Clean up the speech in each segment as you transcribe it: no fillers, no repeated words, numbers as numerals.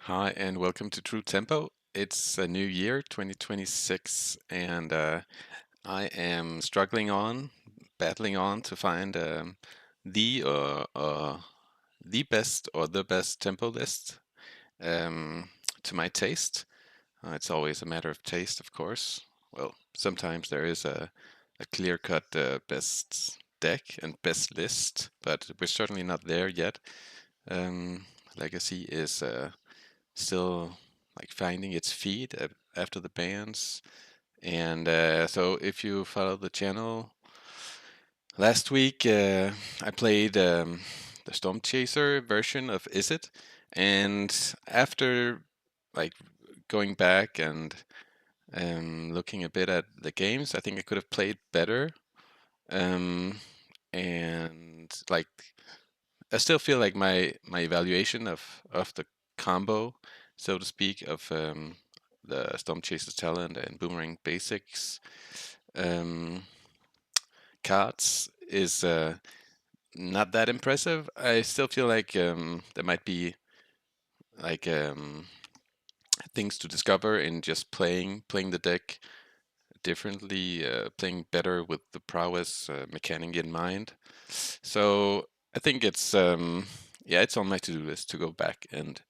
Hi, and welcome to True Tempo. It's a new year, 2026, and I am battling on to find the the best or the best tempo list um, to my taste. It's always a matter of taste, of course. Well, sometimes there is a clear-cut best deck and best list, but we're certainly not there yet. Um, Legacy is still like finding its feet after the bans. And so if you follow the channel, last week I played the Storm Chaser version of Izzet, and after like going back and looking a bit at the games, I think I could have played better. Um, and like I still feel like my evaluation of the combo, so to speak, of the Storm Chaser's talent and Boomerang basics um, cards is not that impressive. I still feel like there might be like things to discover in just playing the deck differently, playing better with the prowess mechanic in mind. So I think it's yeah, it's on my to-do list to go back and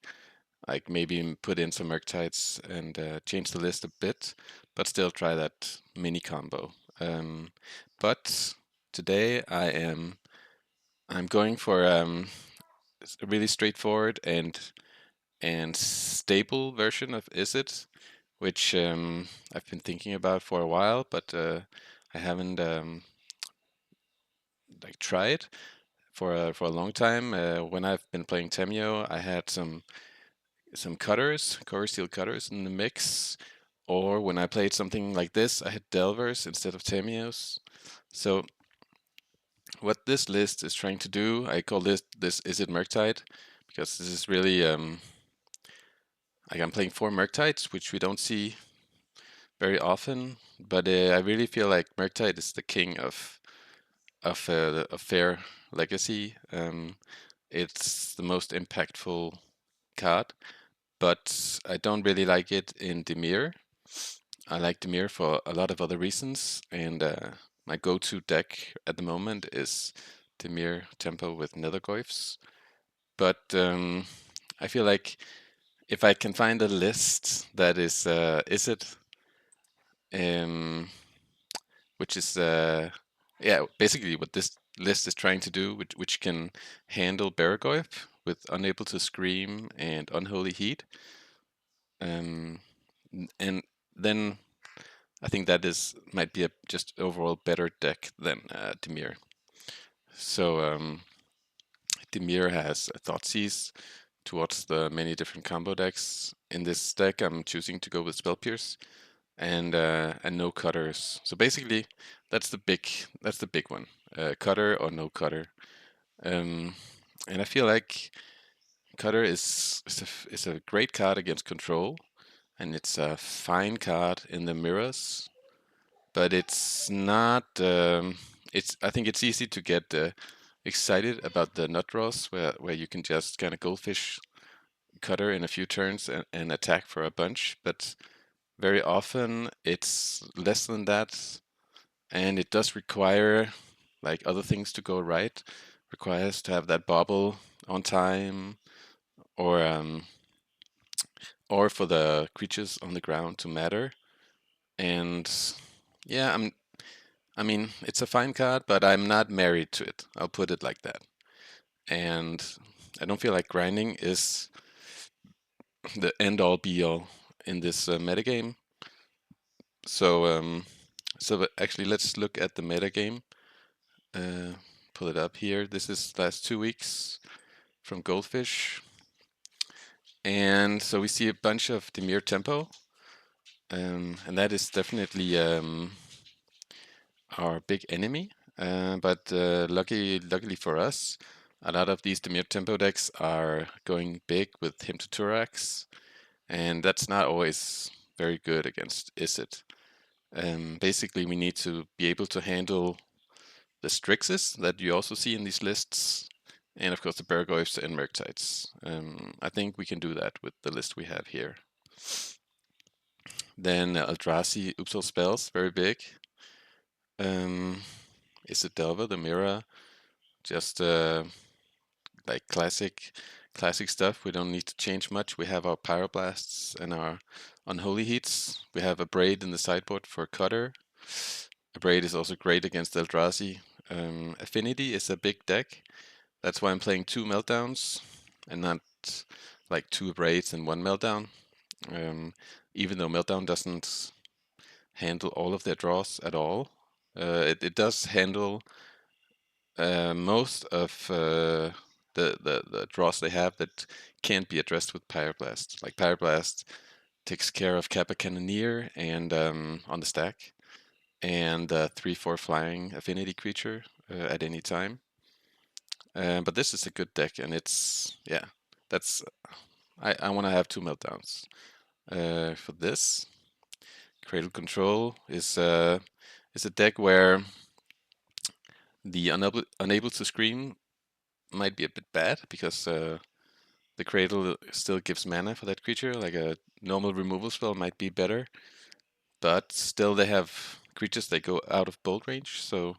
like maybe put in some Murktides and change the list a bit, but still try that mini combo. But today I'm going for a really straightforward and stable version of Izzet, which I've been thinking about for a while, but I haven't like tried for a long time. When I've been playing Temio, I had some cutters, core steel cutters in the mix, or when I played something like this, I had Delvers instead of Temios. So what this list is trying to do, I call this Izzet Murktide, because this is really like I'm playing 4 Murktides, which we don't see very often, but I really feel like Murktide is the king of fair legacy. It's the most impactful card, but I don't really like it in Dimir. I like Dimir for a lot of other reasons, and my go-to deck at the moment is Dimir Tempo with Nethergoyfs. But I feel like if I can find a list that is it, um, which is yeah, basically what this list is trying to do, which can handle Baragoyf with Unable to Scream and Unholy Heat, um, and then I think that is might be a just overall better deck than Dimir. So Dimir has Thoughtseize towards the many different combo decks. In this deck, I'm choosing to go with Spell Pierce and no cutters. So basically, that's the big one: cutter or no cutter. Um, and I feel like cutter is a great card against control, and it's a fine card in the mirrors, but it's not. It's I think it's easy to get excited about the nut draws where you can just kind of goldfish cutter in a few turns and attack for a bunch, but very often it's less than that, and it does require like other things to go right. Requires to have that bauble on time, or um, or for the creatures on the ground to matter. And yeah, I mean, it's a fine card, but I'm not married to it. I'll put it like that. And I don't feel like grinding is the end all be all in this metagame. So, actually, let's look at the metagame. Uh, Pull it up here. This is last 2 weeks from Goldfish. And so we see a bunch of Dimir Tempo. And that is definitely our big enemy. But luckily for us, a lot of these Dimir Tempo decks are going big with Him to Turax, and that's not always very good against Izzet. Basically, we need to be able to handle the Strixes that you also see in these lists, And of course the Burgoyfs and Murktides. I think we can do that with the list we have here. Then Eldrazi Upsal spells, very big. Izzet Delver, the Mira, just like classic stuff. We don't need to change much. We have our Pyroblasts and our Unholy Heats. We have a Braid in the sideboard for Cutter. A Braid is also great against Eldrazi. Affinity is a big deck. That's why I'm playing 2 Meltdowns and not like 2 Braids and 1 Meltdown. Even though Meltdown doesn't handle all of their draws at all, it does handle most of the draws they have that can't be addressed with Pyroblast. Like Pyroblast takes care of Kappa Cannoneer and on the stack, and 3/4 flying Affinity creature at any time. But this is a good deck, and it's that's I want to have 2 Meltdowns. For this, Cradle Control is a deck where the unable to scream might be a bit bad because the Cradle still gives mana for that creature. Like a normal removal spell might be better, but still they have creatures that go out of bolt range. So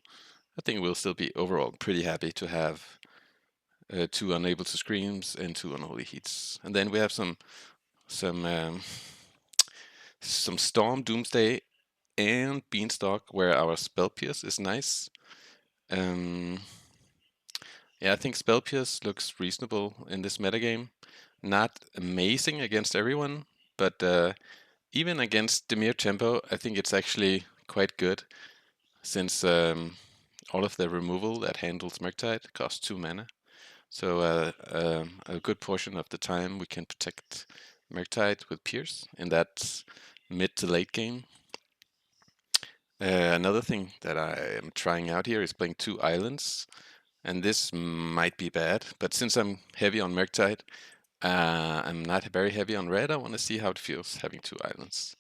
I think we'll still be overall pretty happy to have 2 unable to screams and 2 unholy heats, and then we have some Storm, Doomsday, and Beanstalk, where our Spell Pierce is nice. Yeah, I think Spell Pierce looks reasonable in this metagame. Not amazing against everyone, but even against Dimir Tempo, I think it's actually quite good, since all of the removal that handles Murktide costs 2 mana. So a good portion of the time we can protect Murktide with Pierce in that mid to late game. Another thing that I am trying out here is playing 2 islands, and this might be bad, but since I'm heavy on Murktide, I'm not very heavy on red. I want to see how it feels having 2 islands.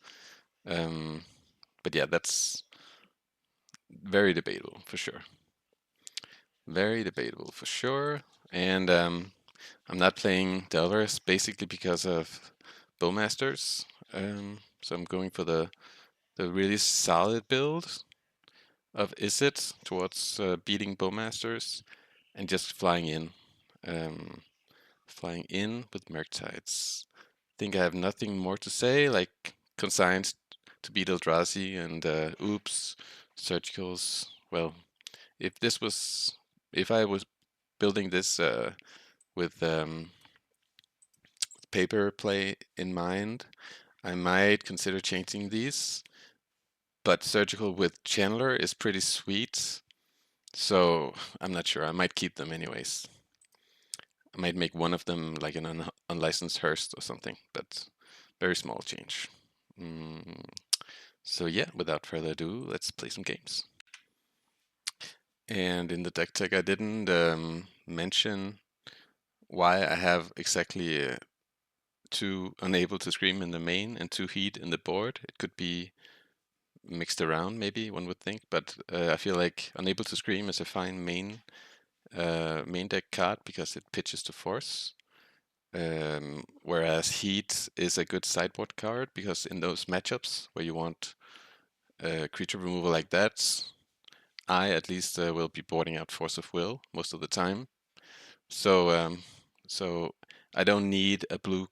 But yeah, that's very debatable for sure. Very debatable for sure. And I'm not playing Delvers basically because of Bowmasters. So I'm going for the really solid build of Izzet towards beating Bowmasters and just flying in. Flying in with Murktides. Think I have nothing more to say, like consigns to beat Eldrazi and oops, surgicals. Well, if I was building this with paper play in mind, I might consider changing these. But surgical with Channeler is pretty sweet, so I'm not sure. I might keep them anyways. I might make one of them like an unlicensed Hearst or something, but very small change. So yeah, without further ado, let's play some games. And in the deck tech, I didn't mention why I have exactly 2 unable to scream in the main and 2 heat in the board. It could be mixed around, maybe one would think, but I feel like unable to scream is a fine main deck card because it pitches to force. Whereas heat is a good sideboard card because in those matchups where you want creature removal like that, I at least will be boarding out Force of Will most of the time. So so I don't need a blue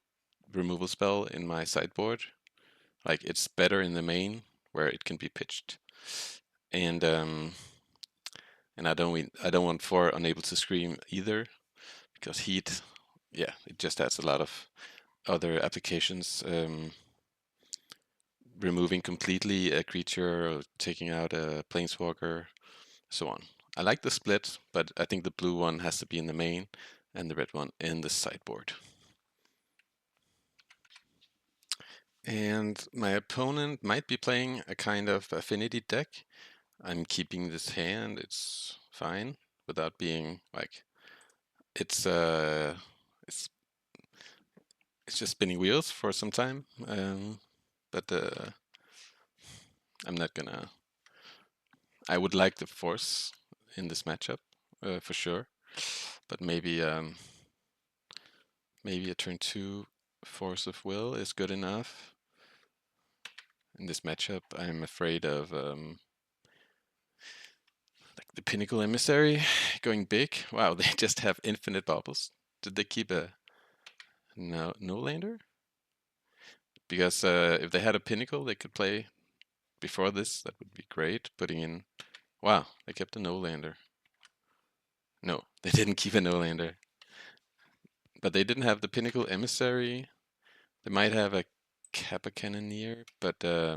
removal spell in my sideboard. Like it's better in the main where it can be pitched, and I don't want 4 unable to scream either because heat, yeah, it just has a lot of other applications. Removing completely a creature or taking out a planeswalker, so on. I like the split, but I think the blue one has to be in the main and the red one in the sideboard. And my opponent might be playing a kind of affinity deck. I'm keeping this hand, it's fine, without being like it's just spinning wheels for some time. But I'm not gonna. I would like the force in this matchup for sure. but maybe maybe a turn 2 Force of Will is good enough. In this matchup, I'm afraid of like the Pinnacle Emissary going big. Wow, they just have infinite baubles. Did they keep a no lander? Because if they had a Pinnacle, they could play before this. That would be great. Putting in. Wow, they kept a no lander. No, they didn't keep a no lander. But they didn't have the Pinnacle Emissary. They might have a Kappa Cannoneer, but they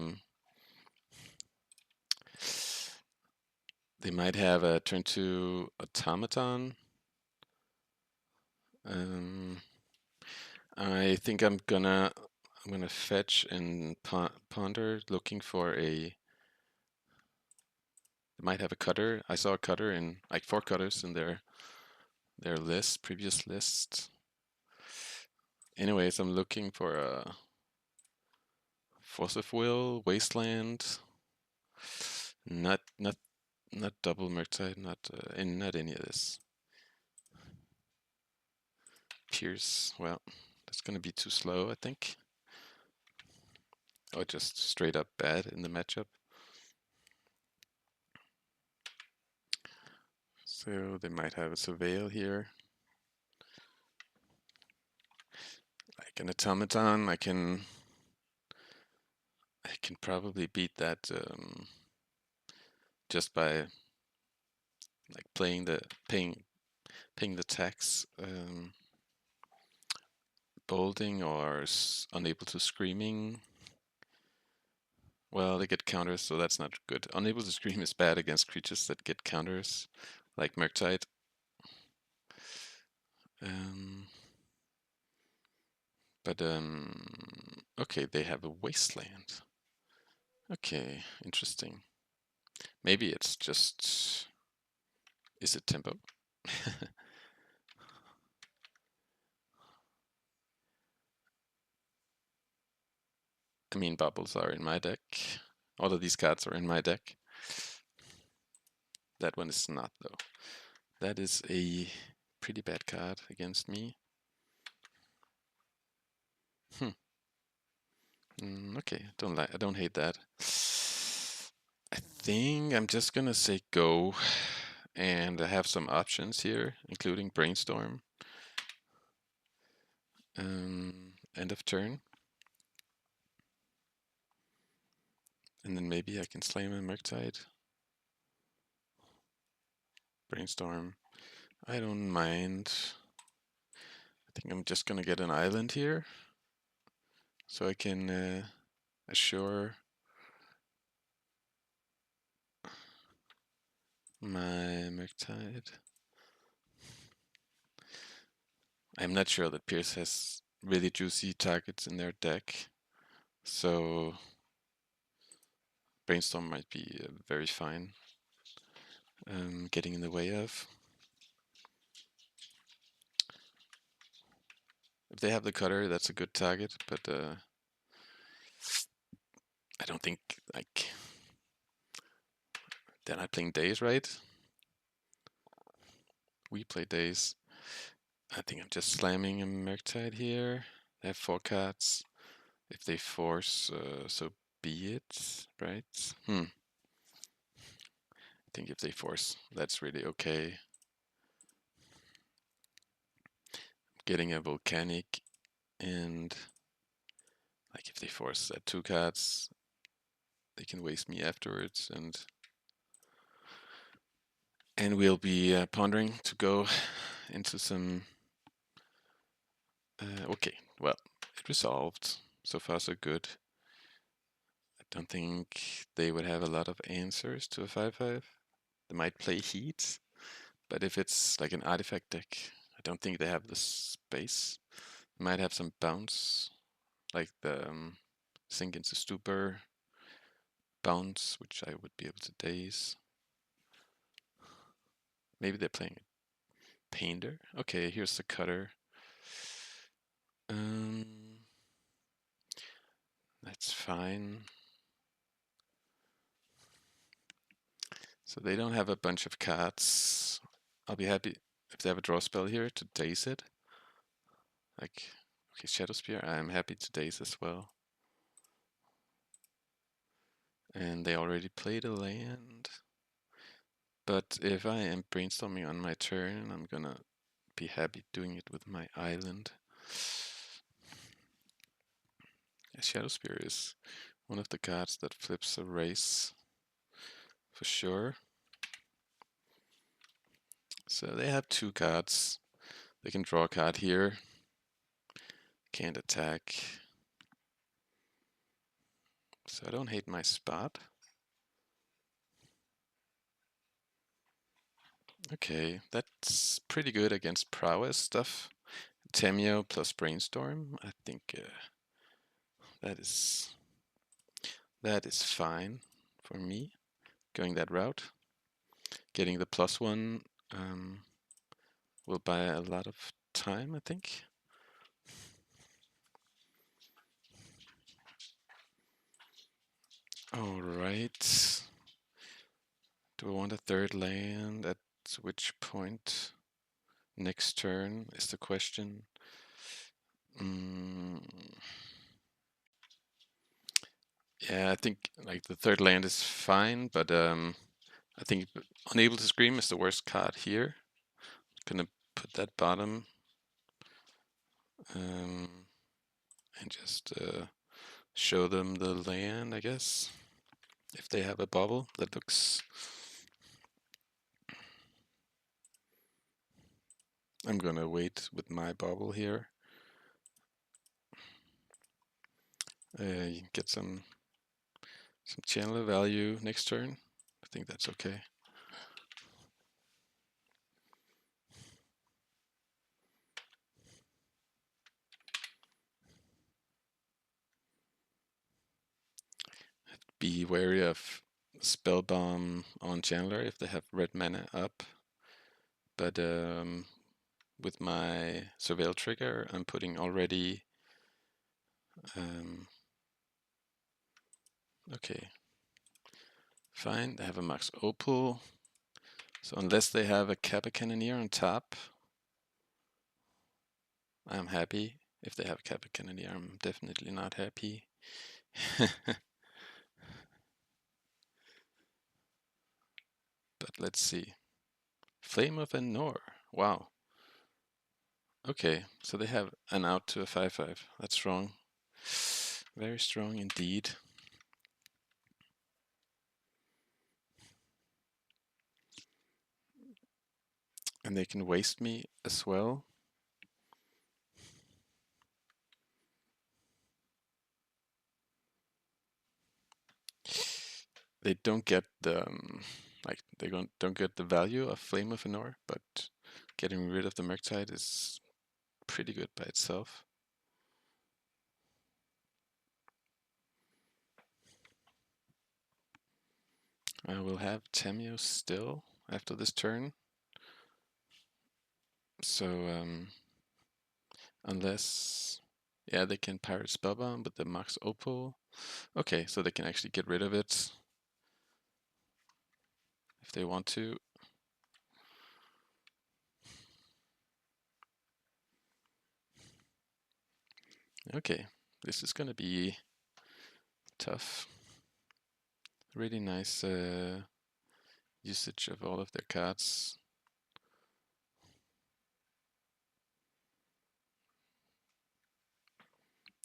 might have a turn 2 Automaton. I think I'm gonna fetch and ponder, looking for a. They might have a cutter. I saw a cutter in like 4 cutters in their previous list. Anyways, I'm looking for a Force of Will, Wasteland. Not double Murktide, not any of this. Pierce, well, that's gonna be too slow, I think. Or just straight up bad in the matchup. So they might have a Surveil here. Like an Automaton, I can probably beat that just by like paying the tax, bolding or unable to screaming. Well, they get counters, so that's not good. Unable to scream is bad against creatures that get counters, like Murktide. But okay, they have a Wasteland. Okay, interesting. Maybe it's just. Is it tempo? I mean, bubbles are in my deck. All of these cards are in my deck. That one is not, though. That is a pretty bad card against me. Okay, I don't hate that. I think I'm just gonna say go, and I have some options here, including Brainstorm. End of turn. And then maybe I can slay my Murktide. Brainstorm. I don't mind. I think I'm just gonna get an island here, so I can assure my Murktide. I'm not sure that Pierce has really juicy targets in their deck, so Brainstorm might be very fine getting in the way of. If they have the cutter, that's a good target, but I don't think, like, they're not playing Daze, right? We play Daze. I think I'm just slamming a Murktide here. They have 4 cards. If they force, so be it, right? I think if they force, that's really okay. Getting a Volcanic, and like if they force at 2 cards, they can waste me afterwards, and we'll be pondering to go into some. Okay, well, it resolved. So far, so good. I don't think they would have a lot of answers to a 5/5. They might play Heat, but if it's like an artifact deck, I don't think they have the space. They might have some bounce, like the Sink into Stupor bounce, which I would be able to Daze. Maybe they're playing Painter. Okay, here's the cutter. That's fine. So they don't have a bunch of cards. I'll be happy if they have a draw spell here to Daze it. Like, okay, Shadow Spear, I'm happy to Daze as well. And they already played a land. But if I am brainstorming on my turn, I'm gonna be happy doing it with my island. Shadow Spear is one of the cards that flips a race for sure. So they have 2 cards. They can draw a card here. Can't attack. So I don't hate my spot. Okay, that's pretty good against prowess stuff. Temur plus Brainstorm, I think that is fine for me. Going that route, getting the +1 will buy a lot of time, I think. All right. Do I want a 3rd land? At which point? Next turn is the question. Yeah, I think like the 3rd land is fine, but I think Unable to Scream is the worst card here. Gonna put that bottom and just show them the land, I guess. If they have a Bauble, that looks. I'm gonna wait with my Bauble here. Get some channeler value next turn. I think that's okay. Be wary of Spellbomb on channeler if they have red mana up. But with my Surveil trigger, I'm putting already. Okay. Fine, they have a Max Opal. So unless they have a Kappa Cannoneer on top, I'm happy. If they have a Kappa Cannoneer, I'm definitely not happy. But let's see. Flame of Anor. Wow. Okay, so they have an out to a 5/5. That's strong. Very strong indeed. And they can waste me as well. They don't get the don't get the value of Flame of Anor, but getting rid of the Murktide is pretty good by itself. I will have Temur still after this turn. So unless they can Pirate Spellbomb with the Max Opal. Okay, so they can actually get rid of it if they want to. Okay, this is gonna be tough. Really nice usage of all of their cards.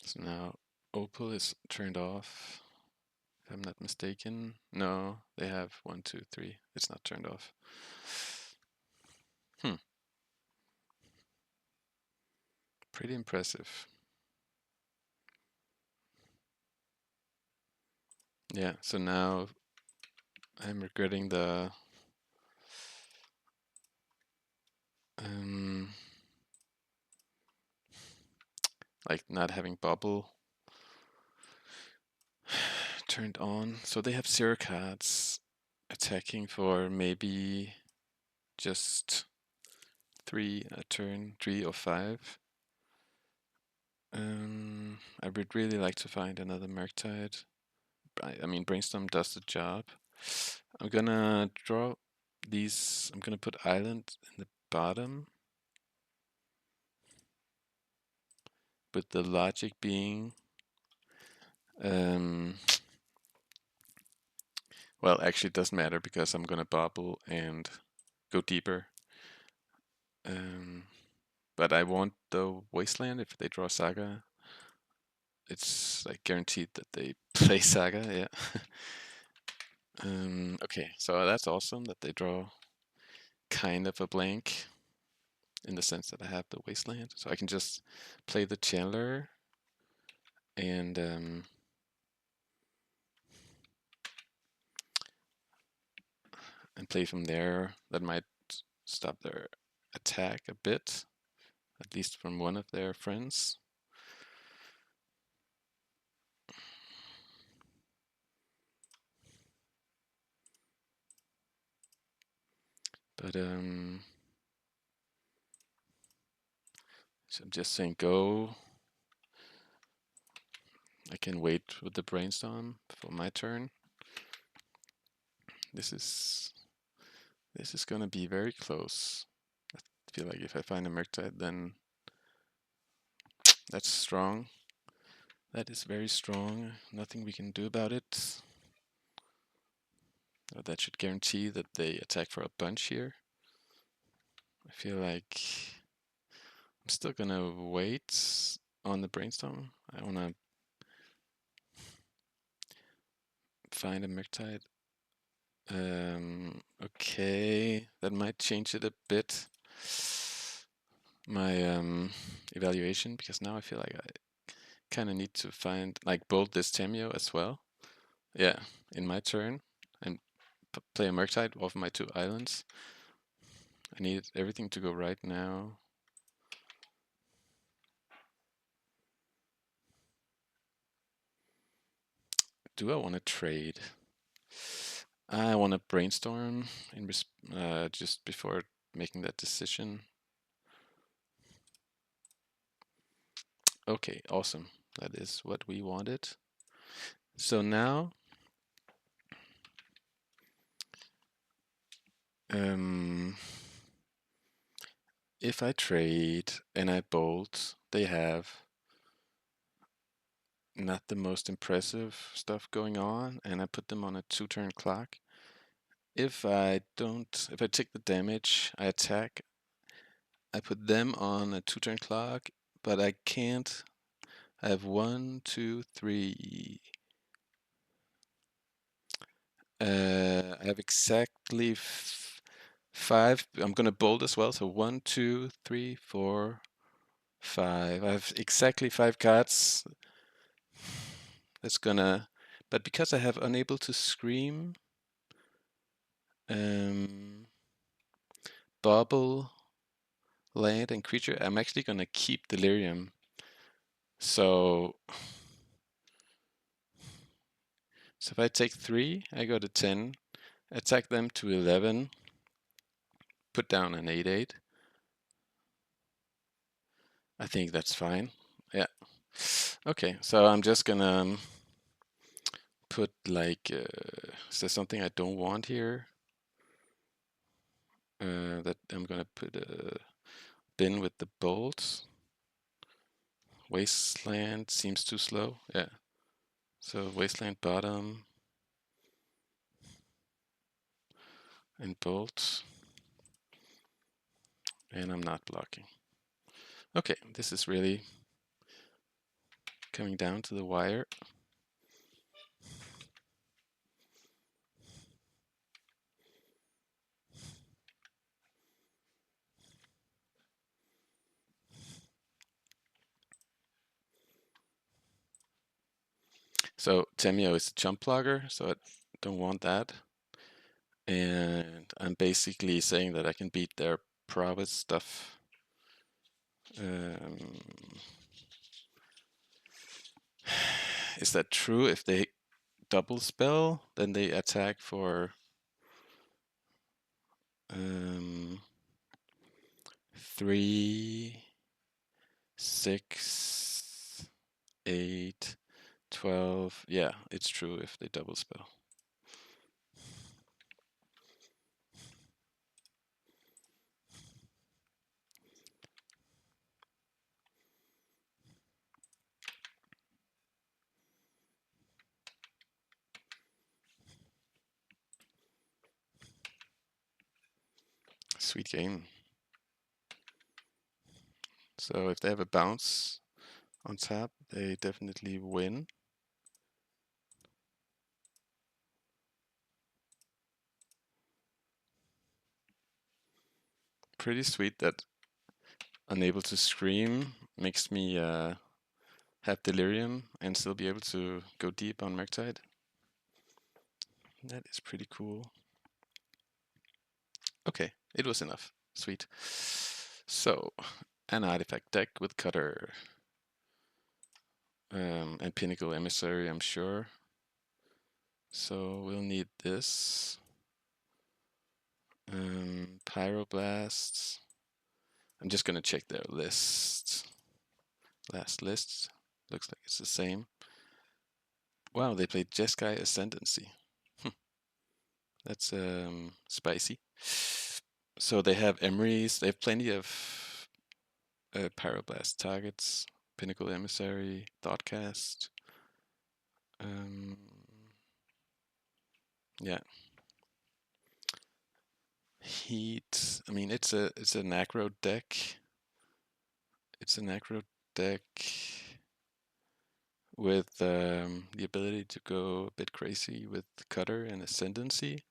So now Opal is turned off, if I'm not mistaken. No, they have 1, 2, 3. It's not turned off. Pretty impressive. Yeah, so now I'm regretting the like not having Bauble turned on. So they have 0 cards attacking for maybe just 3 a turn, 3 or 5. I would really like to find another Murktide. I mean, Brainstorm does the job. I'm gonna draw these. I'm gonna put Island in the bottom. With the logic being, well, actually it doesn't matter because I'm gonna bauble and go deeper. But I want the Wasteland if they draw Saga. It's like guaranteed that they play Saga, yeah. Okay, so that's awesome that they draw kind of a blank in the sense that I have the Wasteland. So I can just play the Chandler and play from there. That might stop their attack a bit, at least from one of their friends. But so I'm just saying go. I can wait with the Brainstorm for my turn. This is gonna be very close. I feel like if I find a Murktide, then that's strong. That is very strong. Nothing we can do about it. That should guarantee that they attack for a bunch here. I feel like I'm still gonna wait on the Brainstorm. I wanna find a Murktide. Okay, that might change it a bit. My evaluation, because now I feel like I kind of need to find, like, bolt this Temur as well. Yeah, in my turn, and play a Murktide off my 2 islands. I need everything to go right now. Do I want to trade? I want to brainstorm in just before making that decision. Okay, awesome. That is what we wanted. So now, if I trade and I bolt, they have not the most impressive stuff going on, and I put them on a 2-turn clock. If I take the damage, I attack. I put them on a 2-turn clock, but I can't. I have 1, 2, 3. I have exactly 5. I'm gonna bold as well. So 1, 2, 3, 4, 5. I have exactly 5 cards. That's gonna, but because I have unable to scream, Bauble, land, and creature, I'm actually gonna keep Delirium. So if I take 3, I go to 10, attack them to 11, put down an 8/8. I think that's fine. Yeah. Okay, so I'm just gonna put like, is there something I don't want here? That I'm gonna put a bin with the bolts. Wasteland seems too slow. Yeah. So Wasteland bottom and bolts. And I'm not blocking. Okay, this is really coming down to the wire. So Temur is a jump blogger, so I don't want that. And I'm basically saying that I can beat their prowess stuff. Is that true? If they double spell, then they attack for 3, 6, 8, 12. Yeah, it's true if they double spell. Sweet game. So if they have a bounce on tap, they definitely win. Pretty sweet that Unable to Scream makes me have Delirium and still be able to go deep on Murktide. That is pretty cool. Okay, it was enough. Sweet. So, an artifact deck with Cutter. And Pinnacle Emissary, I'm sure. So we'll need this. Pyroblasts. I'm just gonna check their list. Last list. Looks like it's the same. Wow, they played Jeskai Ascendancy. That's spicy. So they have Emeries. They have plenty of Pyroblast targets. Pinnacle Emissary, Thoughtcast. Yeah. Heat. I mean, it's an aggro deck. It's an aggro deck with the ability to go a bit crazy with Cutter and Ascendancy.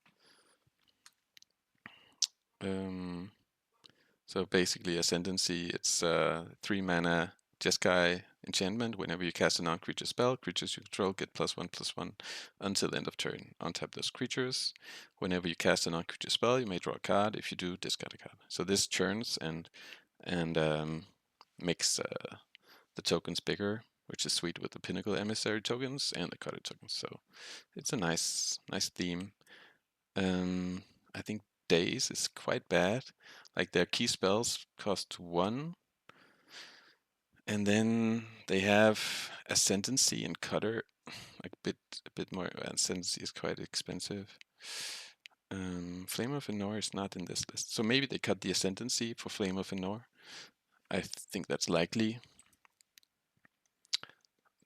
So basically, Ascendancy, it's 3 mana Jeskai enchantment. Whenever you cast a non-creature spell, creatures you control get +1/+1 until end of turn. Untap those creatures. Whenever you cast a non-creature spell, you may draw a card. If you do, discard a card. So this churns and makes the tokens bigger, which is sweet with the Pinnacle Emissary tokens and the Cutter tokens. So it's a nice theme. I think Daze is quite bad. Like their key spells cost 1, and then they have Ascendancy and Cutter. Like a bit more. Ascendancy is quite expensive. Flame of Anor is not in this list, so maybe they cut the Ascendancy for Flame of Anor. I think that's likely. I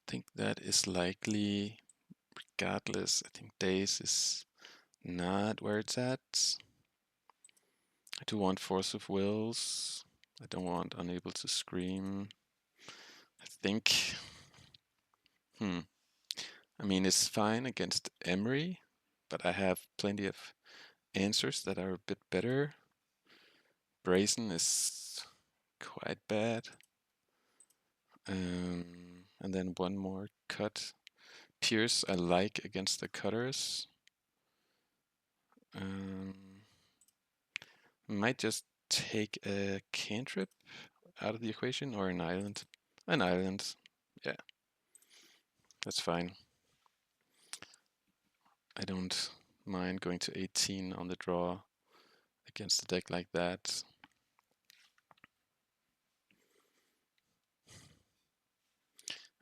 think that is likely. Regardless, I think Daze is not where it's at. I do want Force of Wills. I don't want Unable to Scream. I think. I mean, it's fine against Emery, but I have plenty of answers that are a bit better. Brazen is quite bad. And then one more cut. Pierce I like against the Cutters. Might just take a cantrip out of the equation or an island. An island, yeah. That's fine. I don't mind going to 18 on the draw against a deck like that.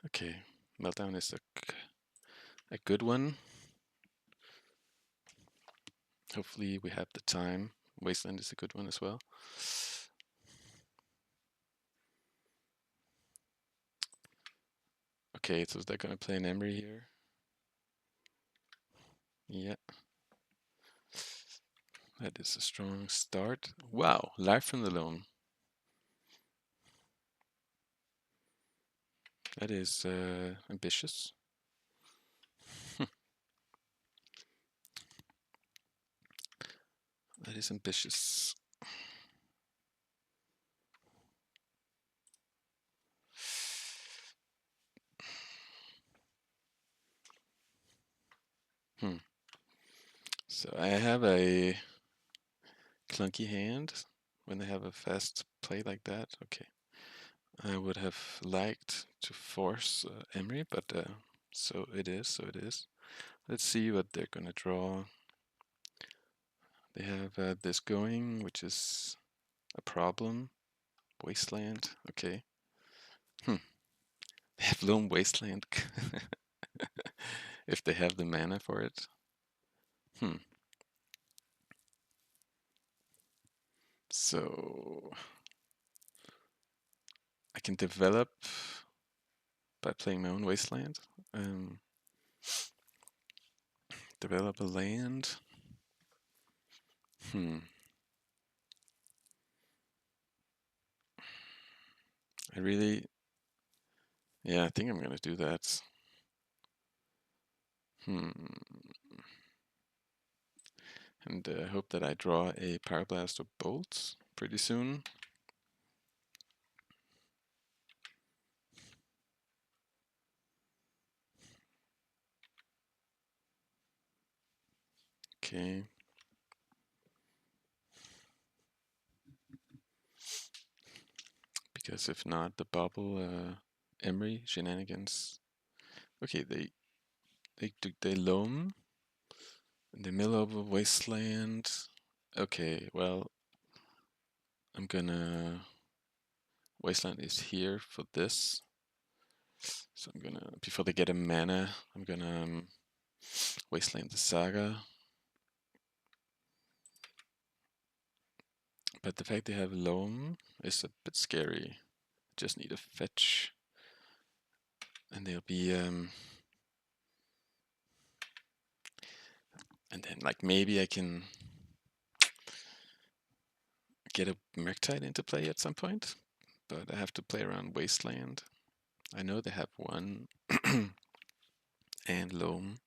Okay, Meltdown is a good one. Hopefully we have the time. Wasteland is a good one as well. Okay, so they're gonna play an Emery here. Yeah. That is a strong start. Wow, Life from the Loam. That is ambitious. That is ambitious. So I have a clunky hand when they have a fast play like that. Okay. I would have liked to force Emery, but so it is. Let's see what they're gonna draw. They have this going, which is a problem. Wasteland, okay. They have Lone Wasteland if they have the mana for it. So I can develop by playing my own Wasteland. Develop a land. I really, yeah, I think I'm gonna do that. And hope that I draw a Pyroblast or Bolt pretty soon. Okay. Because if not, the Bauble Emery shenanigans. Okay, they loam in the middle of a wasteland. Okay, well, I'm gonna Wasteland is here for this, so I'm gonna before they get a mana, I'm gonna Wasteland the Saga. But the fact they have loam is a bit scary. Just need a fetch, and they'll be and then like maybe I can get a Murktide into play at some point, but I have to play around Wasteland. I know they have one and loam.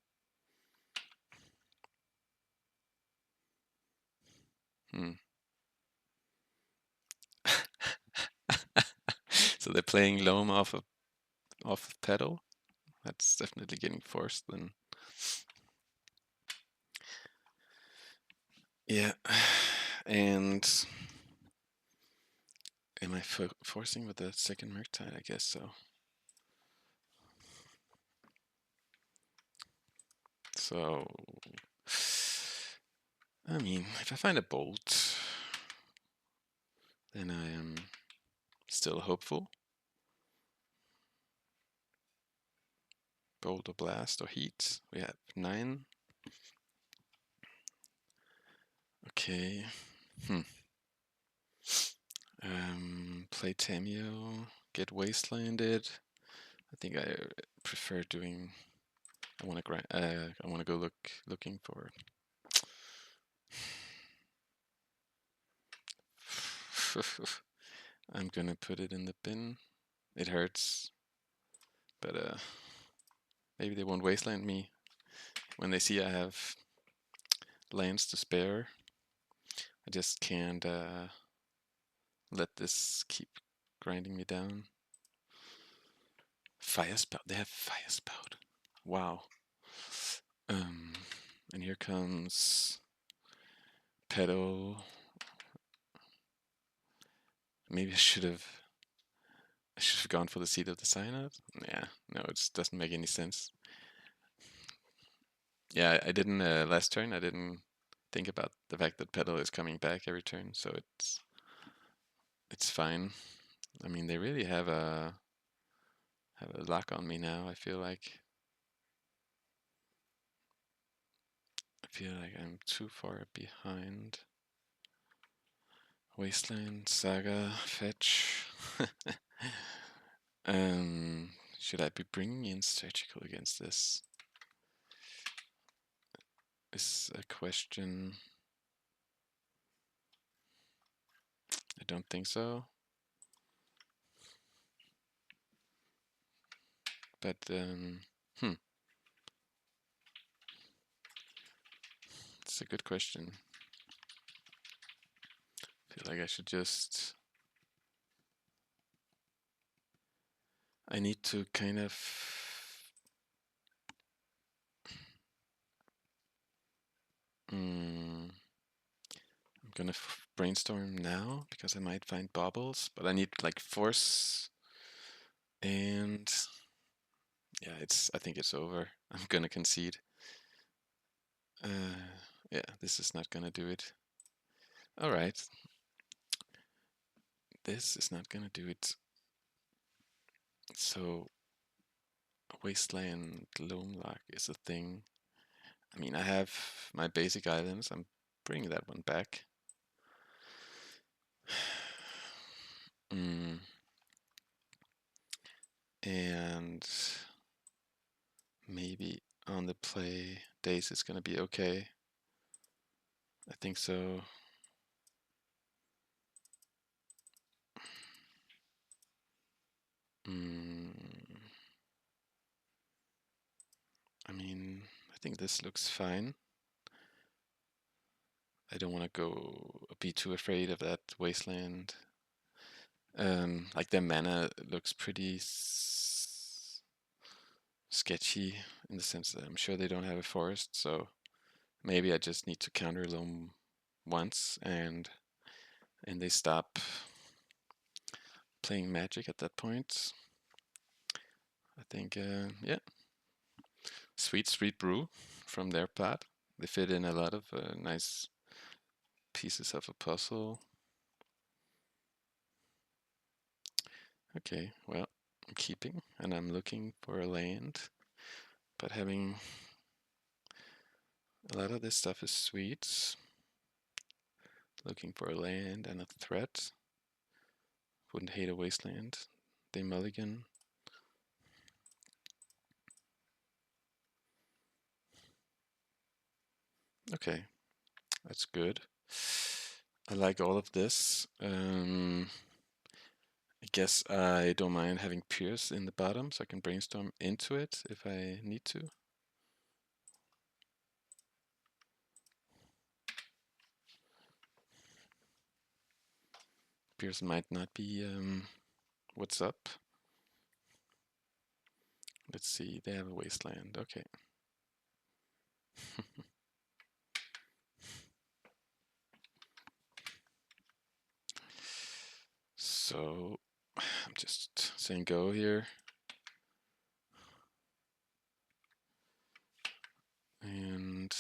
So they're playing loam off of pedal. That's definitely getting forced then. Yeah, and am I forcing with the second Murktide? I guess so. So, I mean, if I find a Bolt, then I am still hopeful. Bolt or Blast or Heat. We have 9. Okay. Play Temur, get Wastelanded. I think I prefer doing. I want to grind. I want to go looking for. I'm gonna put it in the bin. It hurts, but maybe they won't Wasteland me when they see I have lands to spare. I just can't let this keep grinding me down. Fire Spout. They have Fire Spout. Wow. And here comes Pedal. Maybe I should have gone for the Seed of the Cyanide. Yeah, no, it just doesn't make any sense. Yeah, I didn't last turn. I didn't think about the fact that Pedal is coming back every turn, so it's fine. I mean, they really have a lock on me now. I feel like I'm too far behind. Wasteland, Saga, fetch. Should I be bringing in Surgical against this? Is a question. I don't think so. But it's a good question. I feel like I should just. I need to kind of. I'm gonna brainstorm now because I might find baubles, but I need like force. And yeah, I think it's over. I'm gonna concede. Yeah, this is not gonna do it. All right. This is not gonna do it. So, Wasteland Loamlock is a thing. I mean, I have my basic islands. I'm bringing that one back. And maybe on the play, Daze is gonna be okay. I think so. . think this looks fine. I don't want to be too afraid of that Wasteland. Like their mana looks pretty sketchy in the sense that I'm sure they don't have a forest, so maybe I just need to counter them once and they stop playing Magic at that point. I think, yeah. Sweet Street Brew from their part. They fit in a lot of nice pieces of a puzzle. Okay, well, I'm keeping and I'm looking for a land, but having a lot of this stuff is sweet. Looking for a land and a threat. Wouldn't hate a Wasteland. They mulligan. Okay, that's good. I like all of this. I guess I don't mind having Pierce in the bottom, so I can Brainstorm into it if I need to. Pierce might not be what's up. Let's see, they have a Wasteland, okay. So, I'm just saying go here. And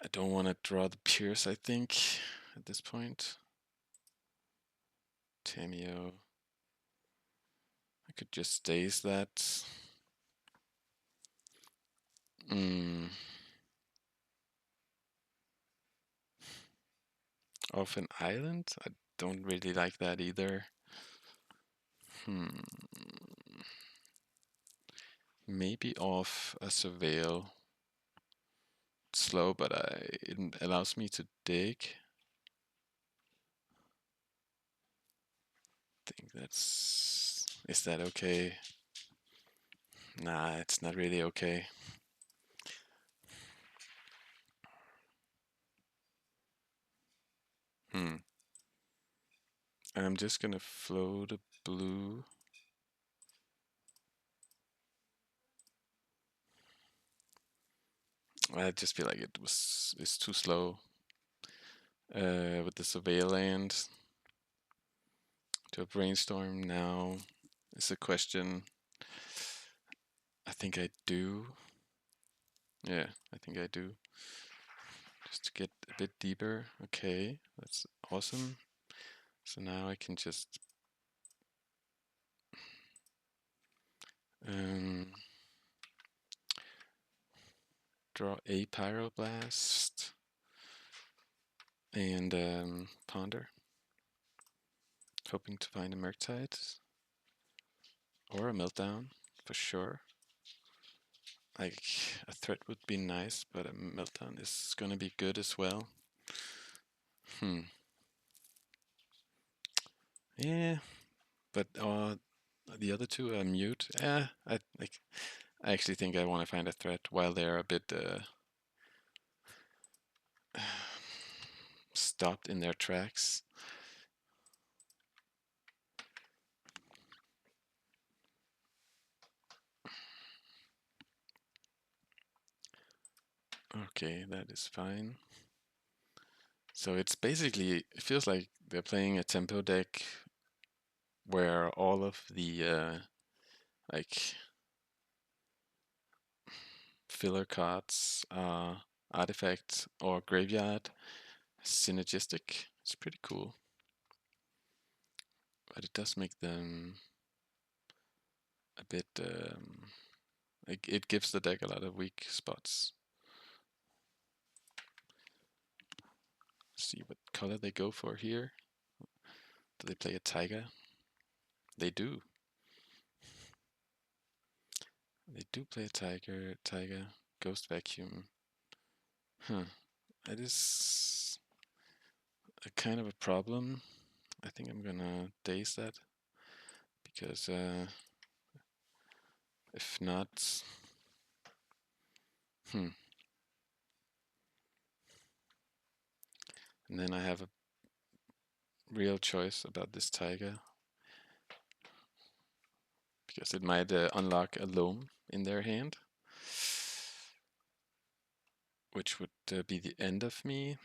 I don't want to draw the Pierce, I think, at this point. Tameo. I could just Daze that. Off an island? I don't really like that either. Maybe off a Surveil. Slow, but it allows me to dig. I think that's... Is that okay? Nah, it's not really okay. I'm just gonna float a blue. I just feel like it's too slow. With the Surveil land to a Brainstorm now is a question. I think I do. Yeah, I think I do. Just to get a bit deeper. Okay, that's awesome. So now I can just draw a Pyroblast and ponder. Hoping to find a Murktide or a Meltdown for sure. Like a threat would be nice, but a Meltdown is gonna be good as well. Yeah, but the other two are mute. I actually think I want to find a threat while they're a bit stopped in their tracks. Okay, that is fine. So it's basically, it feels like they're playing a tempo deck where all of the like filler cards are artifact or graveyard synergistic. It's pretty cool. But it does make them a bit, like it gives the deck a lot of weak spots. See what color they go for here. Do they play a Tiger? They do. They do play a Tiger, Ghost Vacuum. Huh. That is a kind of a problem. I think I'm gonna Daze that because if not, Hmm. And then I have a real choice about this tiger because it might unlock a loam in their hand, which would be the end of me.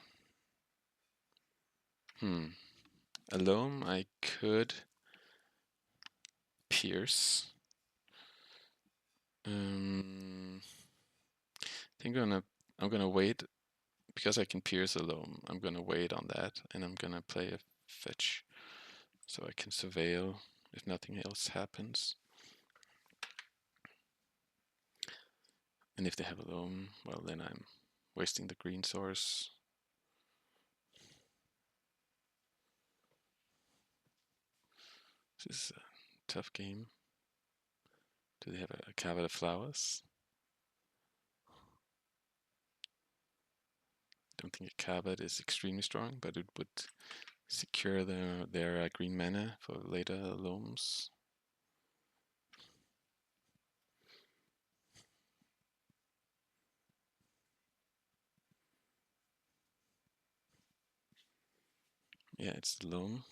A loam I could pierce. I think I'm gonna wait because I can pierce a loam. I'm gonna wait on that, and I'm gonna play a fetch so I can surveil if nothing else happens. And if they have a loam, well, then I'm wasting the green source. This is a tough game. Do they have a cabinet of flowers? Don't think a cabinet is extremely strong, but it would secure their green mana for later loams. Yeah, it's the loam.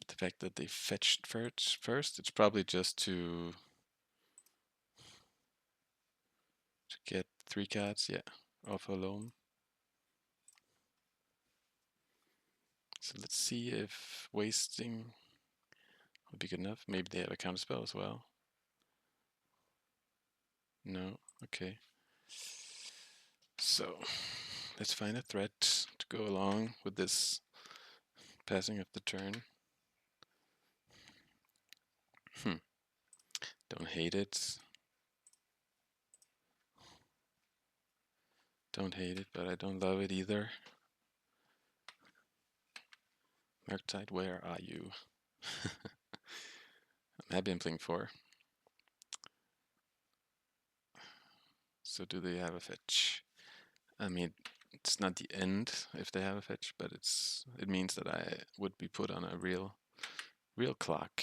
The fact that they fetched first, it's probably just to get 3 cards, yeah, off a loam. So let's see if wasting would be good enough. Maybe they have a counterspell as well. No, okay. So let's find a threat to go along with this passing of the turn. Don't hate it. Don't hate it, but I don't love it either. Murktide, where are you? I'm happy I'm playing 4. So do they have a fetch? I mean, it's not the end if they have a fetch, but it means that I would be put on a real clock.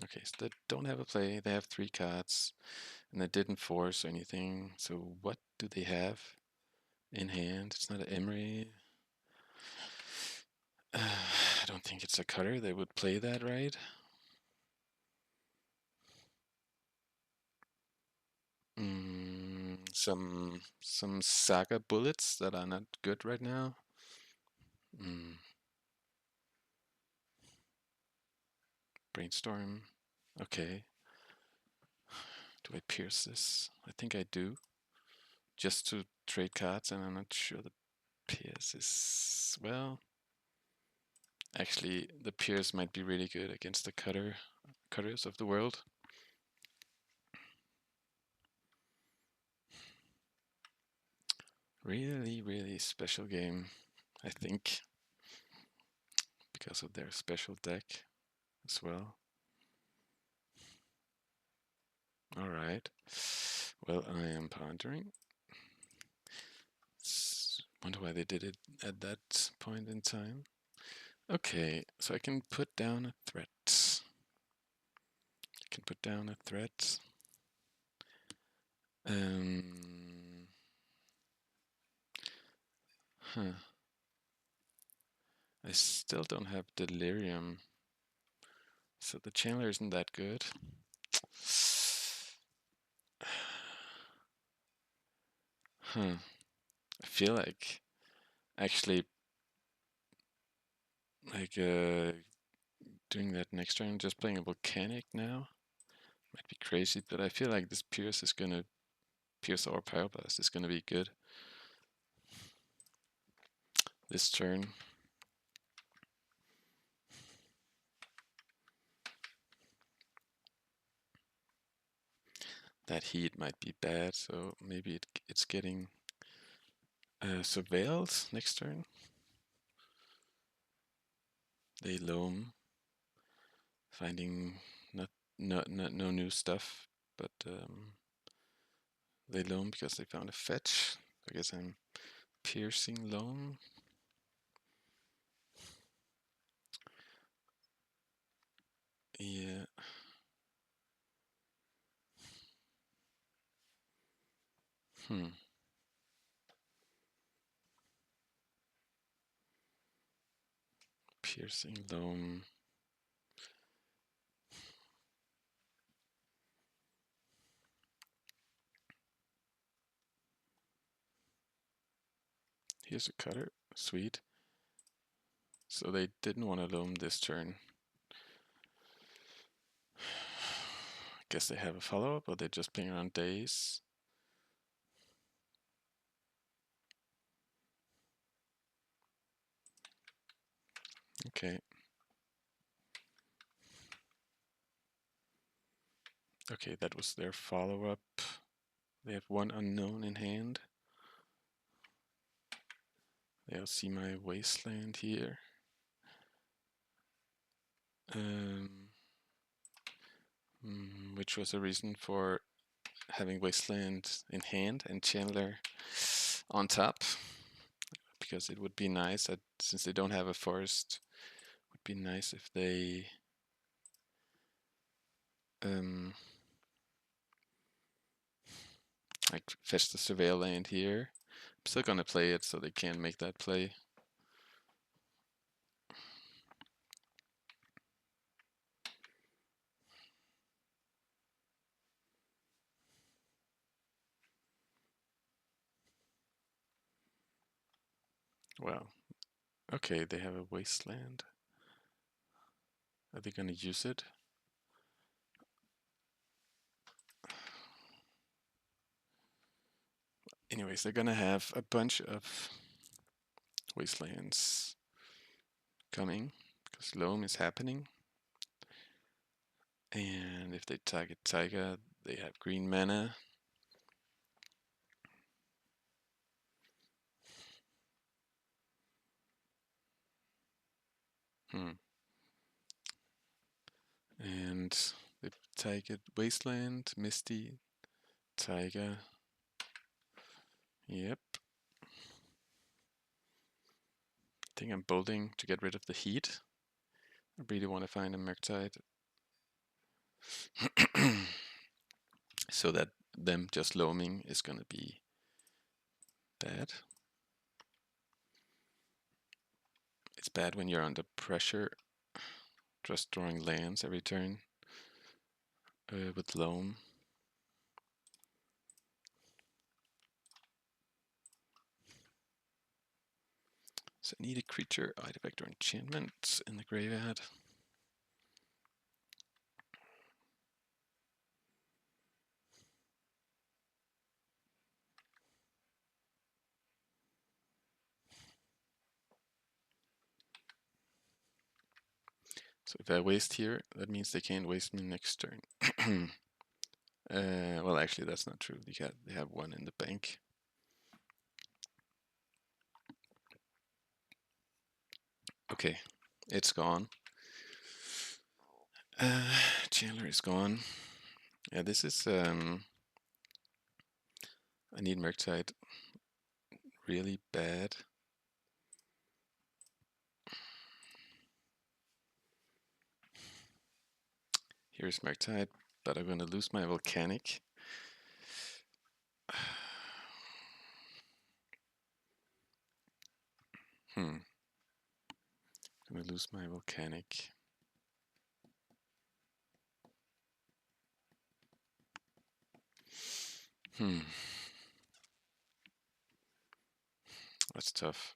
Okay, so they don't have a play. They have 3 cards, and they didn't force or anything. So what do they have in hand? It's not an Emery. I don't think it's a cutter. They would play that, right? Some Saga bullets that are not good right now. Brainstorm. Okay. Do I pierce this? I think I do. Just to trade cards, and I'm not sure the pierce is... Well, actually, the pierce might be really good against the cutters of the world. Really, really special game, I think, because of their special deck as well. Alright. Well, I am pondering. Wonder why they did it at that point in time. Okay, so I can put down a threat. Huh. I still don't have Delirium, so the Chandler isn't that good. I feel like actually doing that next turn, just playing a Volcanic now might be crazy, but I feel like this Pierce or Pyroblast is gonna be good this turn. That heat might be bad, so maybe it's getting surveilled next turn. They loam, finding no new stuff, but they loam because they found a fetch. I guess I'm piercing loam. Yeah. Hmm. Piercing Loam. Here's a cutter. Sweet. So they didn't want to loam this turn. Guess they have a follow-up, or they're just playing around Daze. Okay. Okay, that was their follow-up. They have one unknown in hand. They'll see my Wasteland here. Which was a reason for having Wasteland in hand and Chandler on top. Because it would be nice that, since they don't have a forest, it would be nice if they like fetch the Surveil land here. I'm still gonna play it so they can't make that play. Well, okay, they have a Wasteland. Are they gonna use it? Anyways, they're gonna have a bunch of Wastelands coming because Loam is happening. And if they target Tiger, they have green mana. And they target Wasteland, Misty, Tiger. Yep. I think I'm bolting to get rid of the heat. I really want to find a Murktide. So that them just loaming is gonna be bad. It's bad when you're under pressure, just drawing lands every turn with loam. So I need a creature, artifact, or enchantment in the graveyard. So if I waste here, that means they can't waste me next turn. Well, actually, that's not true. They have one in the bank. Okay, it's gone. Chandler is gone. Yeah, this is. I need Murktide really bad. Here's Murktide, but I'm gonna lose my Volcanic. I'm gonna lose my Volcanic. That's tough.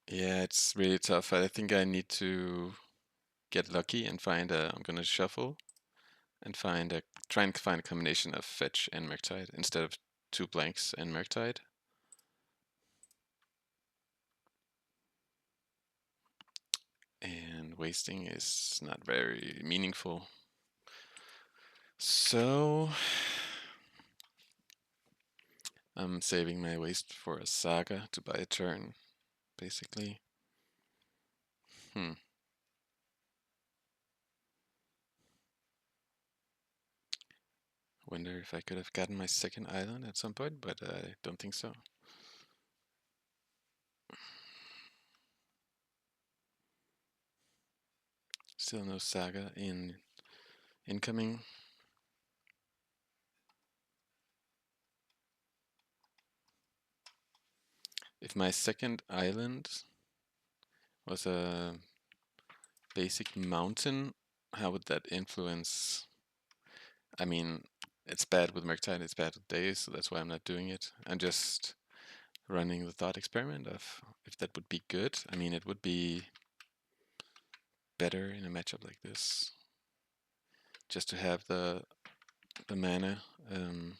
Yeah, it's really tough. I think I need to get lucky and find a. I'm gonna shuffle and try and find a combination of fetch and Murktide instead of two blanks and Murktide. And wasting is not very meaningful. So I'm saving my waste for a Saga to buy a turn, basically. Wonder if I could have gotten my second island at some point, but I don't think so. Still no Saga incoming. If my second island was a basic mountain, how would that influence? I mean, it's bad with Murktide, it's bad with Daze, so that's why I'm not doing it. I'm just running the thought experiment of if that would be good. I mean, it would be better in a matchup like this, just to have the mana. And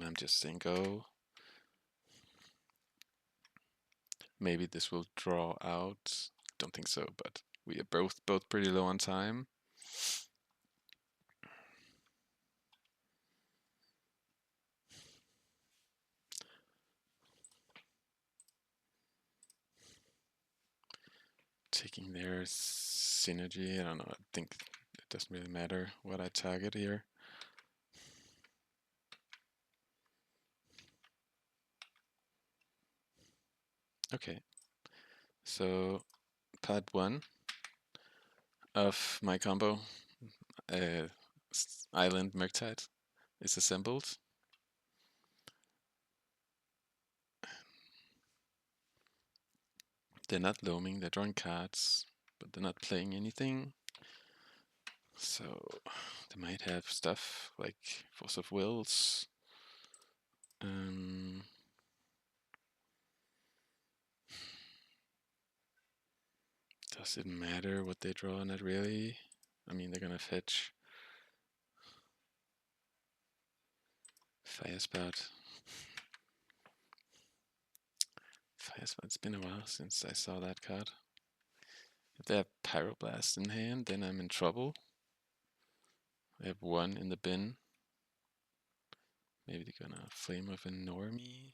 I'm just saying go. Maybe this will draw out. Don't think so, but we are both pretty low on time. Taking their synergy. I don't know. I think it doesn't really matter what I target here. Okay. So part 1 of my combo, Island Murktide, is assembled. They're not loaming, they're drawing cards, but they're not playing anything. So they might have stuff like Force of Wills. Does it matter what they draw? Not really. I mean, they're gonna fetch Firespout. Firespout, it's been a while since I saw that card. If they have Pyroblast in hand, then I'm in trouble. I have 1 in the bin. Maybe they're gonna Flame of a Normie.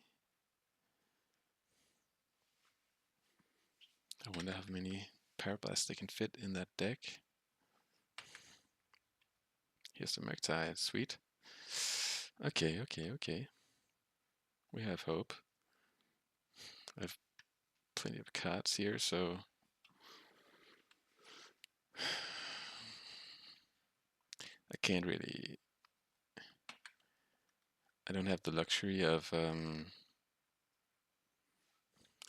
I wonder how many Pyroblasts they can fit in that deck. Here's the Murktide, sweet. Okay. We have hope. I have plenty of cards here, so I can't really. I don't have the luxury of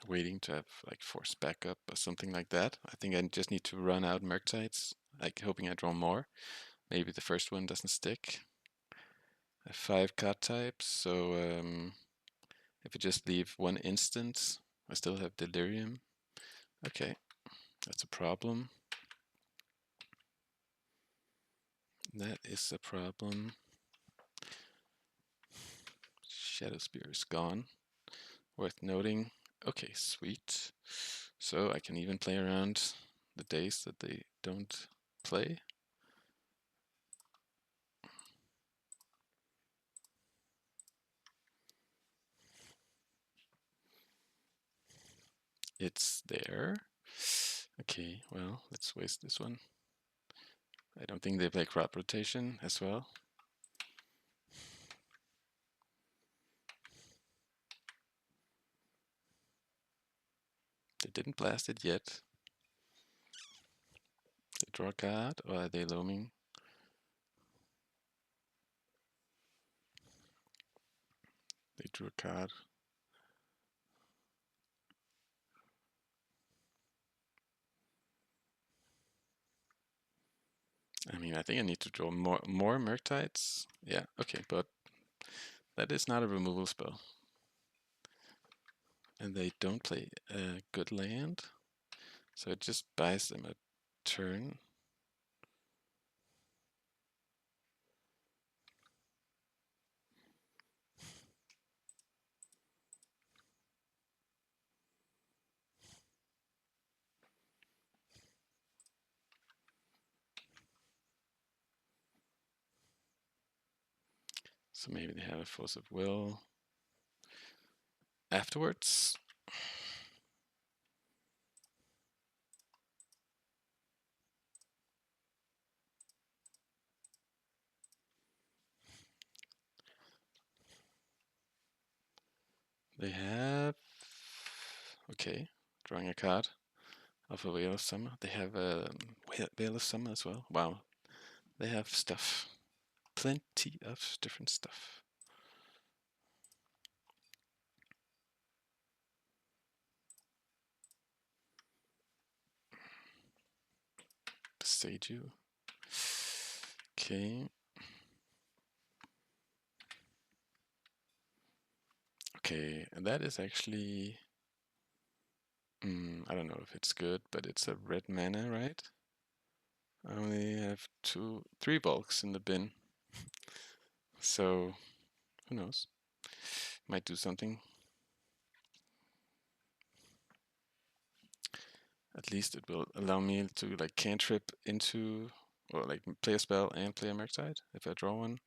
waiting to have like force backup or something like that. I think I just need to run out Murktides, like hoping I draw more. Maybe the first one doesn't stick. I have 5 card types, so if I just leave 1 instant, I still have Delirium. Okay, that's a problem. That is a problem. Shadow Spear is gone. Worth noting. Okay, sweet. So I can even play around the days that they don't play. It's there. Okay, well, let's waste this one. I don't think they play crop rotation as well. They didn't blast it yet. They draw a card, or are they loaming? They drew a card. I mean, I think I need to draw more Murktides. Yeah, okay, but that is not a removal spell. And they don't play a good land, so it just buys them a turn. So maybe they have a Force of Will afterwards. They have... Okay, drawing a card. of a Veil of Summer. They have a Veil of Summer as well. Wow, they have stuff. Plenty of different stuff. Seiju. Okay. Okay, and that is actually... I don't know if it's good, but it's a red mana, right? I only have 3 bulks in the bin. So, who knows? Might do something. At least it will allow me to like cantrip into, or like play a spell and play a Murktide if I draw one.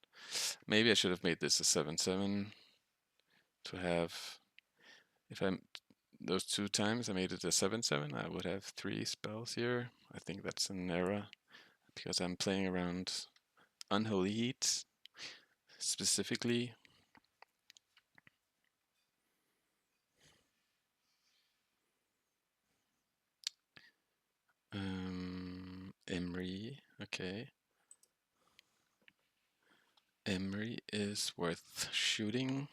Maybe I should have made this a 7/7 to have, if I'm those 2 times I made it a 7/7, I would have 3 spells here. I think that's an error because I'm playing around Unholy Heat specifically. Emery, okay. Emery is worth shooting.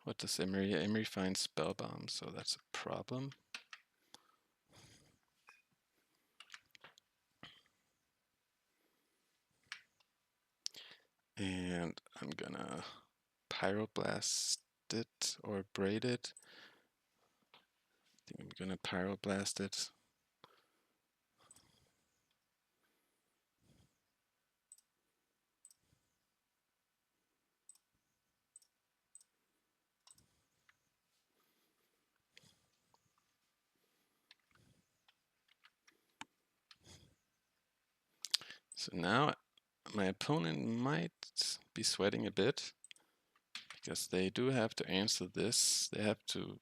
What does Emery? Emery finds Spellbomb, so that's a problem. And I'm gonna Pyroblast it or braid it. I think I'm gonna Pyroblast it. So now my opponent might be sweating a bit because they do have to answer this. They have to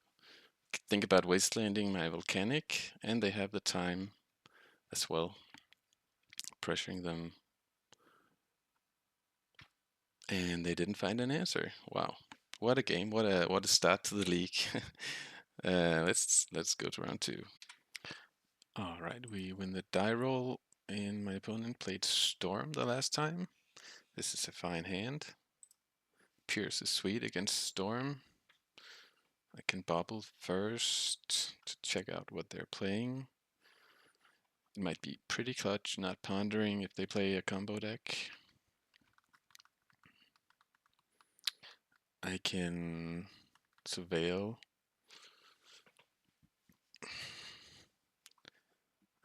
think about wastelanding my Volcanic, and they have the time as well, pressuring them. And they didn't find an answer. Wow, what a game! What a start to the league. Let's go to round 2. All right, we win the die roll, and my opponent played Storm the last time. This is a fine hand. Pierce is sweet against Storm. I can Bauble first to check out what they're playing. It might be pretty clutch, not pondering if they play a combo deck. I can Surveil.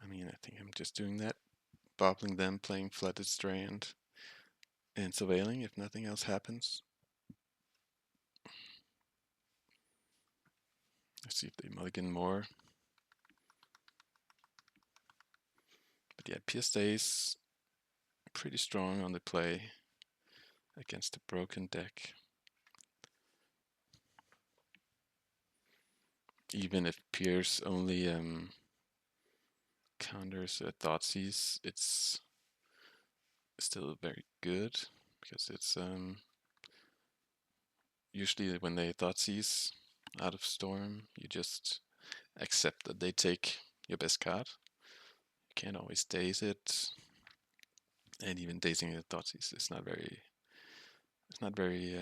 I mean, I think I'm just doing that. Bobbling them, playing Flooded Strand, and surveilling if nothing else happens. Let's see if they mulligan more. But yeah, Pierce stays pretty strong on the play against a broken deck. Even if Pierce only counters a Thoughtseize, it's still very good because it's usually when they Thoughtseize out of Storm, you just accept that they take your best card. You can't always daze it, and even dazing a Thoughtseize is not very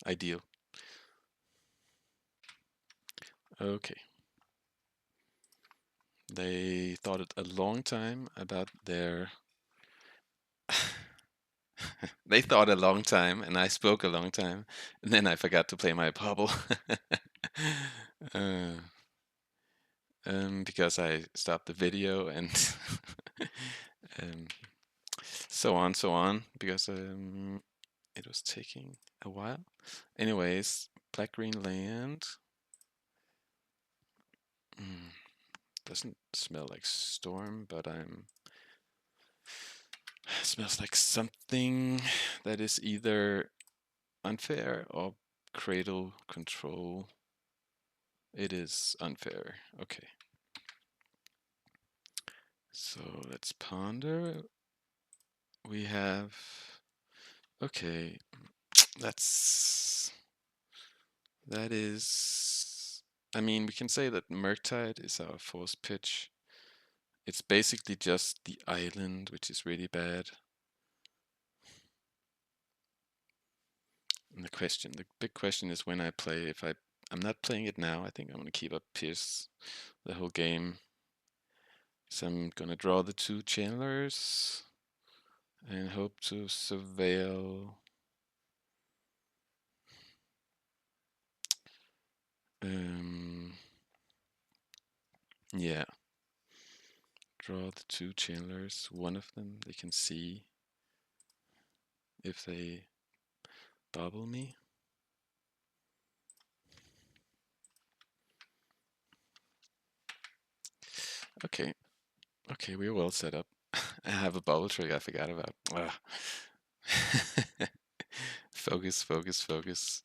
ideal. Okay. They thought it a long time about their... They thought a long time, and I spoke a long time, and then I forgot to play my Bauble. uh, because I stopped the video and um, so on, because it was taking a while. Anyways, black green land. Doesn't smell like Storm, but smells like something that is either unfair or Cradle Control. It is unfair. Okay. So let's ponder. We have... Okay, that is. I mean, we can say that Murktide is our force pitch. It's basically just the island, which is really bad. And the big question is when I play. I'm not playing it now. I think I'm gonna keep up Pierce the whole game. So I'm gonna draw the 2 channelers and hope to surveil. Yeah. Draw the 2 channelers. One of them they can see if they bauble me. Okay. Okay, we're well set up. I have a bubble trick I forgot about. Focus, focus, focus.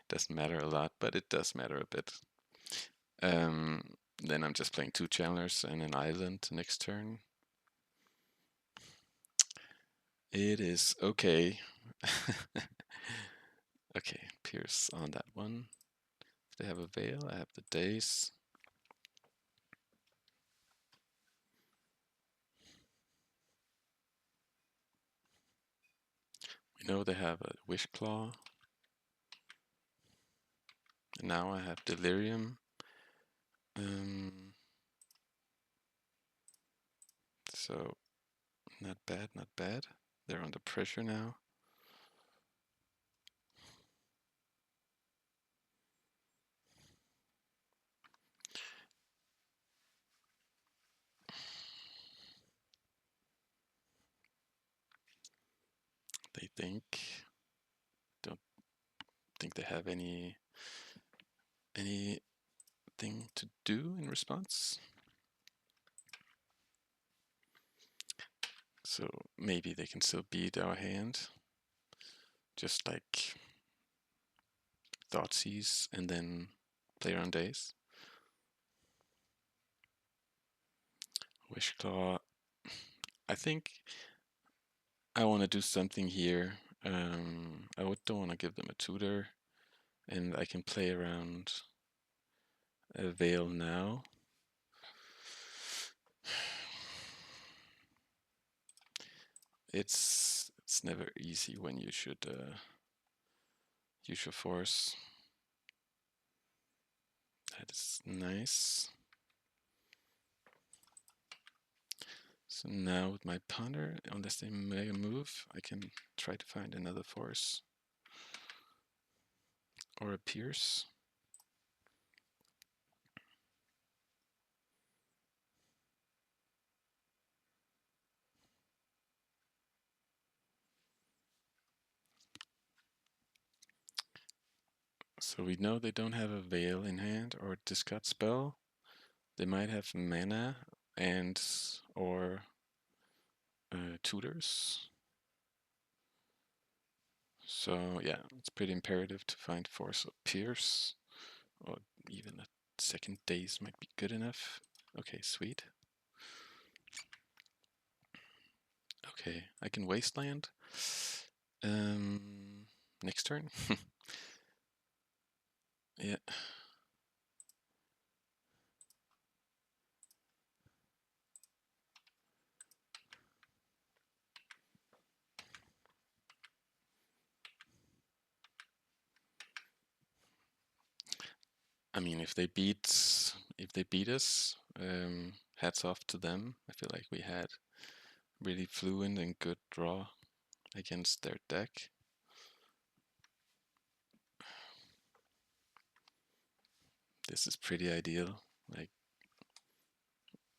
Doesn't matter a lot, but it does matter a bit. Then I'm just playing 2 channelers and an island next turn. It is okay. Okay, Pierce on that one. If they have a veil, I have the Daze. We know they have a Wish Claw. And now I have Delirium. So not bad, not bad. They're under pressure now. They don't think they have anything to do in response. So maybe they can still beat our hand. Just like Thoughtseize and then play around Daze. Wishclaw. I think I want to do something here. I don't want to give them a tutor, and I can play around a veil now. It's never easy when you should use your force. That is nice. So now with my ponder, unless they make a move, I can try to find another force. Or a pierce. So we know they don't have a veil in hand or discard spell. They might have mana and or tutors. So yeah, it's pretty imperative to find force or pierce, or even a second Daze might be good enough. Okay, sweet. Okay, I can Wasteland. Next turn. Yeah. I mean, if they beat us, hats off to them. I feel like we had really fluent and good draw against their deck. This is pretty ideal. Like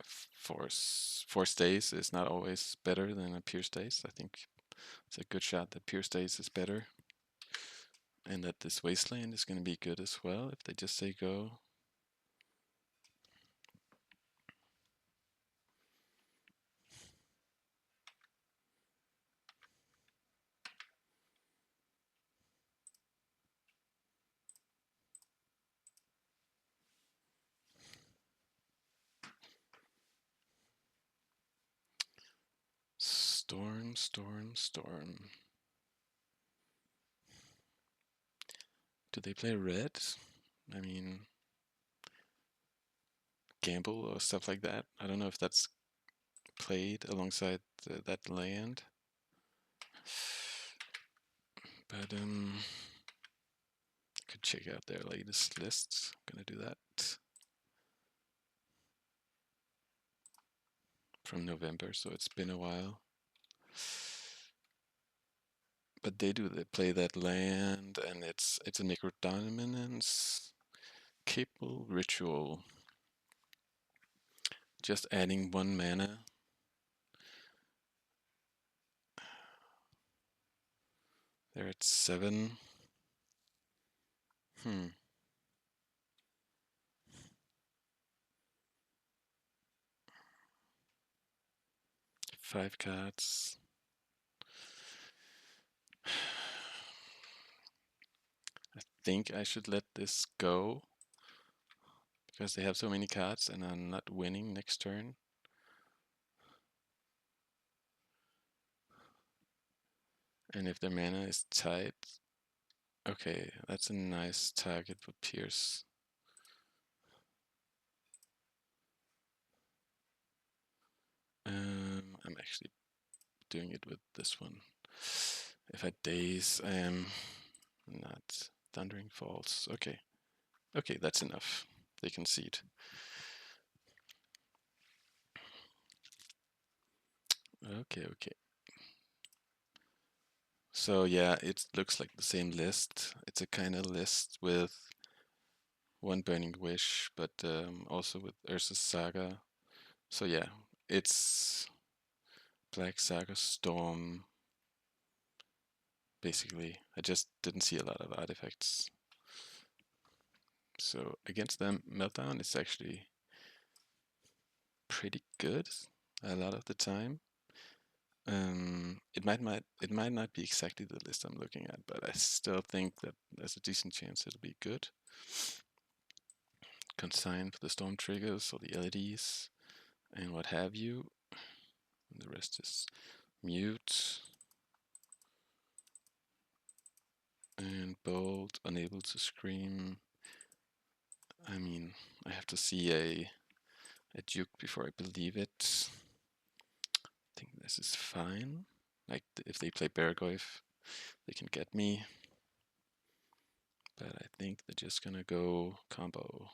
force Daze is not always better than a Pierce Daze. I think it's a good shot that Pierce Daze is better, and that this Wasteland is going to be good as well if they just say go. Storm, storm, storm. Do they play red? I mean, gamble or stuff like that. I don't know if that's played alongside that land. But could check out their latest lists. I'm gonna do that from November, so it's been a while. But they play that land, and it's a necrodominance capable ritual. Just adding 1 mana. They're at 7. 5 cards. I think I should let this go because they have so many cards and I'm not winning next turn. And if their mana is tight, okay, that's a nice target for Pierce. I'm actually doing it with this one. If I Daze, I am not Thundering Falls. Okay, okay, that's enough. They concede. Okay, okay. So yeah, it looks like the same list. It's a kind of list with 1 Burning Wish, but also with Urza's Saga. So yeah, it's Black Saga Storm. Basically, I just didn't see a lot of artifacts. So against them, Meltdown is actually pretty good a lot of the time. It might not be exactly the list I'm looking at, but I still think that there's a decent chance it'll be good. Consign for the storm triggers or the LEDs and what have you. And the rest is mute and bold, unable to scream. I mean, I have to see a Duke before I believe it. I think this is fine. Like, if they play Bergoyf, they can get me. But I think they're just gonna go combo.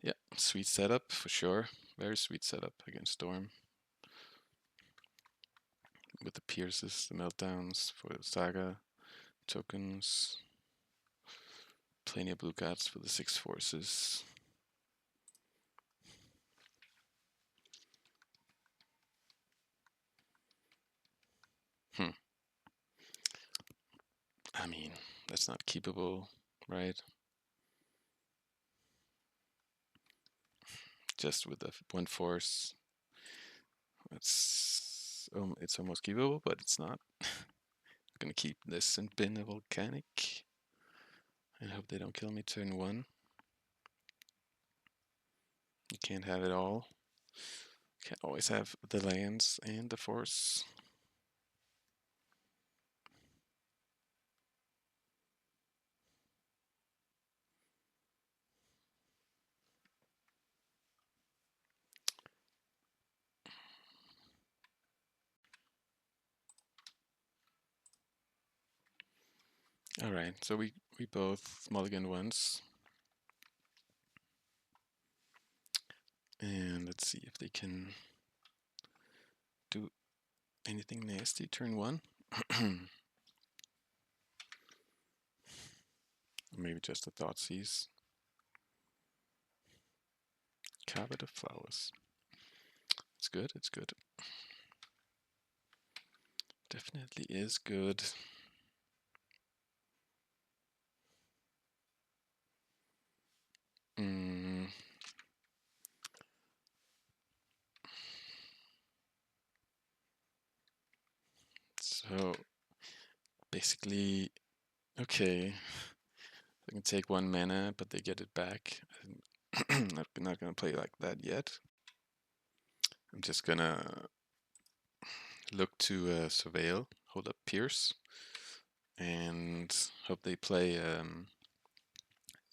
Yeah, sweet setup for sure. Very sweet setup against Storm. With the Pierces, the Meltdowns for the Saga, tokens, plenty of blue cards for the 6 forces. I mean, that's not keepable, right? Just with the 1 force. It's almost keepable, but it's not. I'm gonna keep this and bin a Volcanic. And hope they don't kill me turn 1. You can't have it all. Can't always have the lands and the force. Alright, so we both mulligan once. And let's see if they can do anything nasty turn 1. Maybe just a Thoughtseize. Carpet of Flowers. It's good, it's good. Definitely is good. So basically, okay, I can take 1 mana, but they get it back. I'm not gonna play like that yet. I'm just gonna look to surveil, hold up Pierce, and hope they play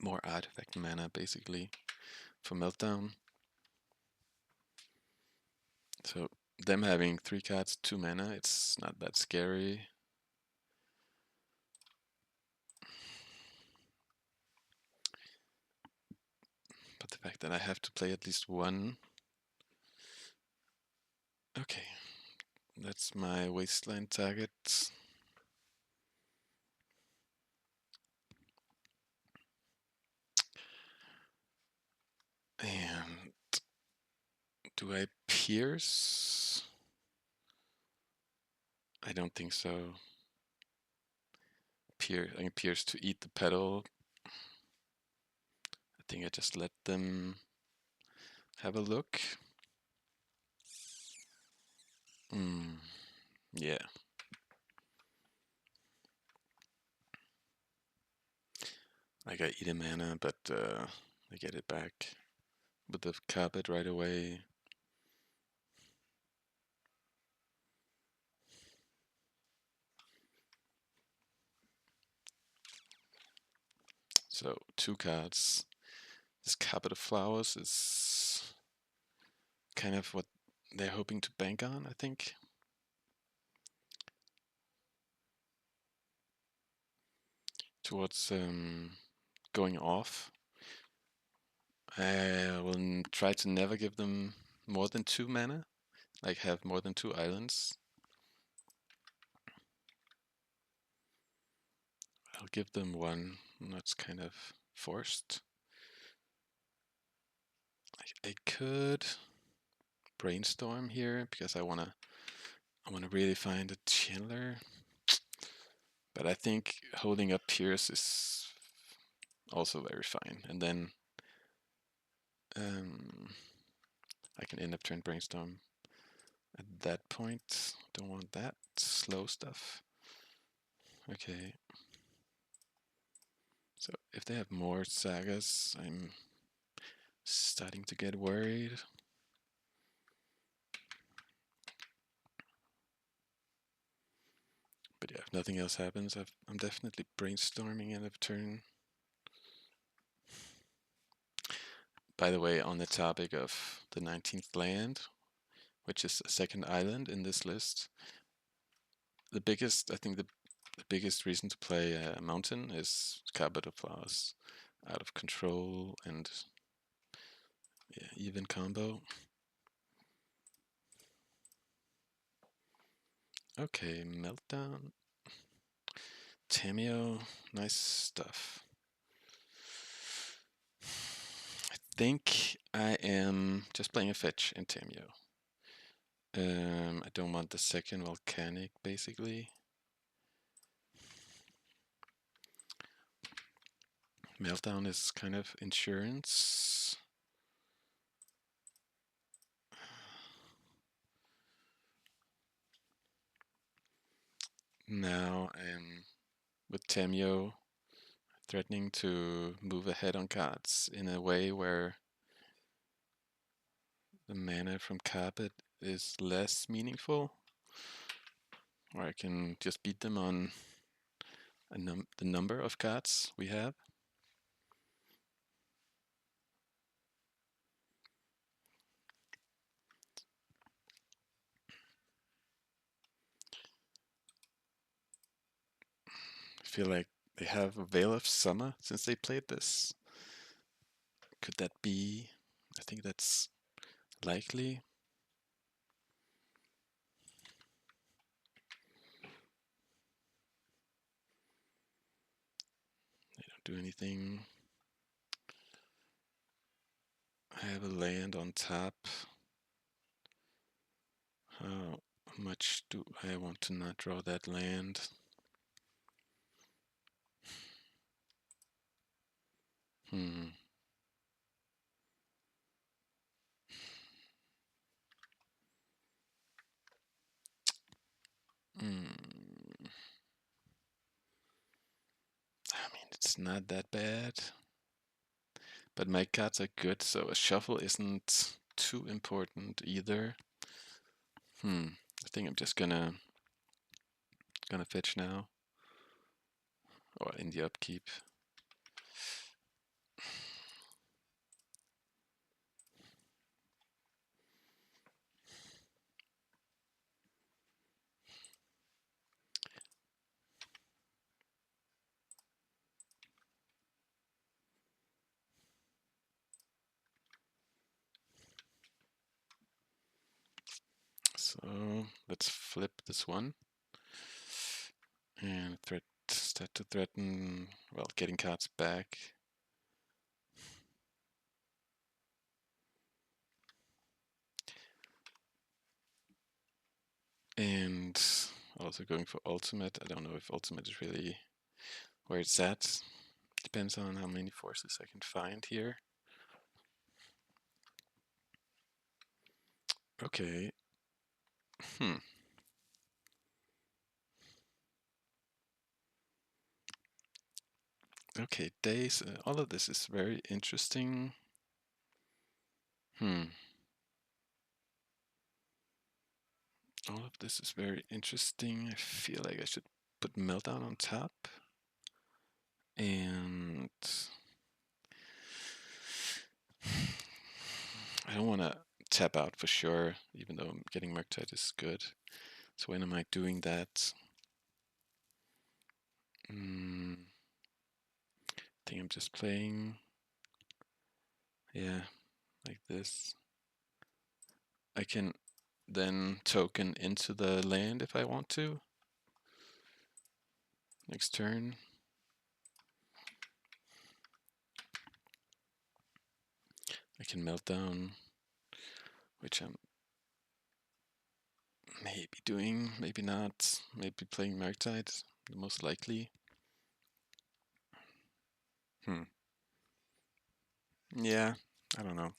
more artifact mana, basically, for Meltdown. So them having 3 cards, 2 mana, it's not that scary. But the fact that I have to play at least one... Okay, that's my Wasteland target. And do I pierce? I don't think so. I can pierce to eat the petal. I think I just let them have a look. Yeah. Like I eat a mana, but I get it back with the carpet right away. So 2 cards. This carpet of flowers is kind of what they're hoping to bank on, I think. Towards going off. I will try to never give them more than 2 mana, like have more than 2 islands. I'll give them 1, and that's kind of forced. I could Brainstorm here because I wanna really find a channeler. But I think holding up Pierce is also very fine. And then I can end up turn Brainstorm at that point. Don't want that slow stuff. Okay. So if they have more Sagas, I'm starting to get worried. But yeah, if nothing else happens, I'm definitely brainstorming end of turn. By the way, on the topic of the 19th land, which is a second island in this list, I think the biggest reason to play a mountain is Carpet of Flowers. Out of control and yeah, even combo. Okay, Meltdown. Tameo, nice stuff. I think I am just playing a fetch in Tameo. I don't want the second Volcanic, basically. Meltdown is kind of insurance. Now I'm with Tameo threatening to move ahead on cards in a way where the mana from Carpet is less meaningful. Or I can just beat them on the number of cards we have. I feel like they have a Veil of Summer since they played this. Could that be? I think that's likely. They don't do anything. I have a land on top. How much do I want to not draw that land? I mean, it's not that bad. But my cards are good, so a shuffle isn't too important either. I think I'm just gonna fetch now. or in the upkeep. So let's flip this one and start to threaten, well, getting cards back. And also going for ultimate. I don't know if ultimate is really where it's at. Depends on how many forces I can find here. Okay. Okay, Daze. All of this is very interesting. All of this is very interesting. I feel like I should put Meltdown on top. And I don't want to tap out for sure, even though getting Murktide is good. So when am I doing that? I think I'm just playing, yeah, like this. I can then token into the land if I want to. Next turn. I can melt down, which I'm maybe doing, maybe not. Maybe playing Murktide, the most likely. Yeah, I don't know.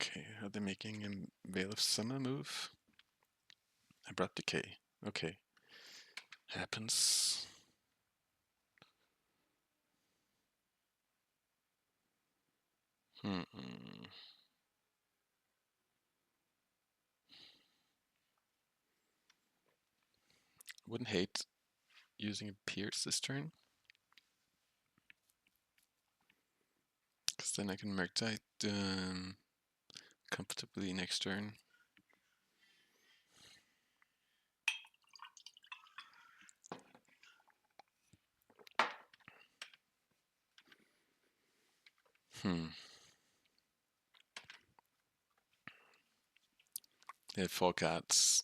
Okay, are they making a Veil of Summer move? Abrupt Decay. Okay. Happens. Wouldn't hate using a Pierce this turn. Because then I can Murktide comfortably next turn. They have 4 cards.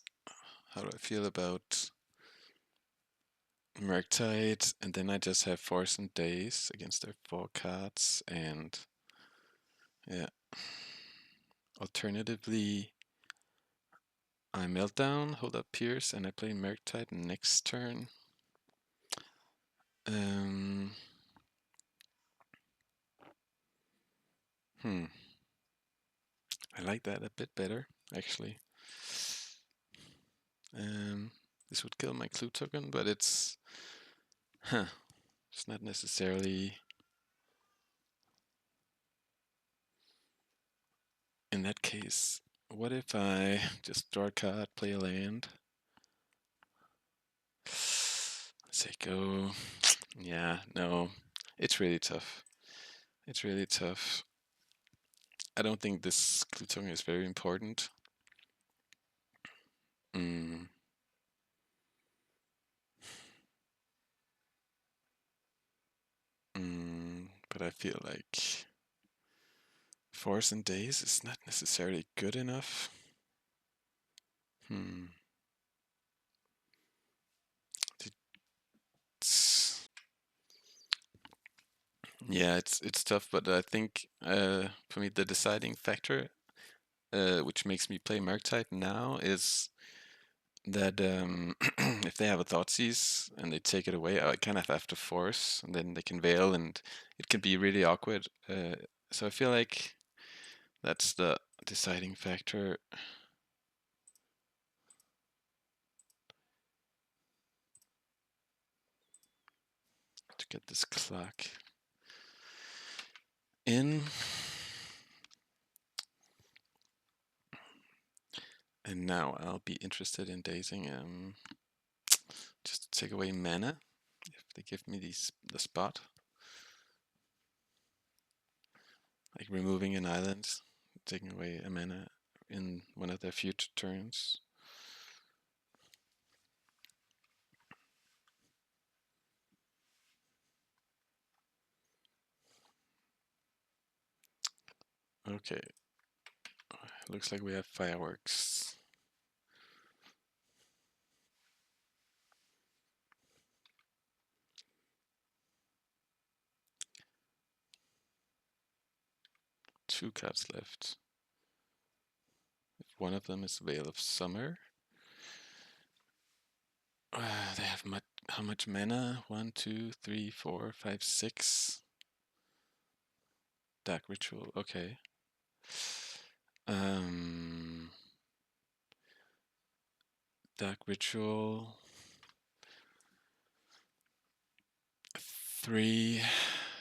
How do I feel about Murktide? And then I just have Force and Daze against their 4 cards. And yeah. Alternatively, I Meltdown, hold up Pierce, and I play Murktide next turn. I like that a bit better, actually. This would kill my clue token, but it's not necessarily. In that case, what if I just draw a card, play a land? Say go. Yeah, no, it's really tough. It's really tough. I don't think this clue token is very important. But I feel like Force and Daze is not necessarily good enough. Yeah, it's tough, but I think for me the deciding factor, which makes me play Murktide now, is that if they have a Thoughtseize and they take it away, I kind of have to force, and then they can Veil, and it can be really awkward. So I feel like that's the deciding factor. get this clock in. And now I'll be interested in dazing just to take away mana if they give me the spot. Like removing an island, taking away a mana in one of their future turns. Okay, looks like we have fireworks. Two cards left. If one of them is Veil of Summer. They have how much mana? 1, 2, 3, 4, 5, 6. Dark Ritual, okay. Dark Ritual. 3,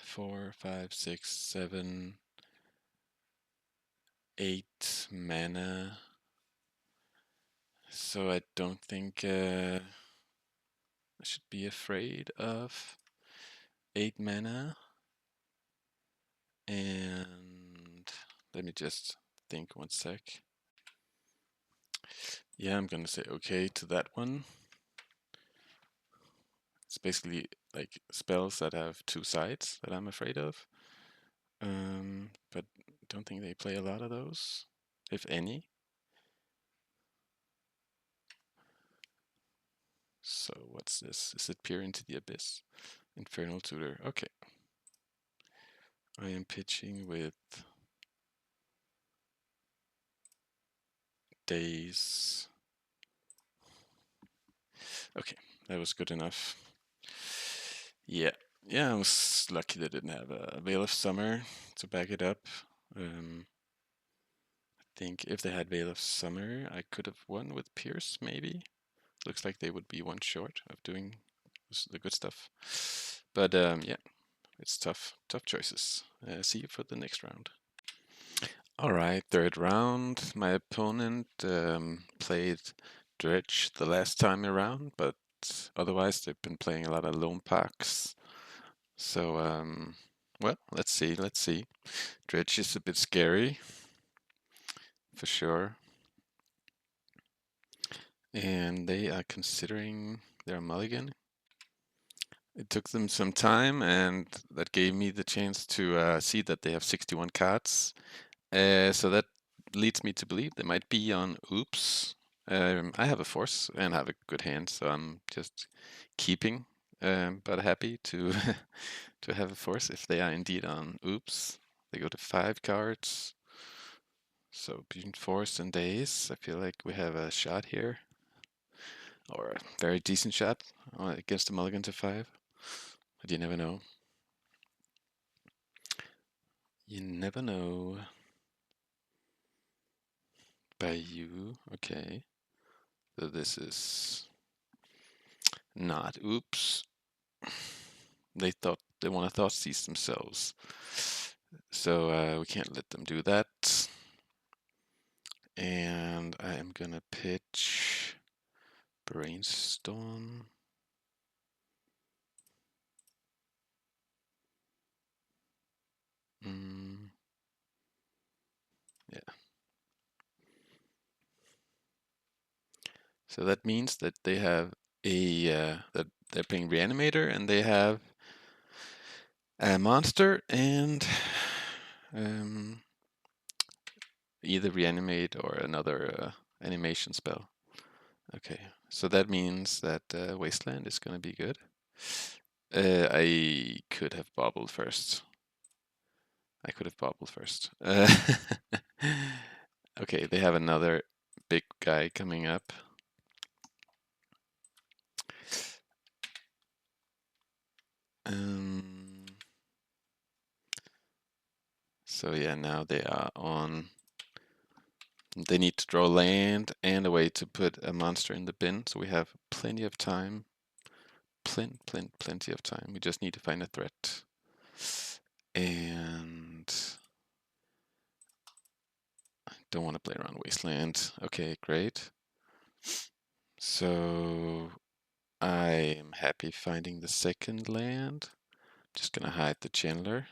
4, 5, 6, 7, 8 mana. So I don't think I should be afraid of 8 mana. And let me just think one sec. Yeah, I'm gonna say okay to that one. It's basically like spells that have two sides that I'm afraid of. But don't think they play a lot of those, if any. So what's this? Is it Peer into the Abyss? Infernal Tutor. Okay. I am pitching with Daze. Okay, that was good enough. Yeah, I was lucky they didn't have a Veil of Summer to back it up. I think if they had Veil of Summer, I could have won with Pierce, maybe. Looks like they would be one short of doing the good stuff. But yeah, it's tough choices. See you for the next round. All right, third round. My opponent played Dredge the last time around, but otherwise they've been playing a lot of lone packs. So, well, let's see. Dredge is a bit scary, for sure. And they are considering their mulligan. It took them some time, and that gave me the chance to see that they have 61 cards. So that leads me to believe they might be on Oops. I have a force and have a good hand, so I'm just keeping, but happy to to have a force if they are indeed on Oops. They go to 5 cards. So between Force and Daze, I feel like we have a shot here, or a very decent shot against the mulligan to 5. But you never know. You never know. By you, okay. So this is not Oops. They want to Thoughtseize themselves. So we can't let them do that. And I am gonna pitch Brainstorm. Yeah. So that means that they have that they're playing Reanimator and they have a monster and either Reanimate or another animation spell. Okay, so that means that Wasteland is going to be good. I could have Bauble first. Okay, they have another big guy coming up. So yeah, now they are on. They need to draw land and a way to put a monster in the bin, so we have plenty of time plenty of time. We just need to find a threat. And I don't want to play around Wasteland. Okay, great. So I'm happy finding the second land. Just gonna hide the Chandler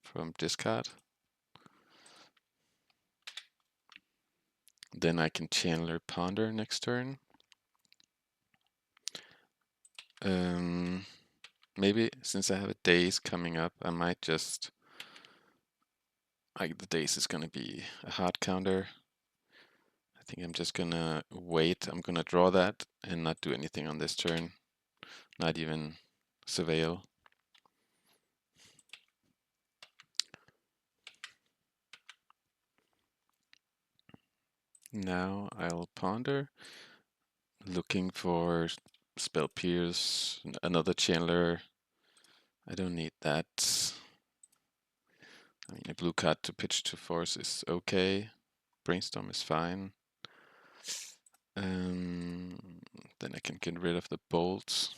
from discard. Then I can Chandler Ponder next turn. Maybe since I have a Daze coming up, I might just... the Daze is gonna be a hard counter. I think I'm just gonna wait. I'm gonna draw that and not do anything on this turn. Not even Surveil. Now I'll Ponder. Looking for Spell Pierce, another Chandler. I don't need that. I mean, a blue card to pitch to force is okay. Brainstorm is fine. Then I can get rid of the bolts.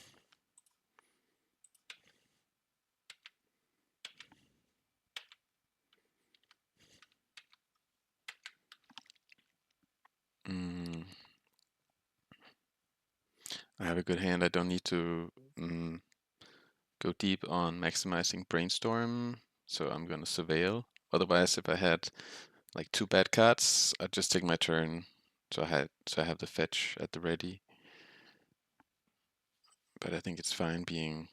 I have a good hand. I don't need to go deep on maximizing Brainstorm, so I'm gonna Surveil. Otherwise, if I had like 2 bad cards, I'd just take my turn. So I have the fetch at the ready. But I think it's fine being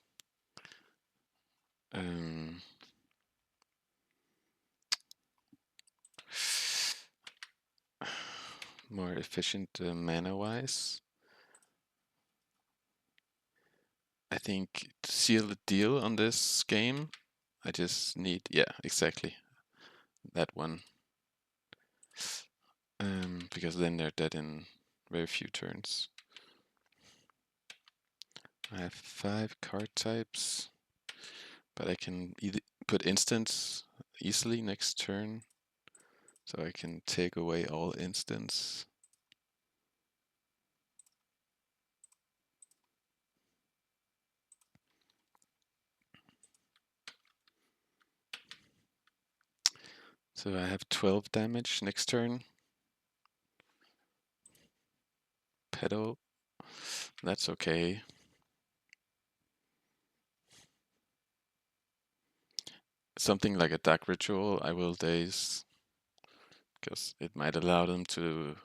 more efficient mana-wise. I think to seal the deal on this game, I just need, yeah, exactly, that one. Because then they're dead in very few turns. I have 5 card types, but I can either put instants easily next turn, so I can take away all instants. So I have 12 damage next turn. Pedal, that's okay. Something like a Dark Ritual I will Daze, because it might allow them to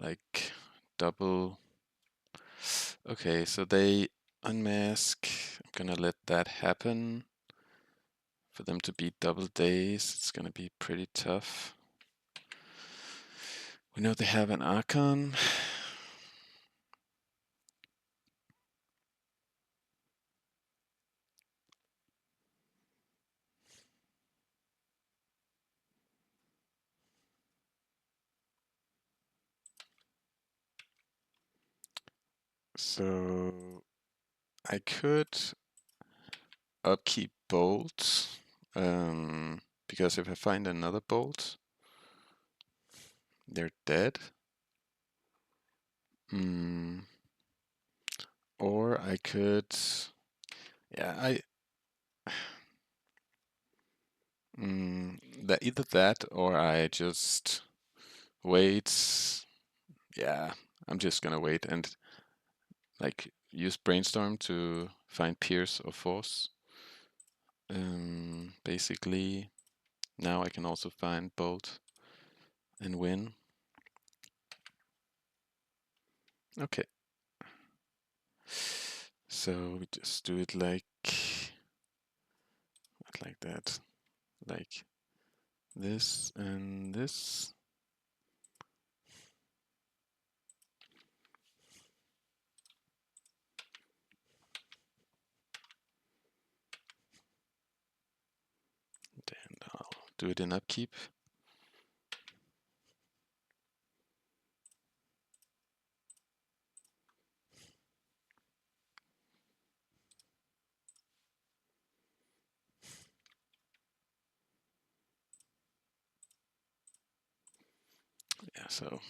like double. Okay, so they unmask. I'm gonna let that happen. For them to beat double Daze, it's gonna be pretty tough. We know they have an Archon. So I could upkeep Bolt, because if I find another Bolt, they're dead. Or I could, yeah, either that or I just wait. Yeah, I'm just gonna wait and like use Brainstorm to find Pierce or Force. Basically, now I can also find Bolt and win. Okay. So we just do it like, not like that, like this and this. Then I'll do it in upkeep. Yeah, so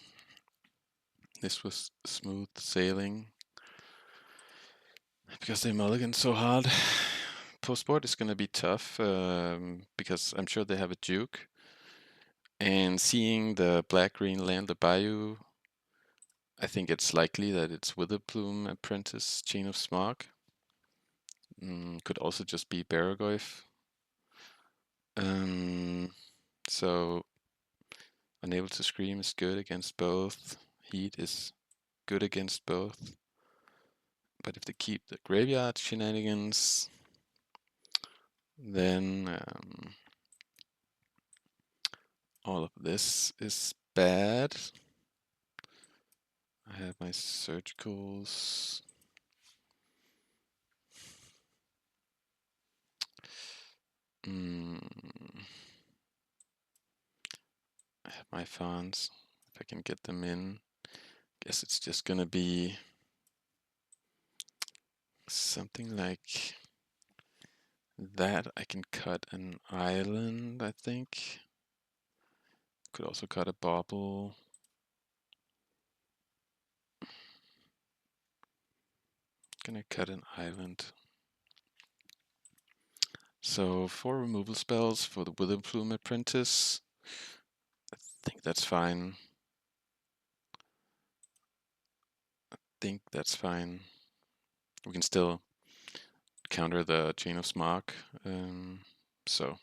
this was smooth sailing. because they mulligan so hard. Post-board is going to be tough because I'm sure they have a Duke. And seeing the black-green land the Bayou, I think it's likely that it's Witherbloom, Apprentice, Chain of Smog. Could also just be Baragoyf. So Unable to Scream is good against both. Heat is good against both. But if they keep the graveyard shenanigans, then all of this is bad. I have my surgicals. I have my fawns. If I can get them in, guess it's just gonna be something like that. I can cut an island, I think. Could also cut a Bauble. Gonna cut an island. So 4 removal spells for the Witherbloom Apprentice. I think that's fine. We can still counter the Chain of Smog, so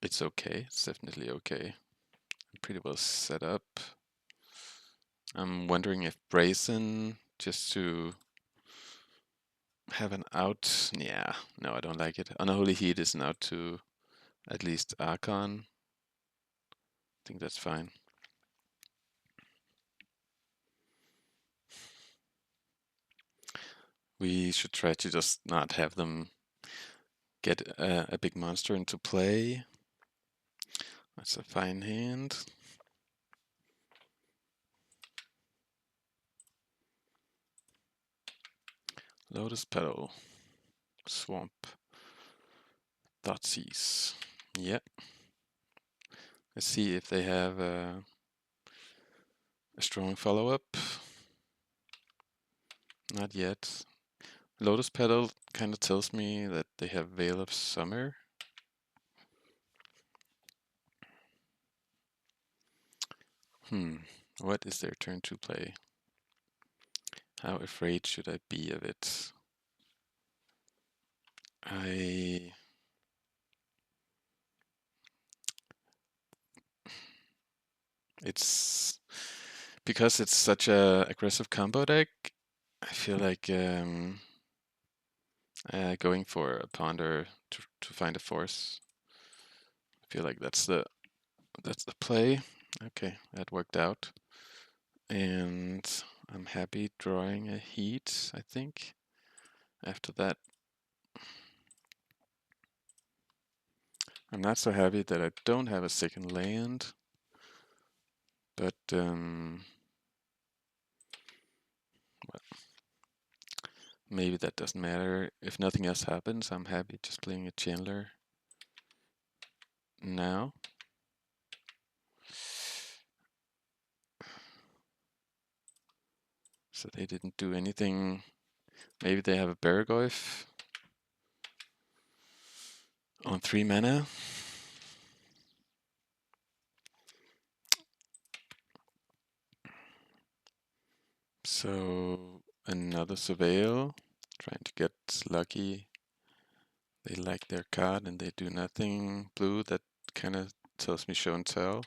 it's okay. It's definitely okay. I'm pretty well set up. I'm wondering if Brazen, just to have an out. Yeah, no, I don't like it. Unholy Heat is an out to at least Archon. I think that's fine. We should try to just not have them get a big monster into play. That's a fine hand. Lotus Petal. Swamp. Thoughtseize. Yeah. Let's see if they have a strong follow-up. Not yet. Lotus Petal kind of tells me that they have Veil of Summer. What is their turn to play? How afraid should I be of it? It's because it's such a aggressive combo deck. I feel like going for a Ponder to find a force. I feel like that's the play. Okay, that worked out. And I'm happy drawing a heat, I think. After that, I'm not so happy that I don't have a second land. But well, maybe that doesn't matter. If nothing else happens, I'm happy just playing a Chandler now. So they didn't do anything. Maybe they have a Baragoyf on 3 mana. So another Surveil, trying to get lucky. They like their card and they do nothing. Blue, that kind of tells me show and tell.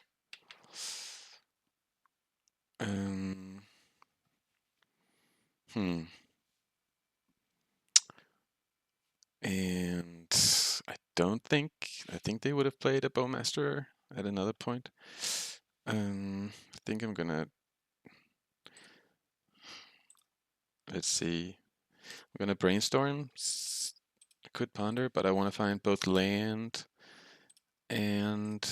And I think they would have played a Bowmaster at another point. I think I'm gonna, let's see, I'm gonna Brainstorm. I could Ponder, but I want to find both land and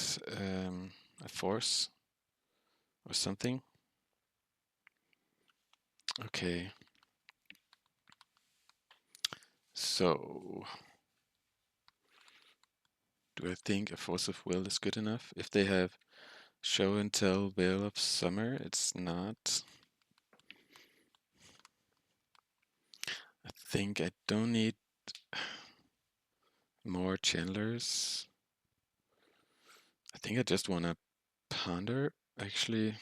a force or something. Okay. So, do I think a Force of Will is good enough? If they have Show and Tell, Veil of Summer, it's not. I think I don't need more channelers. I think I just want to ponder, actually.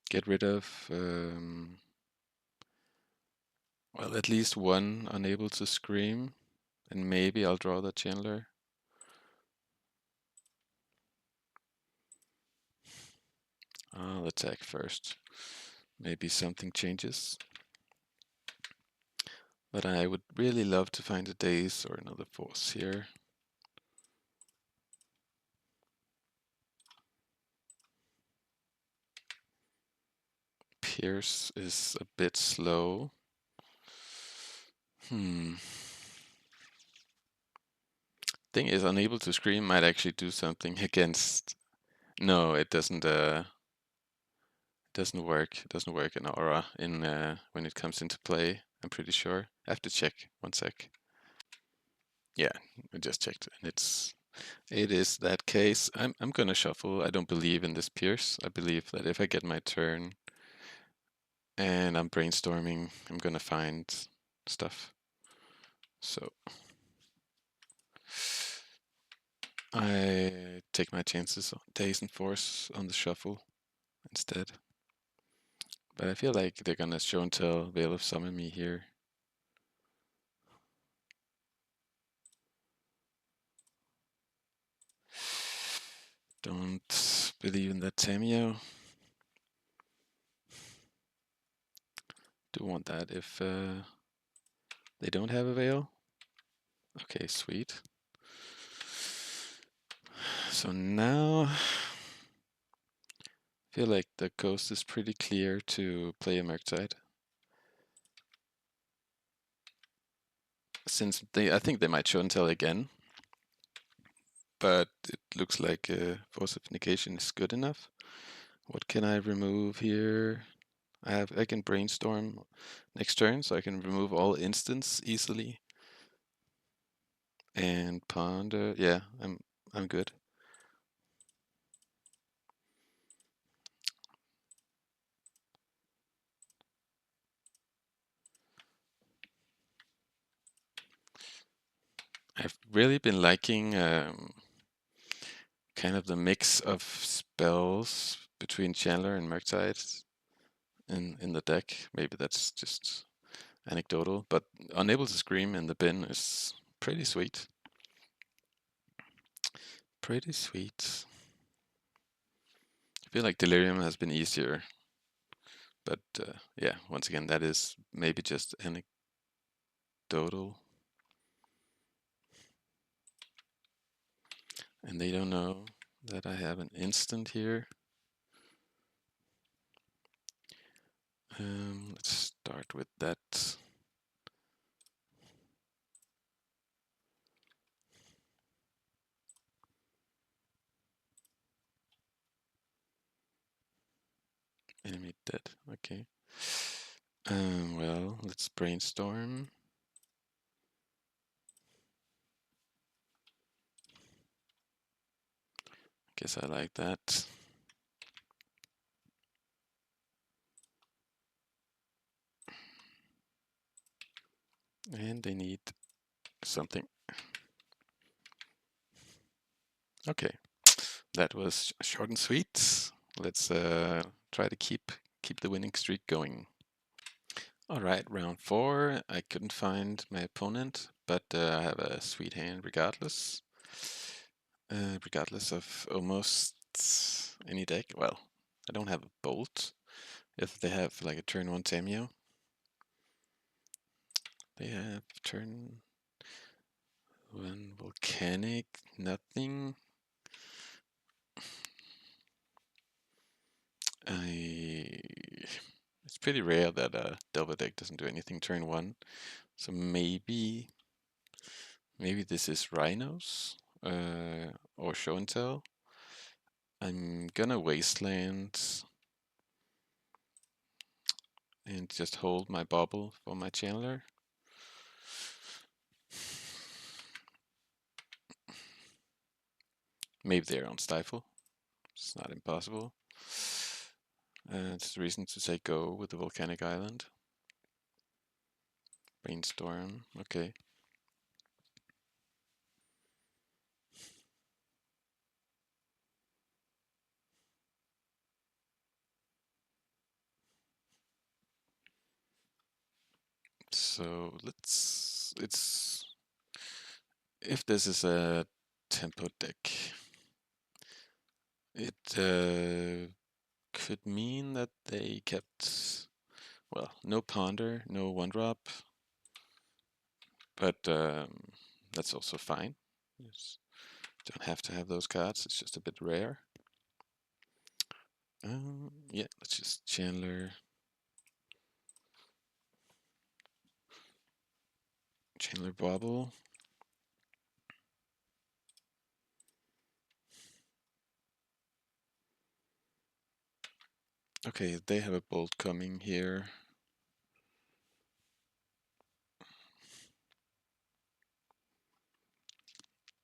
Get rid of, well, at least one unable to scream, and maybe I'll draw the channeler. I'll attack first. Maybe something changes. But I would really love to find a Daze or another force here. Pierce is a bit slow. Thing is, unable to scream might actually do something against. No, it doesn't. Doesn't work. It doesn't work in Aura in when it comes into play. I'm pretty sure. I have to check. 1 sec. Yeah, I just checked, and it is that case. I'm gonna shuffle. I don't believe in this Pierce. I believe that if I get my turn and I'm brainstorming, I'm gonna find stuff. So I take my chances on Daze and Force on the shuffle instead. But I feel like they're gonna show and tell Veil of Summon me here. Don't believe in that Tamio. Do want that if they don't have a Veil. Okay, sweet. So now I feel like the coast is pretty clear to play a Murktide. Since I think they might show and tell again. But it looks like Force of Negation is good enough. What can I remove here? I can Brainstorm next turn, so I can remove all instants easily. And Ponder, yeah, I'm good. I've really been liking kind of the mix of spells between Chandler and Murktide in the deck. Maybe that's just anecdotal, but Unable to Scream in the bin is pretty sweet. Pretty sweet. I feel like Delirium has been easier, but yeah, once again, that is maybe just anecdotal. And they don't know that I have an instant here. Let's start with that. Enemy dead, okay. Well, let's brainstorm. Guess I like that. And they need something. Okay, that was short and sweet. Let's try to keep the winning streak going. All right, round 4. I couldn't find my opponent, but I have a sweet hand regardless. Regardless of almost any deck. Well, I don't have a Bolt. If they have like a turn 1 Tamio. They have turn 1 Volcanic, nothing. It's pretty rare that a Delta deck doesn't do anything turn 1. So maybe this is Rhinos or Show and Tell. I'm gonna Wasteland and just hold my Bauble for my Channeler. Maybe they're on Stifle. It's not impossible. It's the reason to say go with the Volcanic Island. Brainstorm, okay. So if this is a tempo deck, it could mean that they kept, well, no ponder, no one drop, but that's also fine. You don't have to have those cards, it's just a bit rare. Yeah, let's just Chandler Bauble. Okay, they have a bolt coming here.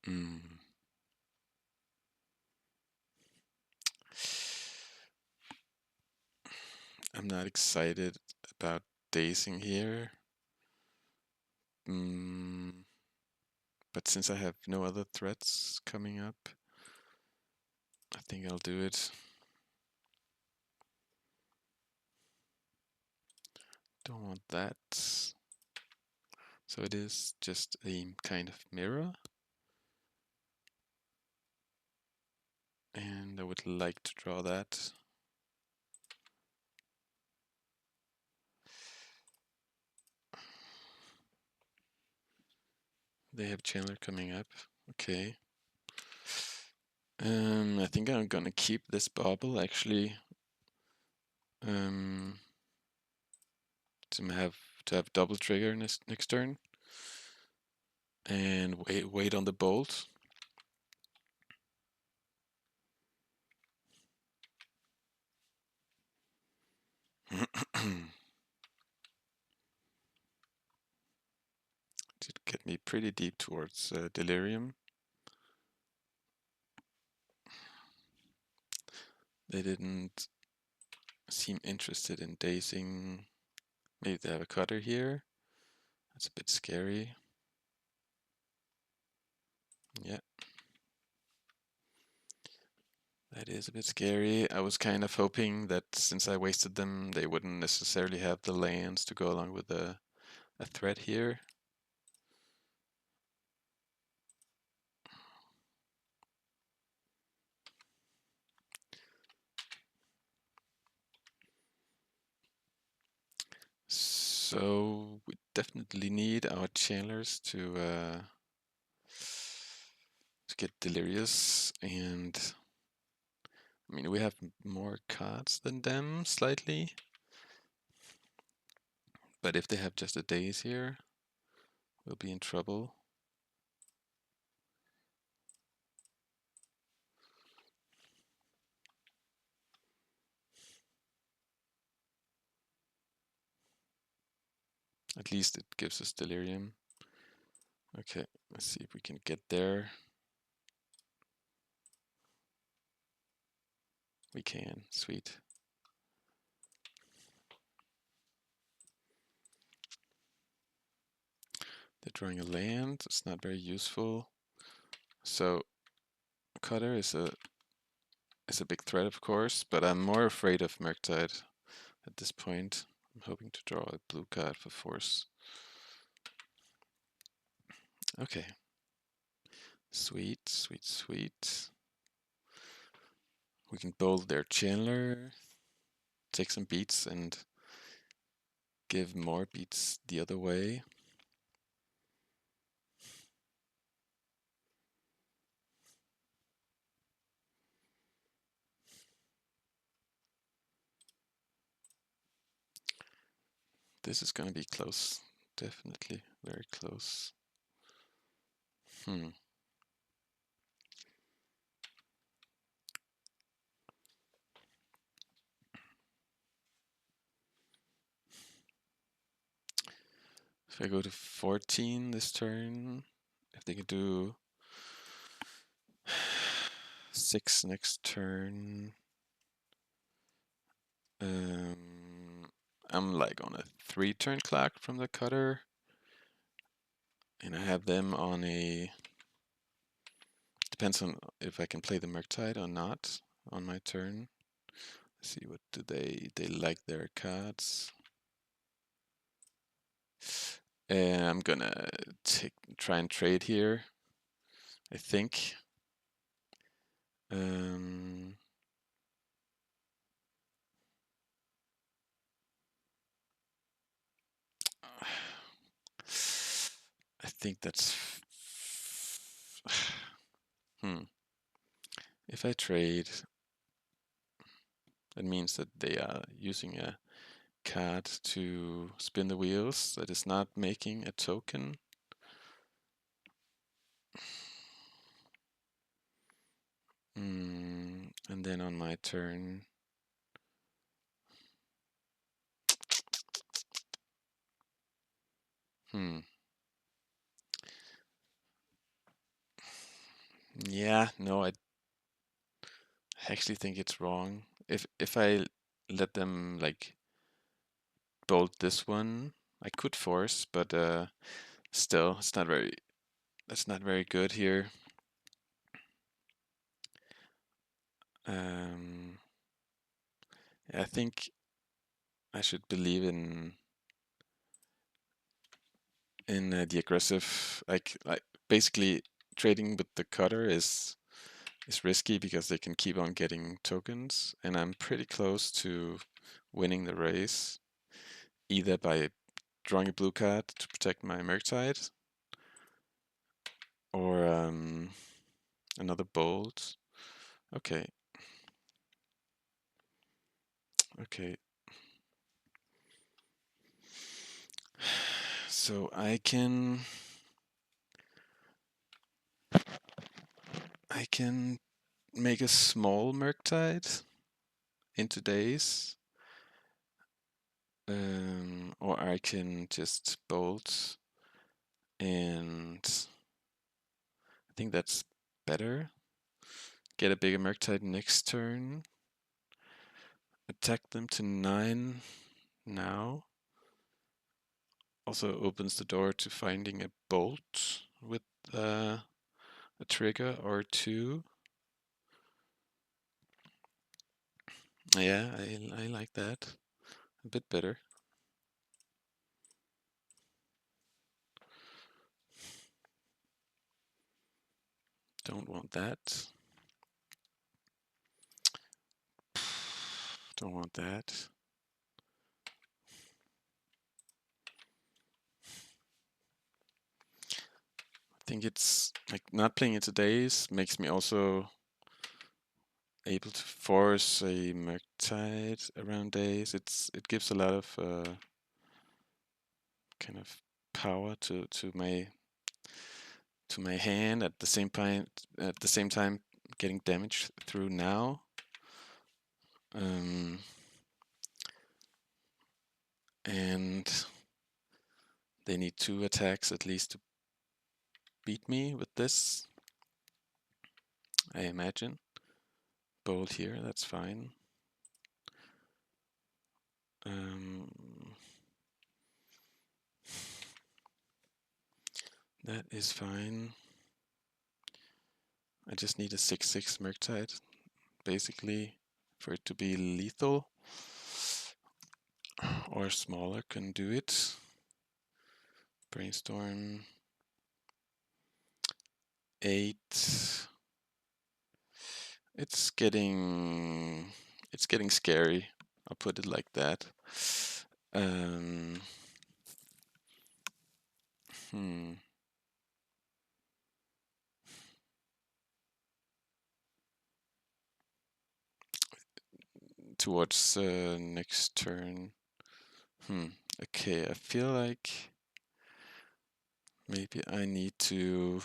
I'm not excited about dazing here. But since I have no other threats coming up, I think I'll do it. Don't want that. So it is just a kind of mirror. And I would like to draw that. They have Chandler coming up. Okay. I think I'm gonna keep this Bauble actually. To have double trigger next turn. And wait on the bolt. Did get me pretty deep towards Delirium. They didn't seem interested in dazing. Maybe they have a cutter here. That's a bit scary. Yeah. That is a bit scary. I was kind of hoping that since I wasted them, they wouldn't necessarily have the lands to go along with a threat here. So we definitely need our channelers to get delirious, and I mean we have more cards than them slightly, but if they have just a Daze here, we'll be in trouble. At least it gives us delirium. Okay, let's see if we can get there. We can, sweet. They're drawing a land, it's not very useful. So Cutter is a big threat, of course, but I'm more afraid of Murktide at this point. I'm hoping to draw a blue card for force. Okay. Sweet, sweet, sweet. We can bold their Chandler, take some beats, and give more beats the other way. This is gonna be close. Definitely very close. If I go to 14 this turn, if they can do 6 next turn, I'm like on a 3-turn clock from the cutter. And I have them on a... Depends on if I can play the Murktide or not on my turn. Let's see, what do they like their cards. And I'm gonna try and trade here, I think. I think that's... If I trade, that means that they are using a card to spin the wheels that is not making a token. And then on my turn, yeah, no, I actually think it's wrong. If I let them like bolt this one, I could force, but still, it's not very. That's not very good here. I think I should believe in the aggressive, like basically trading with the cutter is risky because they can keep on getting tokens, and I'm pretty close to winning the race, either by drawing a blue card to protect my Murktide, or another bolt. Okay. Okay. So I can make a small Murktide into Daze, or I can just bolt, and I think that's better. Get a bigger Murktide next turn. Attack them to 9 now. Also opens the door to finding a bolt with a trigger or 2. Yeah, I like that a bit better. Don't want that. Don't want that. I think it's like not playing it Daze makes me also able to force a Murktide around Daze. It gives a lot of kind of power to my hand at the same time getting damage through now. And they need 2 attacks at least to beat me with this, I imagine. Bolt here, that's fine. That is fine. I just need a 6/6 Murktide, basically, for it to be lethal. Or smaller can do it. Brainstorm 8. It's getting scary. I'll put it like that. Towards next turn. Okay, I feel like maybe I need to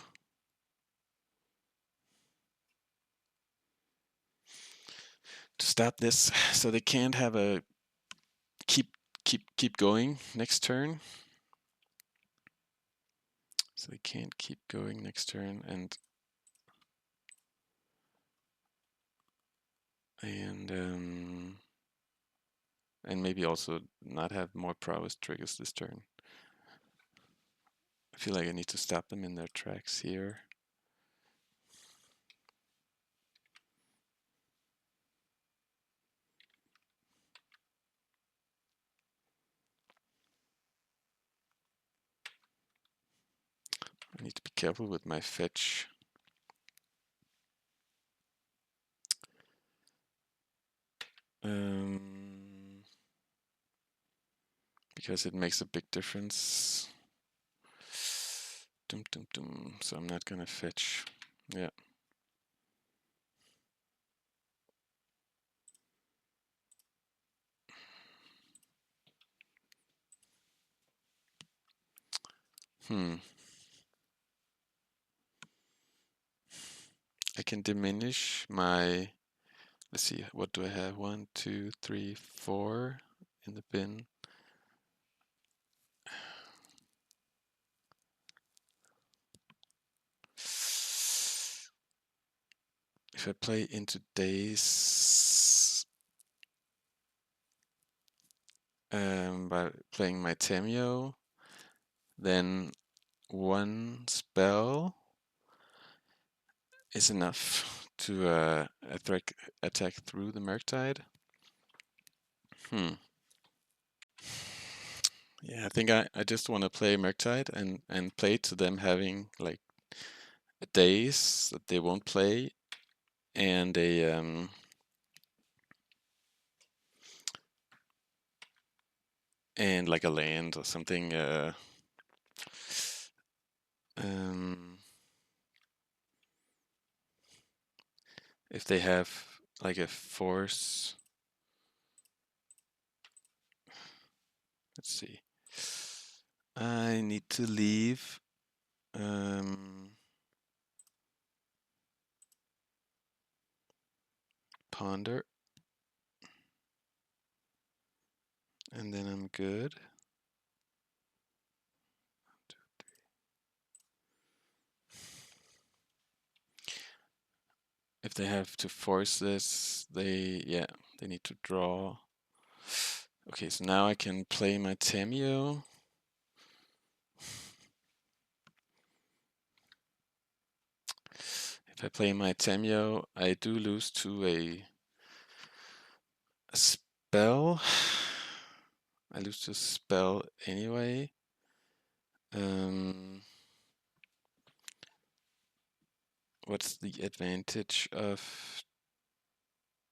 stop this so they can't have a keep going next turn. So they can't keep going next turn, and maybe also not have more prowess triggers this turn. I feel like I need to stop them in their tracks here. I need to be careful with my fetch. Because it makes a big difference. So I'm not gonna fetch. Yeah. I can diminish my, let's see, what do I have? 1, 2, 3, 4 in the bin. If I play into Daze by playing my Temur, then one spell is enough to attack through the Murktide. Yeah, I think I just want to play Murktide and play to them having like a Daze that they won't play and a and like a land or something. If they have like a force, let's see. I need to leave. Ponder. And then I'm good. 1, 2, 3. If they have to force this, they need to draw. Okay, so now I can play my Temur. If I play my Temur, I do lose to a spell. I lose to a spell anyway. What's the advantage of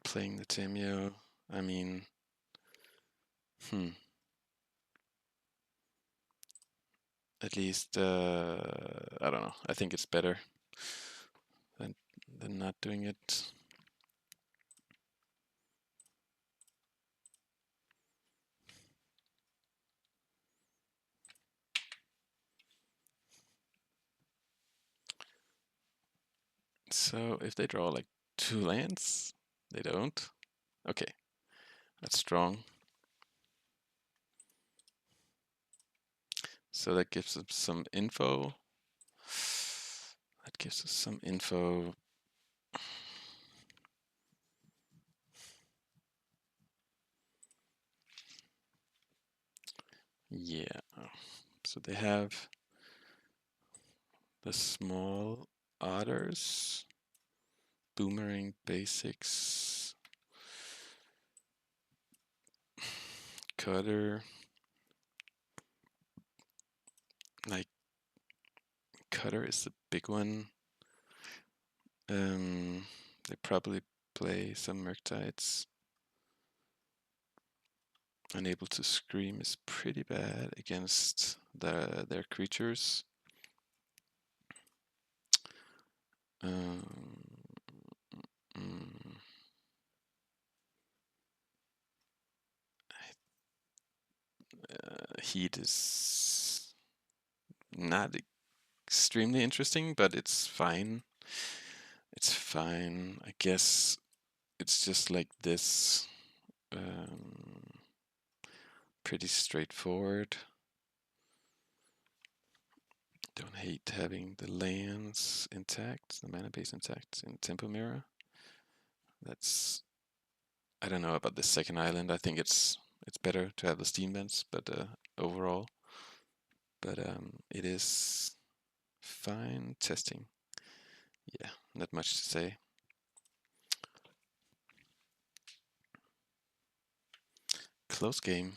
playing the Temur? I mean, at least I don't know. I think it's better than not doing it. So if they draw like 2 lands, they don't. Okay, that's strong. So that gives us some info. That gives us some info. Yeah. So they have the small otters, Boomerang basics, Cutter. Like Cutter is the big one. They probably play some Murktides. Unable to scream is pretty bad against their creatures. Heat is not extremely interesting, but it's fine. It's fine. I guess it's just like this. Pretty straightforward. Don't hate having the lands intact, the mana base intact in Tempo Mirror. That's, I don't know about the second island. I think it's better to have the steam vents, but overall, but it is fine testing. Yeah, not much to say. Close game.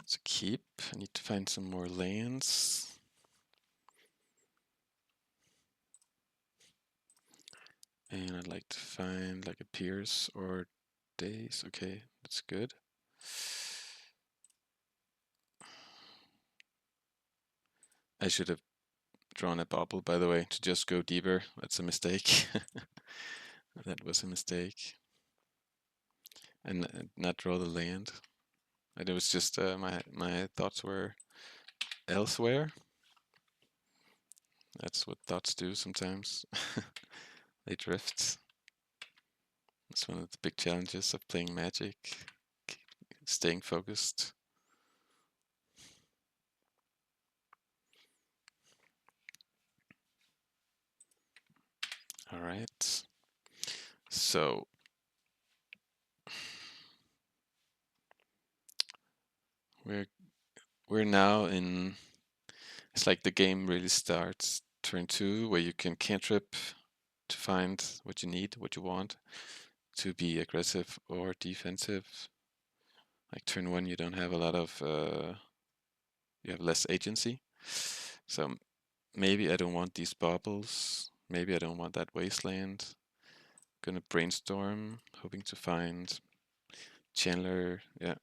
So keep. I need to find some more lands. And I'd like to find like a Pierce or Daze. Okay, that's good. I should have drawn a Bauble, by the way, to just go deeper. That's a mistake. That was a mistake. And not draw the land. It was just my thoughts were elsewhere. That's what thoughts do sometimes. They drift. It's one of the big challenges of playing Magic. Staying focused. All right. So we're now in. It's like the game really starts turn 2, where you can cantrip to find what you need, what you want, to be aggressive or defensive. Like turn 1, you don't have a lot of. You have less agency. So maybe I don't want these baubles. Maybe I don't want that wasteland. Gonna brainstorm, hoping to find Chandler. Yeah.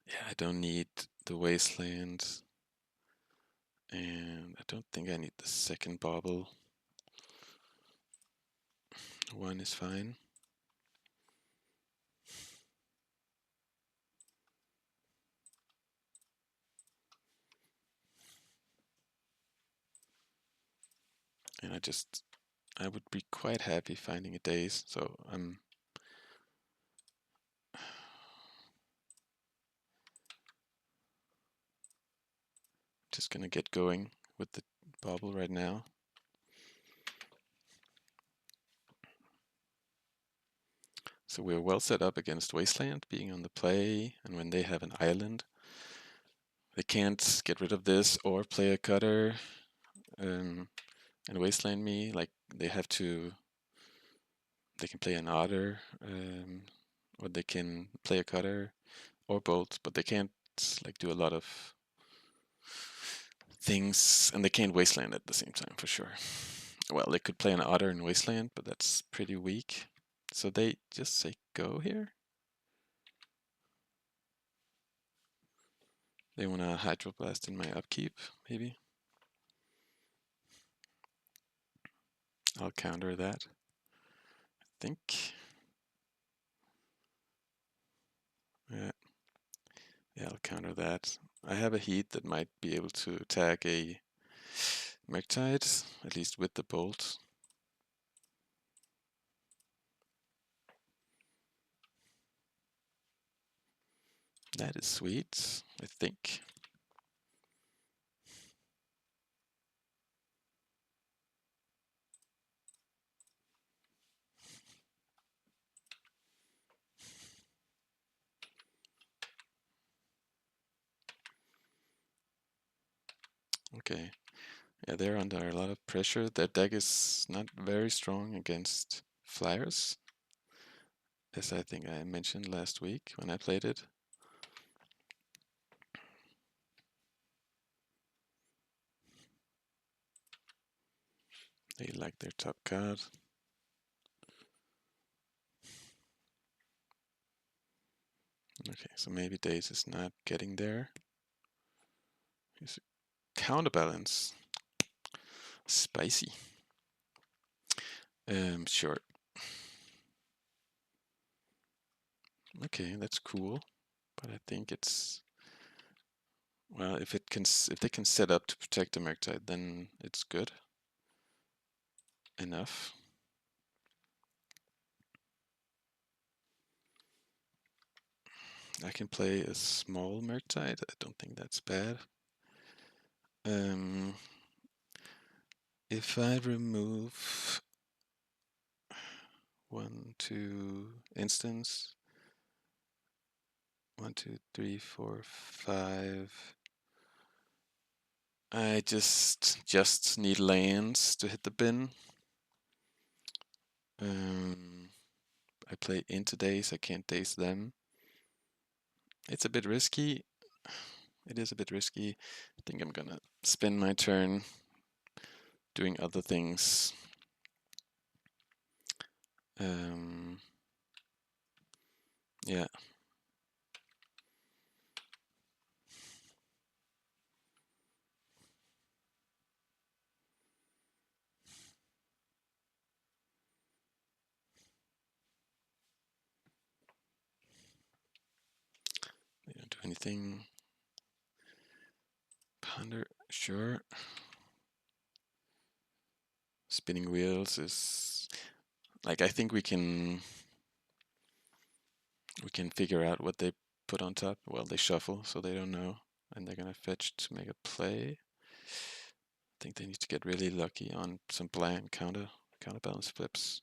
Yeah, I don't need the wasteland, and I don't think I need the second bauble. One is fine. And I would be quite happy finding a Daze, so I'm just gonna get going with the bauble right now. So we're well set up against Wasteland being on the play, and when they have an island, they can't get rid of this or play a cutter and Wasteland me. Like they can play an otter, or they can play a cutter or bolt, but they can't like do a lot of things, and they can't Wasteland at the same time for sure. Well, they could play an otter in Wasteland, but that's pretty weak. So they just say go here. They want to Hydroblast in my upkeep, maybe. I'll counter that, I think. Yeah, I'll counter that. I have a heat that might be able to attack a Murktide, at least with the bolt. That is sweet, I think. Okay. Yeah, they're under a lot of pressure. Their deck is not very strong against flyers, as I think I mentioned last week when I played it. They like their top card. Okay, so maybe Daze is not getting there. Here's a counterbalance. Spicy. Sure. Okay, that's cool, but I think it's well, if they can set up to protect the Murktide, then it's good enough. I can play a small Murktide. I don't think that's bad. If I remove 1, 2 instance, 1, 2, 3, 4, 5. I just need lands to hit the bin. I play into Daze, I can't Daze them. It's a bit risky. It is a bit risky. I think I'm gonna spend my turn doing other things. Yeah. They don't do anything. Ponder, sure. Spinning wheels is like, I think we can figure out what they put on top. Well, they shuffle, so they don't know, and they're gonna fetch to make a play. I think they need to get really lucky on some bland counterbalance flips.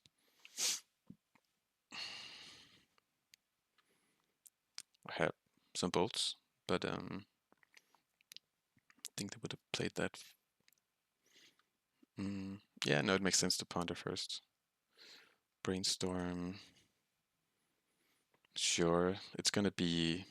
I have some bolts, but I think they would have played that. Yeah, no, it makes sense to ponder first. Brainstorm. Sure, it's gonna be.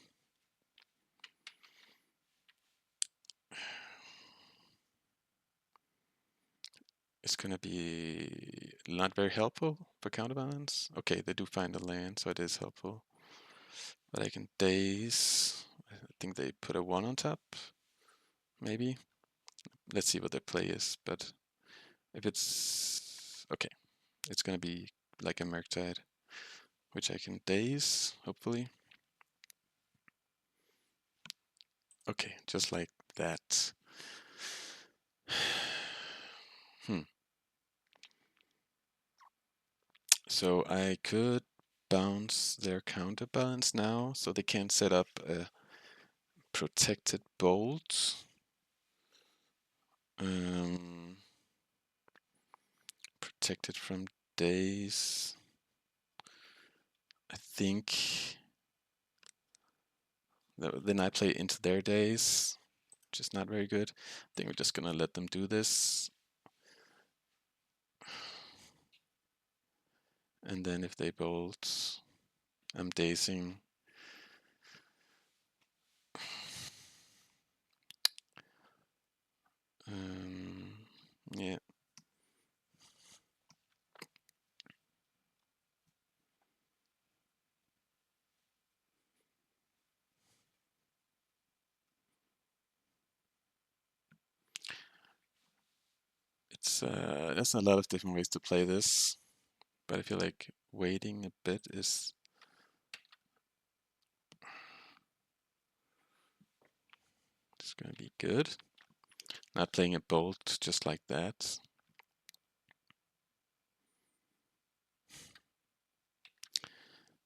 It's gonna be not very helpful for counterbalance. Okay, they do find a land, so it is helpful. But I can Daze. I think they put a 1 on top. Maybe. Let's see what their play is. But if it's okay, it's gonna be like a Murktide, which I can Daze, hopefully. Okay, just like that. So I could bounce their counterbalance now, so they can't set up a protected bolt. Protected from Daze. I think. Then I play into their Daze, which is not very good. I think we're just gonna let them do this. And then if they bolt, I'm Dazing. Yeah. There's a lot of different ways to play this, but I feel like waiting a bit is gonna be good. Not playing a bolt just like that.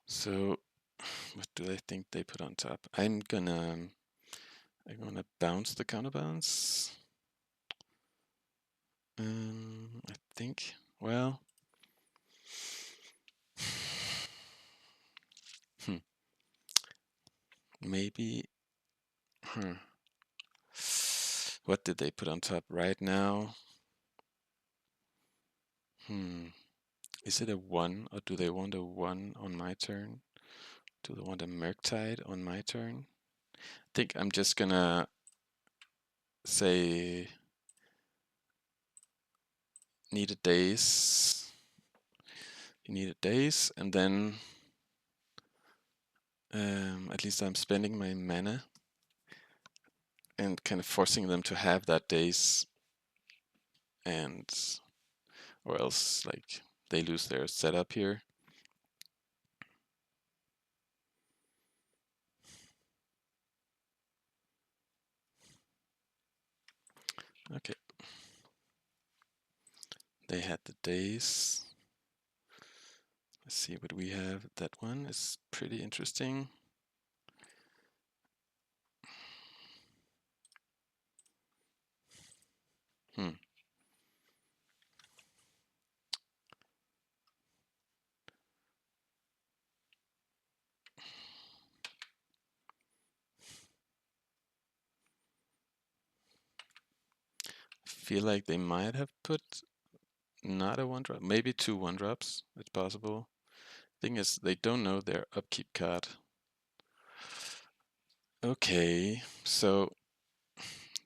So, what do I think they put on top? I'm gonna bounce the counterbalance. I think. Well. Maybe. What did they put on top right now? Is it a 1, or do they want a 1 on my turn? Do they want a Murktide on my turn? I think I'm just gonna say need a Daze. You need a Daze, and then at least I'm spending my mana and kind of forcing them to have that Daze, and or else like they lose their setup here. Okay. They had the Daze. Let's see what we have. That one is pretty interesting. Hmm. Feel like they might have put not a 1-drop, maybe 2 1-drops. It's possible. Thing is, they don't know their upkeep card. Okay, so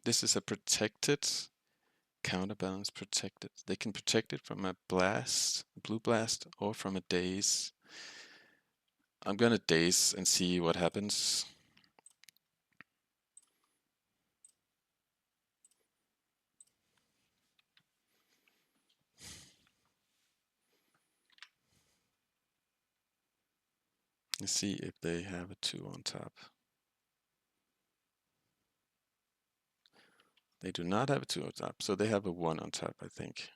this is a protected counterbalance protected. They can protect it from a blast, blue blast, or from a daze. I'm gonna daze and see what happens. Let's see if they have a 2 on top. They do not have a 2 on top, so they have a 1 on top, I think.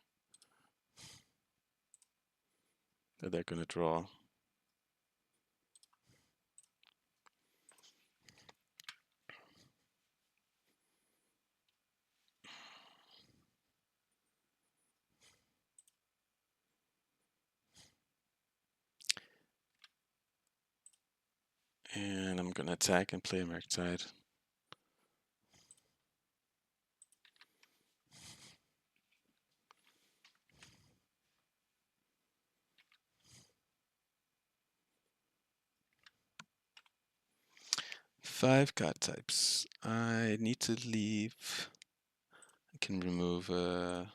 That they're gonna draw. And I'm gonna attack and play a Murktide. Five card types. I need to leave. I can remove let's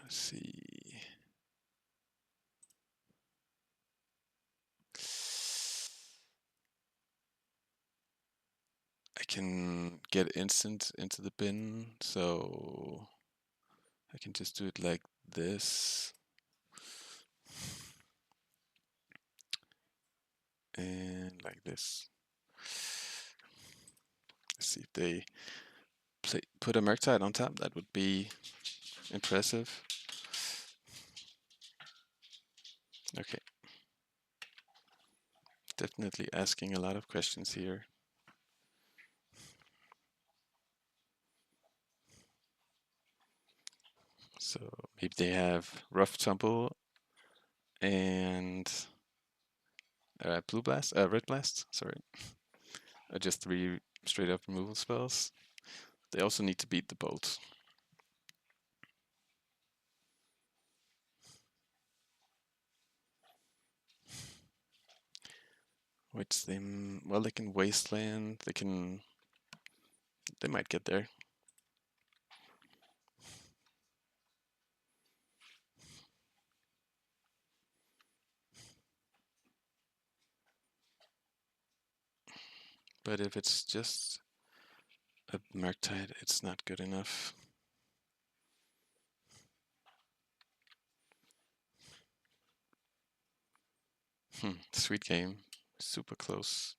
see. I can get instant into the bin, so I can just do it like this. And like this. Let's see if they put a Murktide on top. That would be impressive. Okay. Definitely asking a lot of questions here. So maybe they have Rough Tumble and Blue Blast, Red Blast, sorry. Just 3 straight up removal spells. They also need to beat the Bolt. Which they, well, they can Wasteland, they might get there. But if it's just a Murktide, it's not good enough. Sweet game. Super close.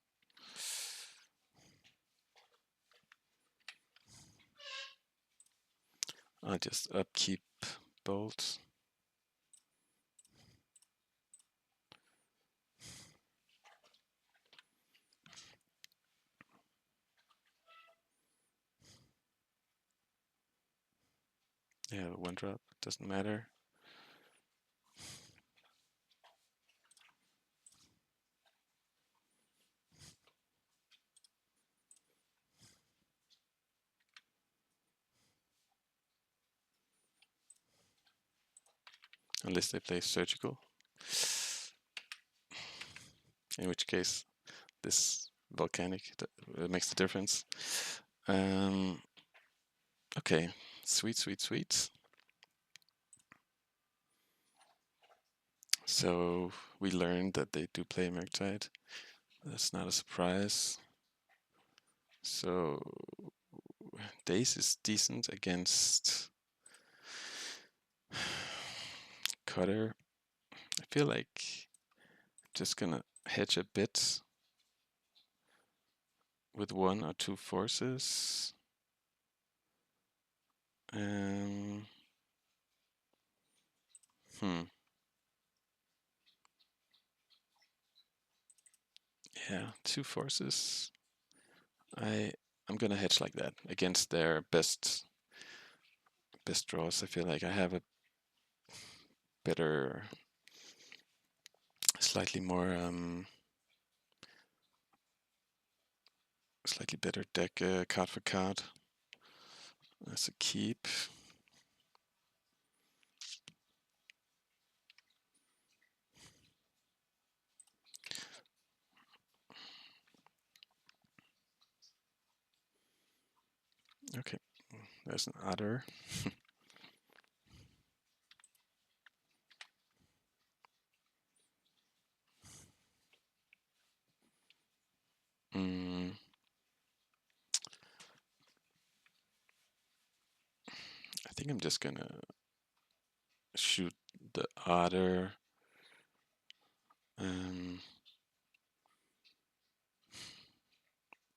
I'll just upkeep Bolt. Yeah, 1-drop, doesn't matter. Unless they play Surgical. In which case, this Volcanic makes the difference. Okay, sweet, sweet, sweet. So we learned that they do play Murktide. That's not a surprise. So Daze is decent against Cutter. I feel like I'm just gonna hedge a bit with 1 or 2 forces. Yeah, 2 forces. I I'm gonna hedge like that against their best draws. I feel like I have a better, slightly more, slightly better deck card for card. That's a keep. Okay, there's an otter. I think I'm just gonna shoot the otter.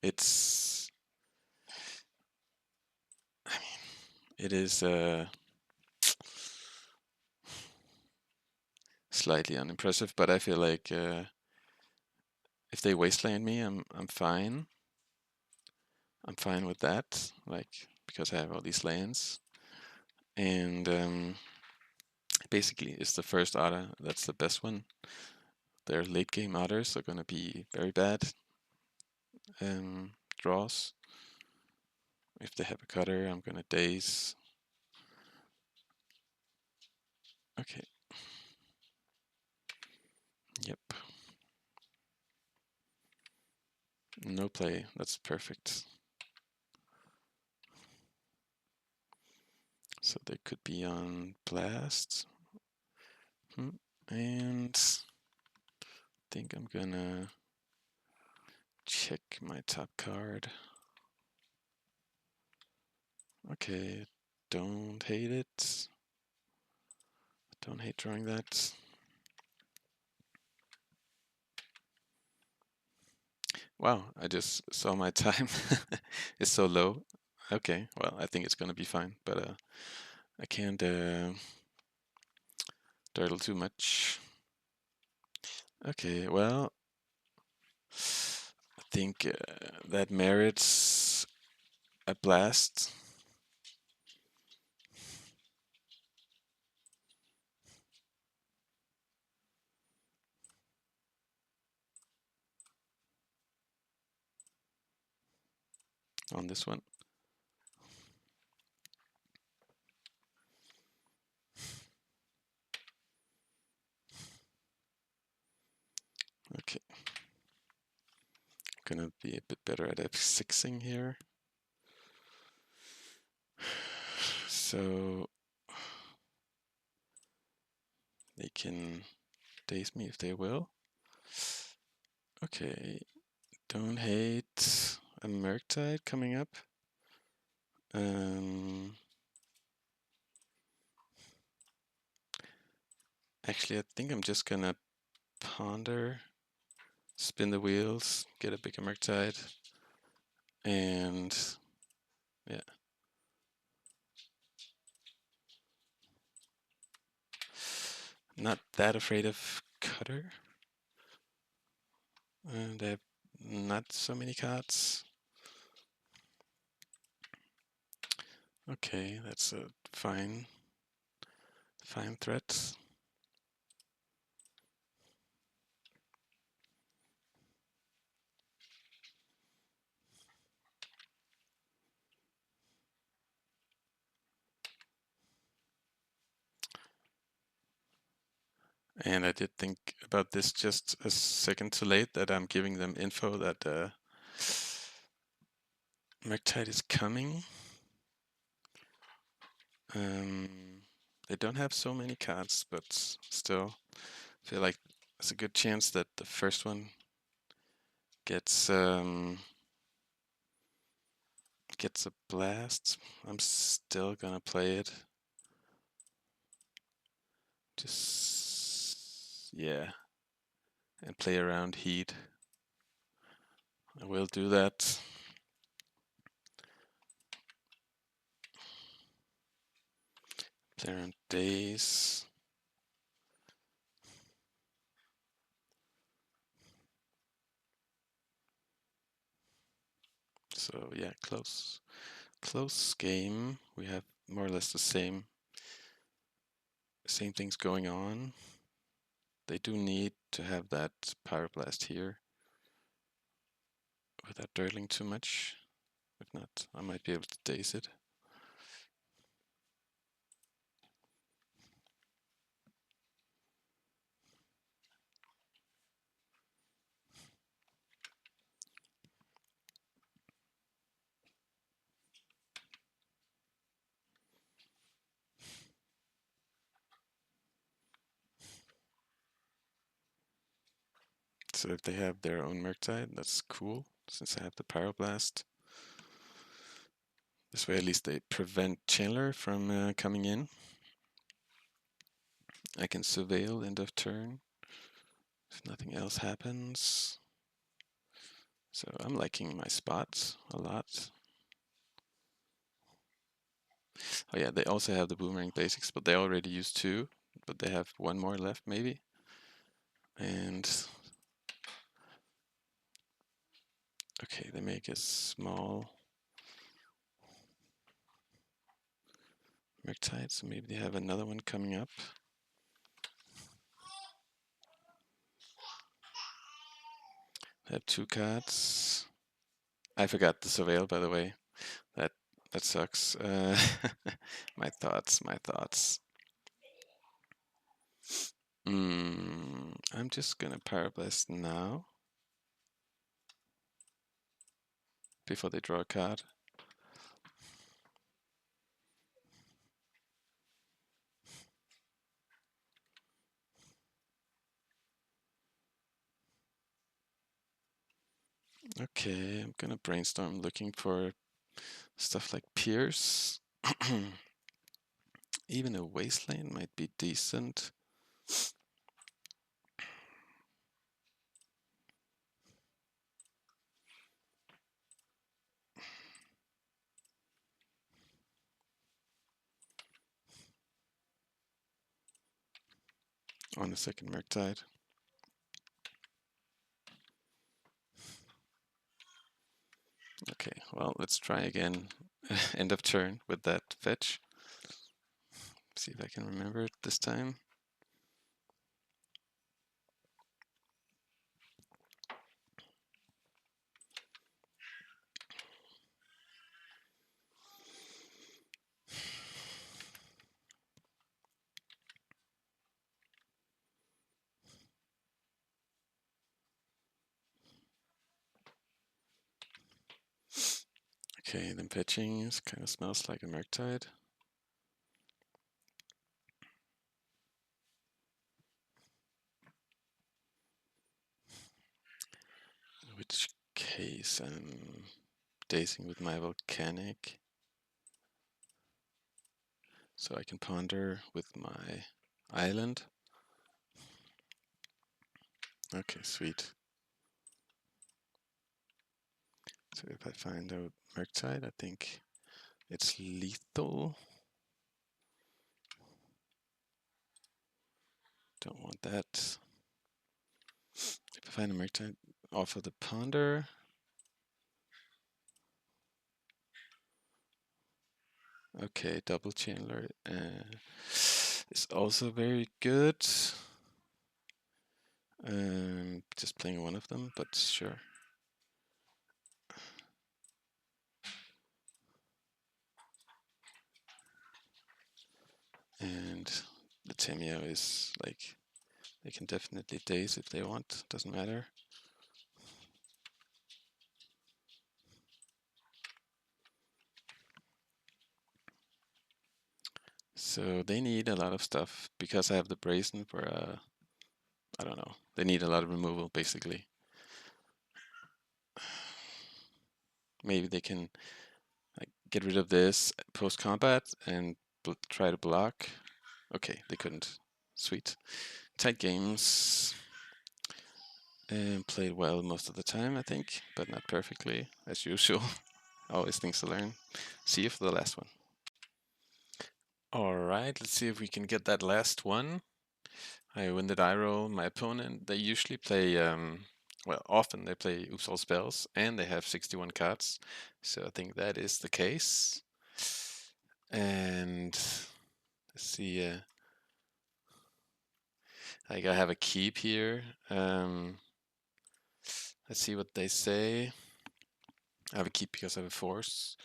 It's, I mean, it is slightly unimpressive, but I feel like if they wasteland me, I'm fine. I'm fine with that, like, because I have all these lands. And basically, it's the first otter that's the best one. Their late game otters are gonna be very bad draws. If they have a cutter, I'm gonna daze. Okay. Yep. No play. That's perfect. So they could be on blast. And I think I'm gonna check my top card. Okay, don't hate it. Don't hate drawing that. Wow, I just saw my time. It's so low. Okay, well, I think it's gonna be fine, but I can't dawdle too much. Okay, well, I think that merits a blast. On this one. Okay. Gonna be a bit better at F6ing here. So they can daze me if they will. Okay, don't hate a Murktide coming up. Actually, I think I'm just gonna ponder, spin the wheels, get a bigger Murktide, and yeah. Not that afraid of Cutter. And I have not so many cards. Okay, that's a fine threat. And I did think about this just a second too late, that I'm giving them info that Murktide is coming. They don't have so many cards, but still, I feel like there's a good chance that the first one gets a blast. I'm still gonna play it. Just, yeah, and play around heat. I will do that. Play around Daze. So yeah, close game. We have more or less the same things going on. They do need to have that Pyroblast here without dirtling too much. If not, I might be able to daze it. So if they have their own Murktide, that's cool, since I have the Pyroblast. This way at least they prevent Chandler from coming in. I can Surveil end of turn if nothing else happens. So I'm liking my spots a lot. Oh yeah, they also have the Boomerang basics, but they already used 2, but they have 1 more left maybe. And okay, they make a small Murktide, so maybe they have another one coming up. They have 2 cards. I forgot the Surveil, by the way. That sucks. My thoughts. I'm just gonna Pyroblast now before they draw a card. Okay, I'm gonna Brainstorm looking for stuff like Pierce. Even a Wasteland might be decent. On a second Murktide. Okay, well, let's try again. End of turn with that fetch. See if I can remember it this time. Okay, then fetching kind of smells like a Murktide. In which case I'm dazing with my Volcanic. So I can ponder with my island. Okay, sweet. So if I find a Murktide, I think it's lethal. Don't want that. If I find a Murktide, offer the ponder. Okay, double Chandler is also very good. Just playing one of them, but sure. And the Temur is like, they can definitely Daze if they want, doesn't matter. So they need a lot of stuff because I have the Brazen for I don't know. They need a lot of removal basically. Maybe they can like get rid of this post combat and try to block. Okay, they couldn't. Sweet. Tight games. And played well most of the time, I think, but not perfectly, as usual. Always things to learn. See you for the last one. Alright, let's see if we can get that last one. I win the die roll. My opponent, they usually play well, often they play Oops All Spells, and they have 61 cards. So I think that is the case. And let's see, like I have a keep here. Let's see what they say. I have a keep because I have a force.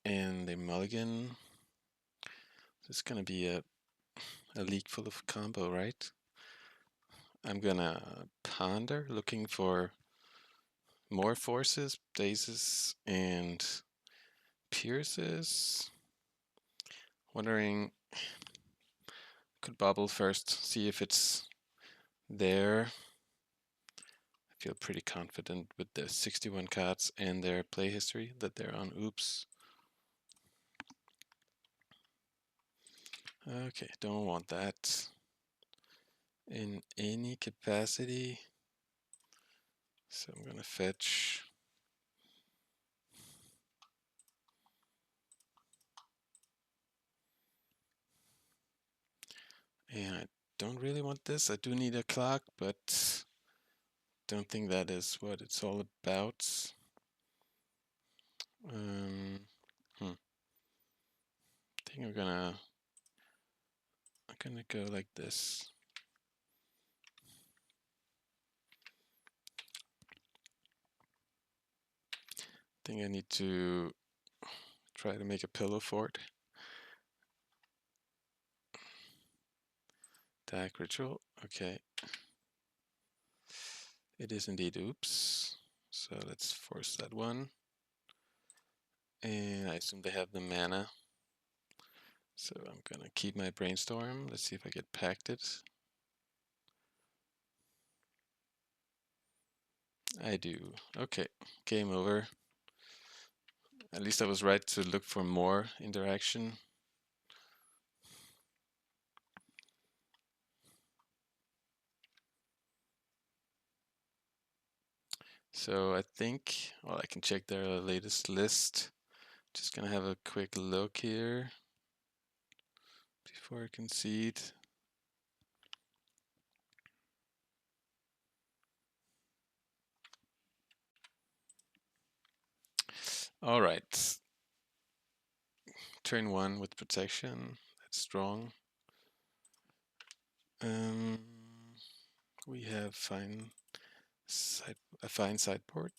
And they mulligan. This is gonna be a league full of combo, right? I'm gonna ponder, looking for more forces, Dazes, and Pierces. Wondering, could Bauble first, see if it's there. I feel pretty confident with the 61 cards and their play history that they're on Oops. Okay, don't want that in any capacity. So I'm gonna fetch. And I don't really want this. I do need a clock, but don't think that is what it's all about. I think I'm gonna go like this. I think I need to try to make a pillow fort. Tag ritual. Okay. It is indeed Oops. So let's force that one. And I assume they have the mana. So I'm gonna keep my Brainstorm. Let's see if I get packed. I do. Okay, game over. At least I was right to look for more interaction. So I think, well, I can check their latest list. Just gonna have a quick look here before I concede. All right. Turn 1 with protection. That's strong. We have a fine sideboard.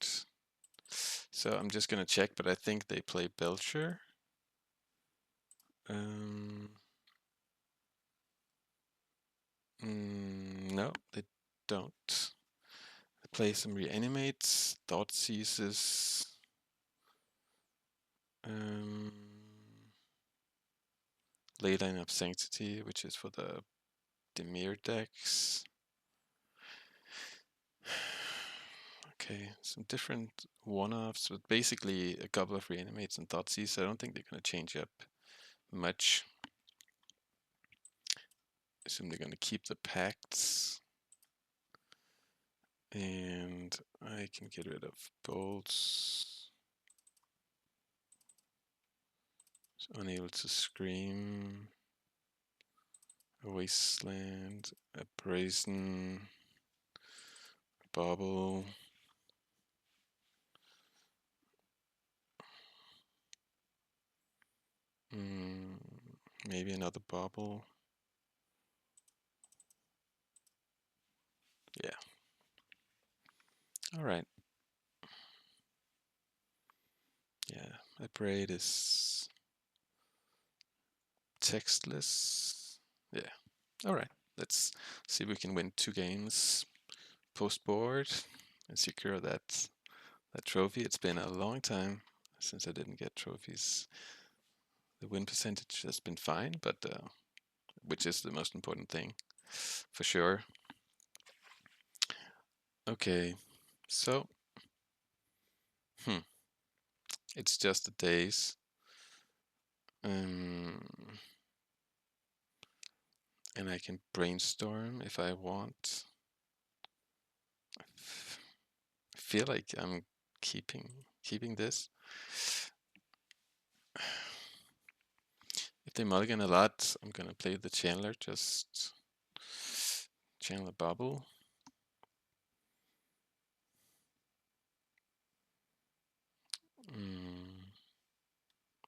So I'm just gonna check, but I think they play Belcher. No, they don't. They play some Reanimates, Thought Seizes. Leyline of Sanctity, which is for the Temur decks. Okay, some different one-offs, but basically a couple of Reanimates and Thoughtseize. So I don't think they're going to change up much. I assume they're going to keep the pacts. And I can get rid of bolts. Unable to scream. A Wasteland. A Brazen Bauble. Maybe another Bauble. Yeah. All right. Yeah, my braid is textless. Yeah. All right. Let's see if we can win 2 games post board and secure that trophy. It's been a long time since I didn't get trophies. The win percentage has been fine, but which is the most important thing for sure. Okay, so it's just the Daze. And I can brainstorm if I want. I feel like I'm keeping this. If they mulligan a lot, I'm gonna play the Chandler, just channel a Bauble.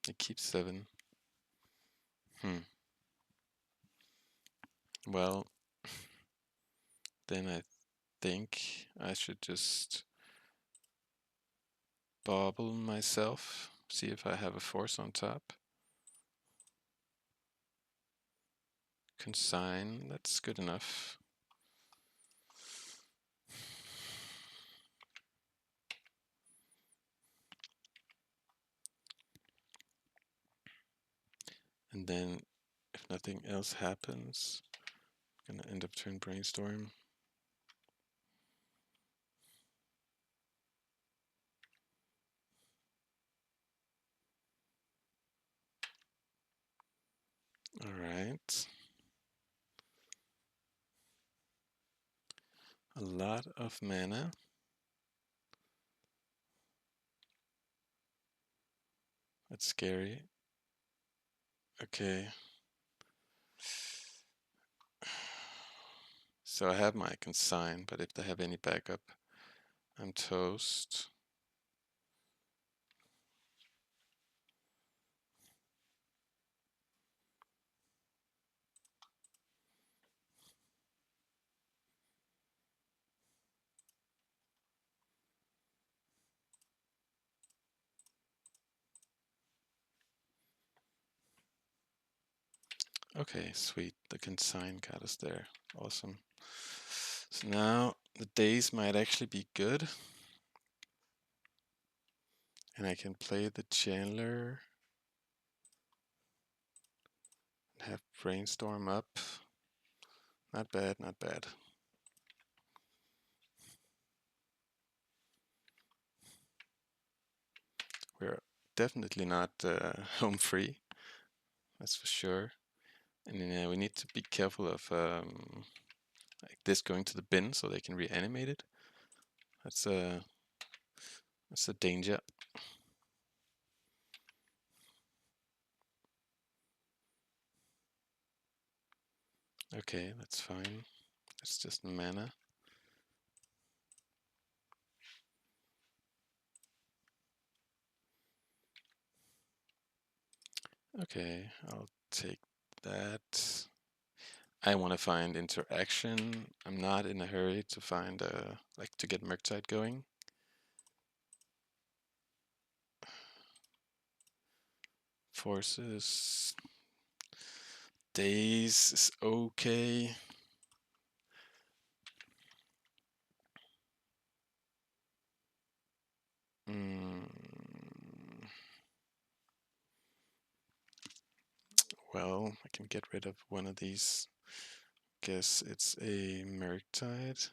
It keeps 7. Well, then I think I should just Bauble myself, see if I have a force on top. Consign, that's good enough. And then, if nothing else happens, I'm gonna end up turn Brainstorm. Alright. A lot of mana. That's scary. Okay. So I have my consign, but if they have any backup, I'm toast. Okay, sweet. The consign got us there. Awesome. So now the Daze might actually be good. And I can play the Chandler and have Brainstorm up. Not bad, not bad. We're definitely not home free. That's for sure. And then we need to be careful of like this going to the bin so they can reanimate it. That's a danger. Okay, that's fine. That's just mana. Okay, I'll take that. I want to find interaction. I'm not in a hurry to find like to get Murktide going. Forces. Daze is okay. Well, I can get rid of one of these. Guess it's a Murktide.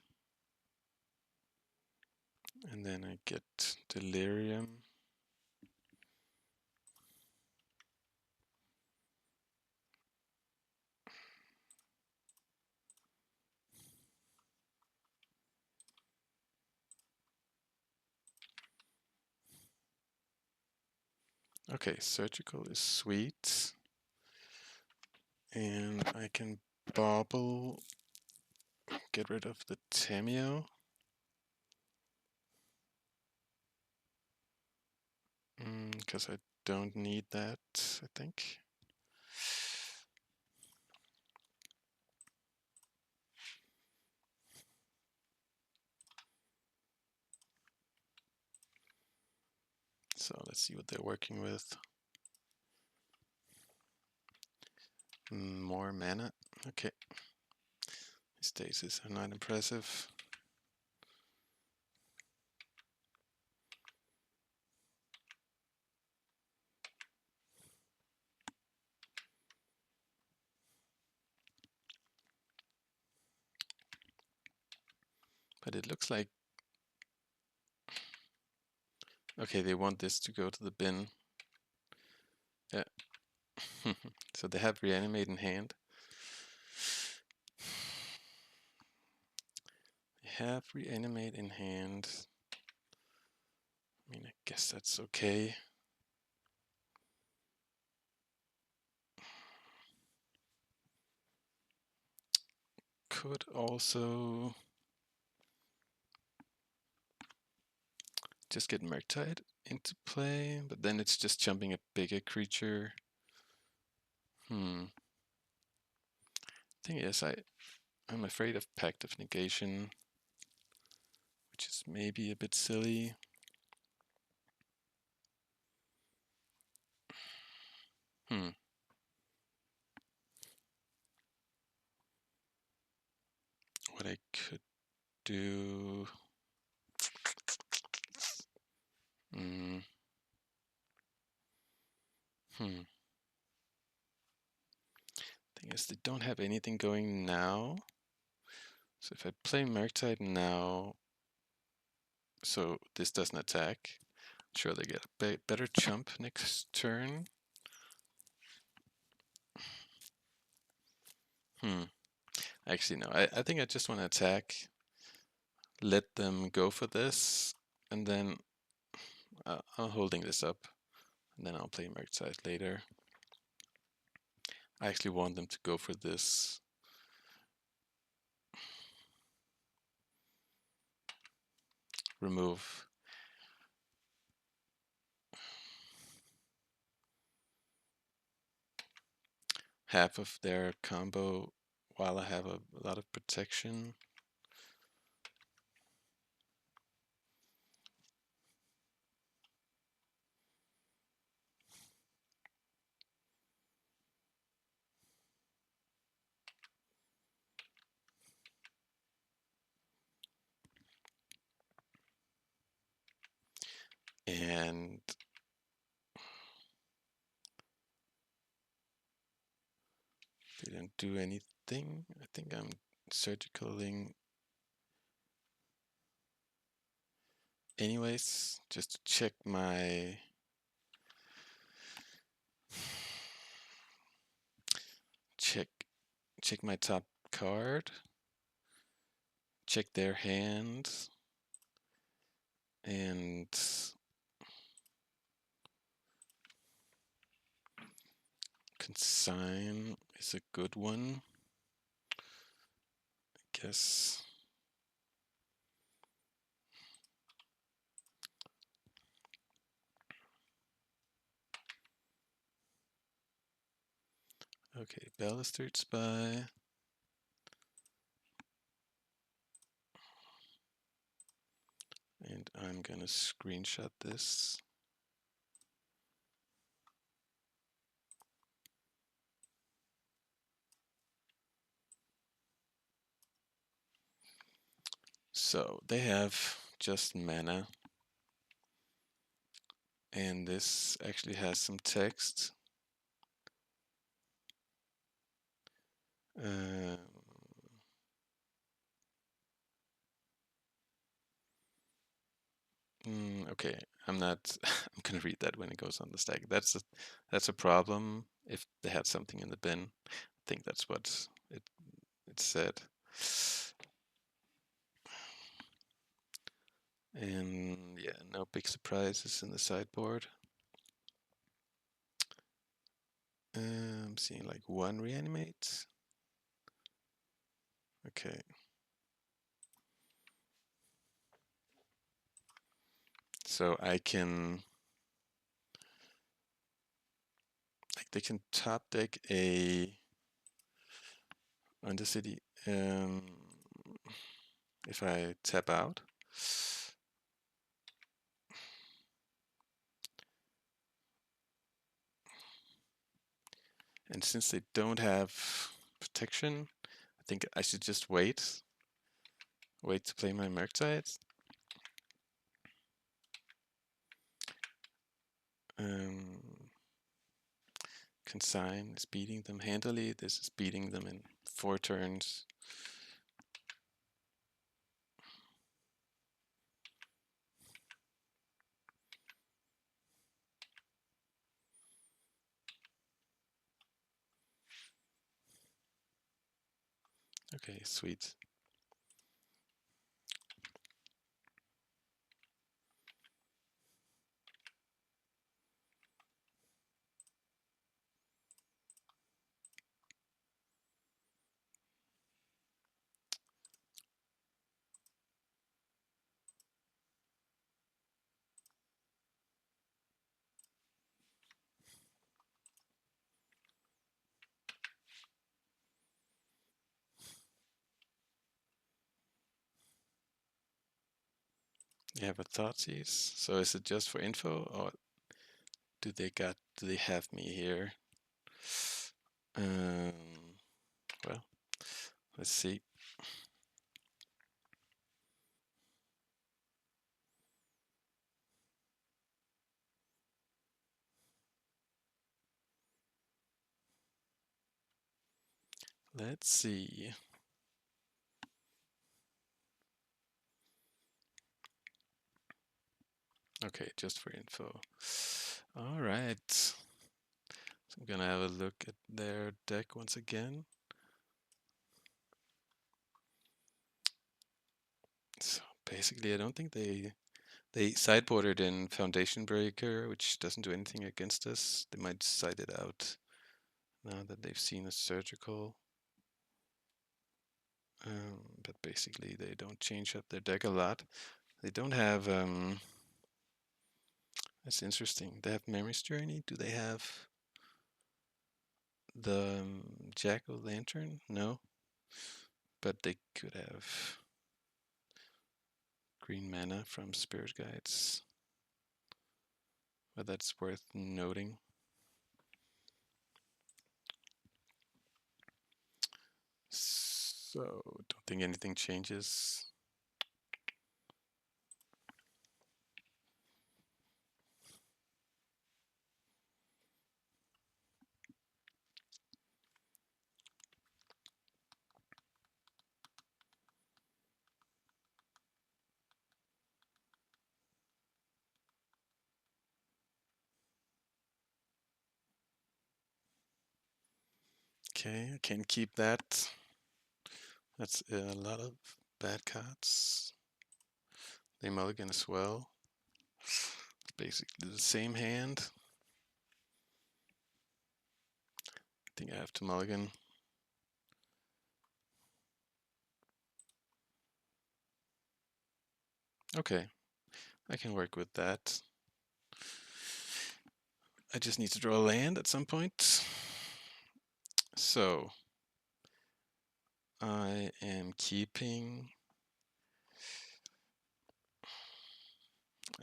And then I get Delirium. Okay, Surgical is sweet. And I can Bauble, get rid of the Temur. Because I don't need that, I think. So let's see what they're working with. More mana. Okay. These Dazes are not impressive. But it looks like... Okay, they want this to go to the bin. Yeah. So they have Reanimate in hand. They have Reanimate in hand. I mean, I guess that's okay. Could also just get Murktide into play, but then it's just jumping a bigger creature. Thing is, I'm afraid of Pact of Negation, which is maybe a bit silly. What I could do. Thing is, they don't have anything going now. So if I play Murktide now, so this doesn't attack, sure they get a better jump next turn. Actually, no. I think I just want to attack, let them go for this, and then I'm holding this up, and then I'll play Murktide later. I actually want them to go for this. Remove half of their combo while I have a lot of protection. And didn't do anything. I think I'm surgicaling anyways, just to check my check my top card, check their hand, and consign is a good one, I guess. Okay, Balustrade Spy. And I'm gonna screenshot this. So they have just mana. And this actually has some text. Okay, I'm not. I'm gonna read that when it goes on the stack. That's a problem. If they had something in the bin, I think that's what it said. And yeah, no big surprises in the sideboard. I'm seeing like one reanimate. Okay. So I can, like, they can top deck a Undercity if I tap out. And since they don't have protection, I think I should just wait to play my Murktide. Consign is beating them handily. This is beating them in 4 turns. Okay, sweet. You have a Thoughtseize. So is it just for info, or do they have me here? Well, let's see. Let's see. Okay, just for info. All right. So I'm gonna have a look at their deck once again. So basically, I don't think they sideboarded in Foundation Breaker, which doesn't do anything against us. They might side it out now that they've seen a Surgical. But basically, they don't change up their deck a lot. They don't have. That's interesting. They have Memory's Journey. Do they have the Jack-o'-lantern? No. But they could have green mana from Spirit Guides. But that's worth noting. So, don't think anything changes. Okay, I can keep that. That's a lot of bad cards. They mulligan as well. It's basically the same hand. I think I have to mulligan. Okay, I can work with that. I just need to draw a land at some point. So I am keeping.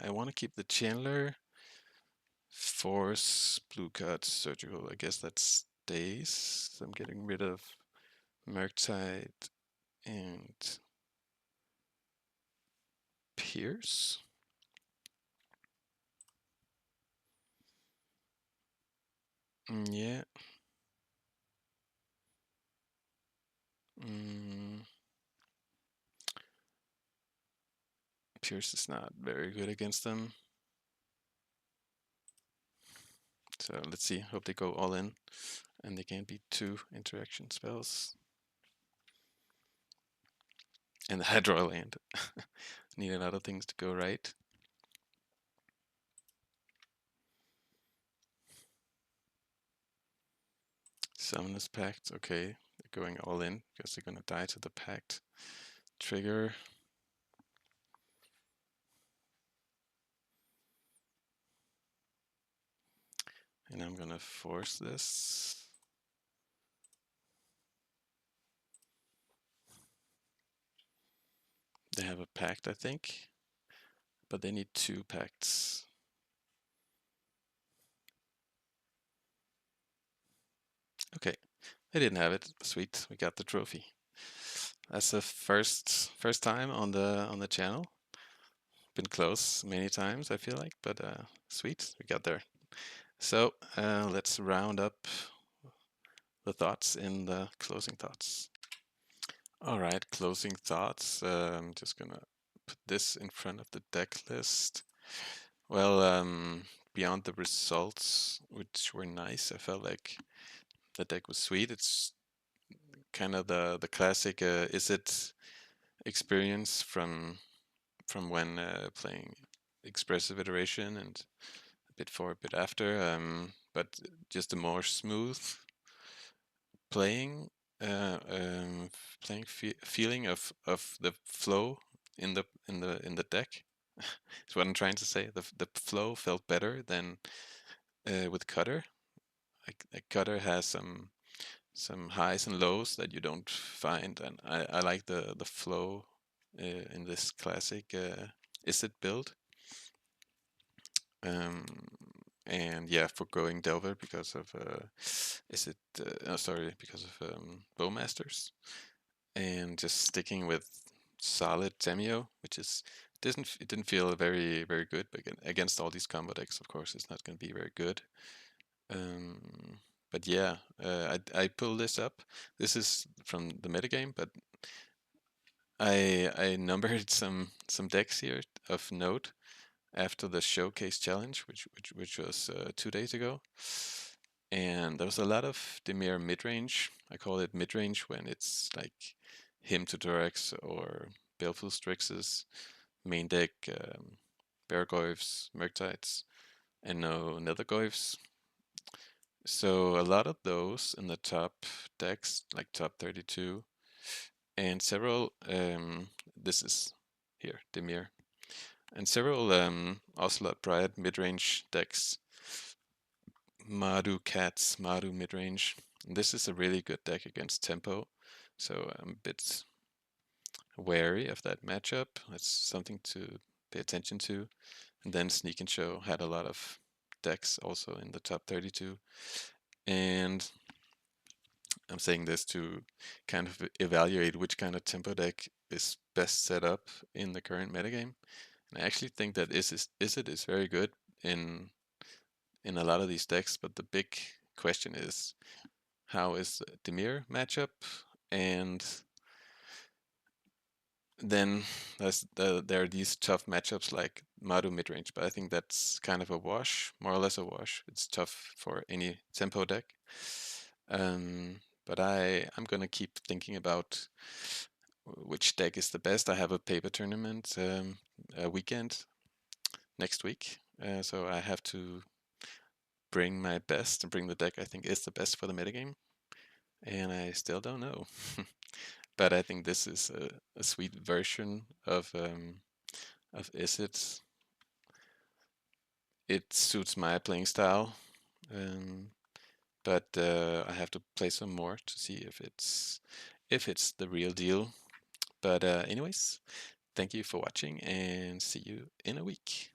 I want to keep the Chandler. Force, blue card, Surgical. I guess that's Daze. So I'm getting rid of Murktide and Pierce. Yeah. Pierce is not very good against them. So let's see. Hope they go all in and they can beat 2 interaction spells. And I draw a land. Need a lot of things to go right. Summoners Pact. Okay, they're going all in because they're gonna die to the Pact. Trigger. And I'm gonna force this. They have a pact, I think, but they need 2 pacts. Okay, they didn't have it. Sweet, we got the trophy. That's the first time on the channel. Been close many times, I feel like, but sweet, we got there. So let's round up the thoughts in the closing thoughts. All right, closing thoughts. I'm just gonna put this in front of the deck list. Well, beyond the results, which were nice, I felt like the deck was sweet. It's kind of the classic Izzet experience from when playing Expressive Iteration and a bit before, a bit after. But just a more smooth playing feeling of the flow in the deck. Is what I'm trying to say. The flow felt better than with Cutter. Like Cutter has some highs and lows that you don't find, and I like the flow in this classic Izzet build. And yeah, forgoing Delver because of because of Bowmasters, and just sticking with solid Temio, which is it didn't feel very good, but against all these combo decks, of course, it's not going to be very good. But yeah, I pulled this up. This is from the metagame, but I numbered some decks here of note after the showcase challenge, which was 2 days ago, and there was a lot of Dimir midrange. I call it midrange when it's like Hymn to Dorex or Baleful Strix's main deck, Beargoyfs, Murktides, and no Nethergoyfs. So a lot of those in the top decks, like top 32, and several. This is here Dimir, and several Ocelot Bride midrange decks. Mardu Cats, Mardu midrange. This is a really good deck against tempo, so I'm a bit wary of that matchup. That's something to pay attention to. And then Sneak and Show had a lot of decks also in the top 32. And I'm saying this to kind of evaluate which kind of tempo deck is best set up in the current metagame. And I actually think that Izzet is very good in a lot of these decks, but the big question is how is the Dimir matchup, and then there are these tough matchups like Madu midrange, but I think that's kind of a wash, more or less a wash. It's tough for any tempo deck. But I'm gonna keep thinking about which deck is the best. I have a paper tournament a weekend next week, so I have to bring my best and bring the deck I think is the best for the metagame, and I still don't know. But I think this is a sweet version of Izzet. It suits my playing style, but I have to play some more to see if it's the real deal. But anyways, thank you for watching, and see you in a week.